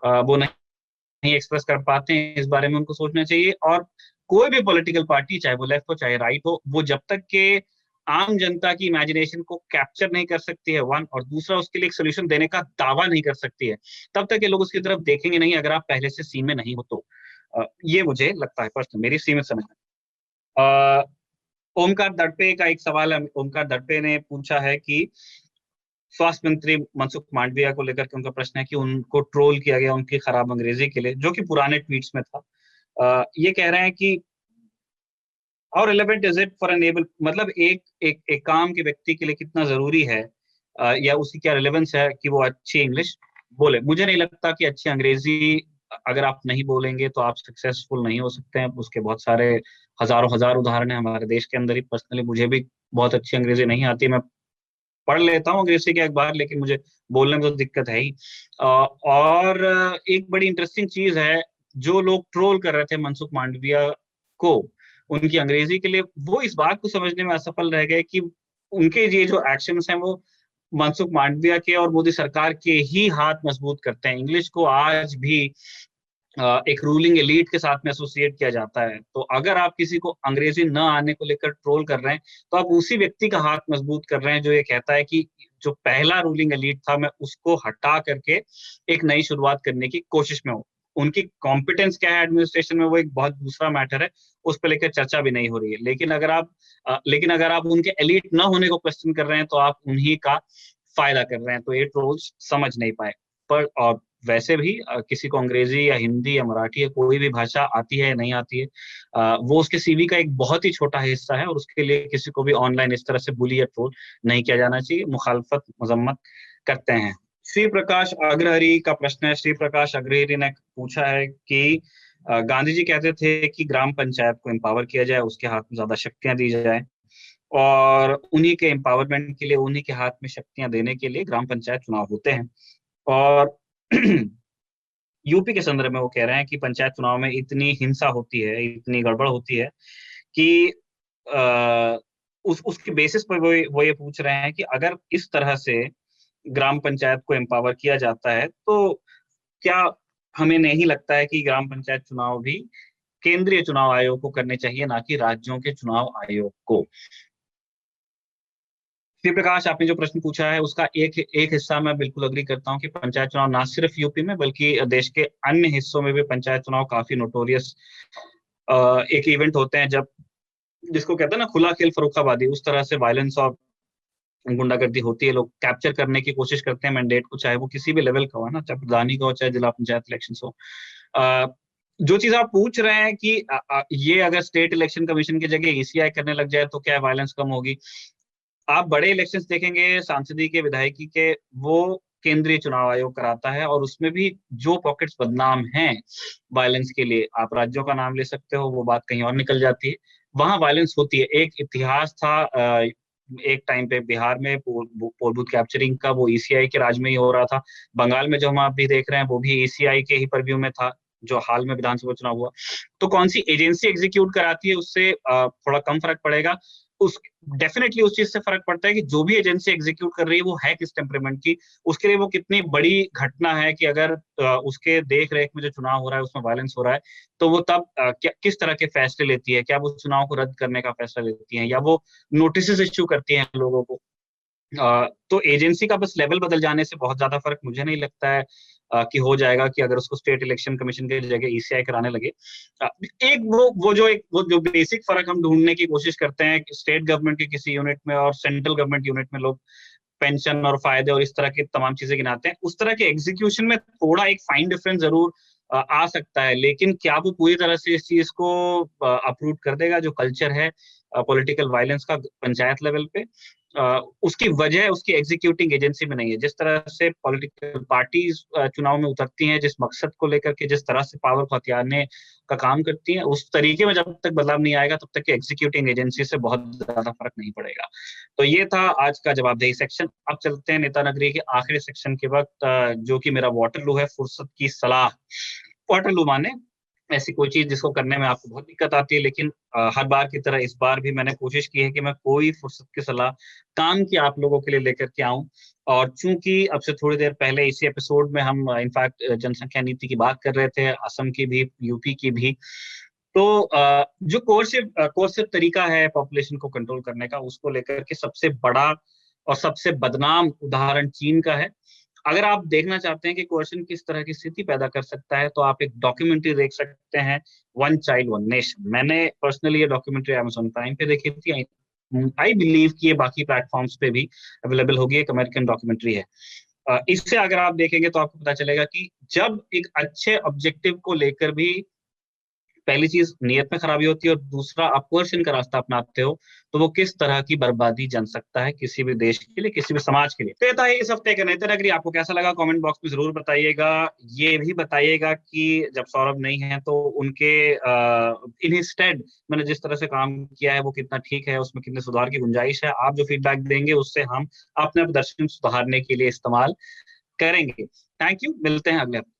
वो नहीं एक्सप्रेस कर पाते हैं, इस बारे में उनको सोचना चाहिए। और कोई भी पॉलिटिकल पार्टी, चाहे वो लेफ्ट हो चाहे राइट हो, वो जब तक के आम जनता की इमेजिनेशन को कैप्चर नहीं कर सकती है, वन, और दूसरा उसके लिए एक सोल्यूशन देने का दावा नहीं कर सकती है, तब तक ये लोग उसकी तरफ देखेंगे नहीं, अगर आप पहले से सी में नहीं हो तो। ये मुझे लगता है, पर्सनल मेरी सीमित समझ में। ओमकार दड़पे का एक सवाल है, ओमकार दड़पे ने पूछा है कि स्वास्थ्य मंत्री मनसुख मांडविया को लेकर के उनका प्रश्न है कि उनको ट्रोल किया गया उनकी खराब अंग्रेजी के लिए, जो कि पुराने ट्वीट्स में था। ये कह रहे हैं कि how relevant is it for enable, मतलब एक काम के व्यक्ति के लिए कितना जरूरी है, या उसकी क्या रिलेवेंस है कि वो अच्छी इंग्लिश बोले। मुझे नहीं लगता कि अच्छी अंग्रेजी अगर आप नहीं बोलेंगे तो आप सक्सेसफुल नहीं हो सकते हैं। उसके बहुत सारे हजारों हजार उदाहरण है हमारे देश के अंदर ही। पर्सनली मुझे भी बहुत अच्छी अंग्रेजी नहीं आती, मैं पढ़ लेता हूँ अंग्रेजी के अखबार, लेकिन मुझे बोलने में तो दिक्कत है ही। और एक बड़ी इंटरेस्टिंग चीज है, जो लोग ट्रोल कर रहे थे मनसुख मांडविया को उनकी अंग्रेजी के लिए, वो इस बात को समझने में असफल रह गए कि उनके ये जो एक्शंस हैं वो मनसुख मांडविया के और मोदी सरकार के ही हाथ मजबूत करते हैं। इंग्लिश को आज भी एक रूलिंग एलीट के साथ में एसोसिएट किया जाता है। तो अगर आप किसी को अंग्रेजी न आने को लेकर ट्रोल कर रहे हैं, तो आप उसी व्यक्ति का हाथ मजबूत कर रहे हैं जो ये कहता है कि जो पहला रूलिंग एलीट था मैं उसको हटा करके एक नई शुरुआत करने की कोशिश में हूँ। उनकी कॉम्पिटेंस क्या है एडमिनिस्ट्रेशन में, वो एक बहुत दूसरा मैटर है, उस पर लेकर चर्चा भी नहीं हो रही है। लेकिन अगर आप उनके एलीट न होने को क्वेश्चन कर रहे हैं, तो आप उन्हीं का फायदा कर रहे हैं। तो ये ट्रोल्स समझ नहीं पाए। पर और वैसे भी किसी को अंग्रेजी या हिंदी या मराठी या कोई भी भाषा आती है या नहीं आती है, वो उसके सीवी का एक बहुत ही छोटा हिस्सा है, और उसके लिए किसी को भी ऑनलाइन इस तरह से बुली या ट्रोल नहीं किया जाना चाहिए। मुखालफत मजम्मत करते हैं। श्री प्रकाश अग्रहरि का प्रश्न है। श्री प्रकाश अग्रहरि ने पूछा है कि गांधी जी कहते थे कि ग्राम पंचायत को एम्पावर किया जाए, उसके हाथ में ज्यादा शक्तियां दी जाए, और उन्हीं के एम्पावरमेंट के लिए, उन्हीं के हाथ में शक्तियां देने के लिए ग्राम पंचायत चुनाव होते हैं। और यूपी के संदर्भ में वो कह रहे हैं कि पंचायत चुनाव में इतनी हिंसा होती है, इतनी गड़बड़ होती है कि उसके बेसिस पर वो ये पूछ रहे हैं कि अगर इस तरह से ग्राम पंचायत को एम्पावर किया जाता है, तो क्या हमें नहीं लगता है कि ग्राम पंचायत चुनाव भी केंद्रीय चुनाव आयोग को करने चाहिए, ना कि राज्यों के चुनाव आयोग को। श्री प्रकाश, आपने जो प्रश्न पूछा है उसका एक हिस्सा मैं बिल्कुल अग्री करता हूं कि पंचायत चुनाव ना सिर्फ यूपी में बल्कि देश के अन्य हिस्सों में भी पंचायत चुनाव काफी नोटोरियस एक इवेंट होते हैं, जब जिसको कहते हैं ना खुला खेल फर्रुखाबादी, उस तरह से वायलेंस और गुंडागर्दी होती है। लोग कैप्चर करने की कोशिश करते हैं मैंडेट को, चाहे वो किसी भी लेवल का हो ना, चाहे प्रधानी का हो चाहे जिला पंचायत इलेक्शन हो। जो चीज आप पूछ रहे हैं कि ये अगर स्टेट इलेक्शन कमीशन की जगह ईसीआई करने लग जाए तो क्या वायलेंस कम होगी। आप बड़े इलेक्शंस देखेंगे सांसदीय के, विधायकी के, वो केंद्रीय चुनाव आयोग कराता है, और उसमें भी जो पॉकेट्स बदनाम हैं वायलेंस के लिए, आप राज्यों का नाम ले सकते हो, वो बात कहीं और निकल जाती है, वहां वायलेंस होती है। एक इतिहास था एक टाइम पे बिहार में पोल बूथ कैप्चरिंग का, वो ईसीआई के राज में ही हो रहा था। बंगाल में जो हम आप भी देख रहे हैं वो भी ईसीआई के ही परव्यू में था, जो हाल में विधानसभा चुनाव हुआ। तो कौन सी एजेंसी एग्जीक्यूट कराती है उससे थोड़ा कम फर्क पड़ेगा। उस डेफिनेटली उस चीज से फर्क पड़ता है कि जो भी एजेंसी एग्जीक्यूट कर रही है वो है किस टेम्परेमेंट की, उसके लिए वो कितनी बड़ी घटना है कि अगर उसके देख रेख में जो चुनाव हो रहा है उसमें वायलेंस हो रहा है, तो वो तब किस तरह के फैसले लेती है। क्या वो चुनाव को रद्द करने का फैसला लेती है, या वो नोटिस इश्यू करती है लोगों को। तो एजेंसी का बस लेवल बदल जाने से बहुत ज्यादा फर्क मुझे नहीं लगता है कि हो जाएगा, कि अगर उसको स्टेट इलेक्शन कमीशन की जगह ईसीआई कराने लगे। एक वो जो बेसिक फर्क हम ढूंढने की कोशिश करते हैं स्टेट गवर्नमेंट के किसी यूनिट में और सेंट्रल गवर्नमेंट यूनिट में, लोग पेंशन और फायदे और इस तरह की तमाम चीजें गिनाते हैं, उस तरह के एग्जीक्यूशन में थोड़ा एक फाइन डिफरेंस जरूर आ सकता है। लेकिन क्या वो पूरी तरह से इस चीज को अप्रूव कर देगा, जो कल्चर है पॉलिटिकल वायलेंस का पंचायत लेवल पे, उसकी वजह उसकी एग्जीक्यूटिंग एजेंसी में नहीं है। जिस तरह से पॉलिटिकल पार्टीज चुनाव में उतरती हैं, जिस मकसद को लेकर के, जिस तरह से पावर को हथियारने का काम करती हैं, उस तरीके में जब तक बदलाव नहीं आएगा तब तक कि एग्जीक्यूटिंग एजेंसी से बहुत ज्यादा फर्क नहीं पड़ेगा। तो ये था आज का जवाबदेही सेक्शन। अब चलते हैं नेता नगरी के आखिरी सेक्शन के वक्त, जो कि मेरा वाटरलू है, फुर्सत की सलाह। वाटरलू माने ऐसी कोई चीज जिसको करने में आपको बहुत दिक्कत आती है, लेकिन हर बार की तरह इस बार भी मैंने कोशिश की है कि मैं कोई फुर्सत की सलाह काम की आप लोगों के लिए लेकर के आऊं। और चूंकि अब से थोड़ी देर पहले इसी एपिसोड में हम इनफैक्ट जनसंख्या नीति की बात कर रहे थे, असम की भी, यूपी की भी, तो जो कोर्सिव तरीका है पॉपुलेशन को कंट्रोल करने का, उसको लेकर के सबसे बड़ा और सबसे बदनाम उदाहरण चीन का है। अगर आप देखना चाहते हैं कि कोर्शन किस तरह की स्थिति पैदा कर सकता है, तो आप एक डॉक्यूमेंट्री देख सकते हैं, वन चाइल्ड वन नेशन। मैंने पर्सनली ये डॉक्यूमेंट्री अमेज़न प्राइम पे देखी थी। आई बिलीव कि ये बाकी प्लेटफॉर्म्स पे भी अवेलेबल होगी। एक अमेरिकन डॉक्यूमेंट्री है। इससे अगर आप देखेंगे तो आपको पता चलेगा कि जब एक अच्छे ऑब्जेक्टिव को लेकर भी पहली चीज नीयत में खराबी होती है और दूसरा आप कोर्शन का रास्ता अपनाते हो, तो वो किस तरह की बर्बादी जन सकता है किसी भी देश के लिए, किसी भी समाज के लिए। तो ये था इस हफ्ते का नेता नगरी। आपको कैसा लगा कमेंट बॉक्स में जरूर बताइएगा। ये भी बताइएगा कि जब सौरभ नहीं है तो उनके इन इंस्टेड मैंने जिस तरह से काम किया है वो कितना ठीक है, उसमें कितने सुधार की गुंजाइश है। आप जो फीडबैक देंगे उससे हम अपने प्रदर्शन सुधारने के लिए इस्तेमाल करेंगे। थैंक यू, मिलते हैं अगले हफ्ते।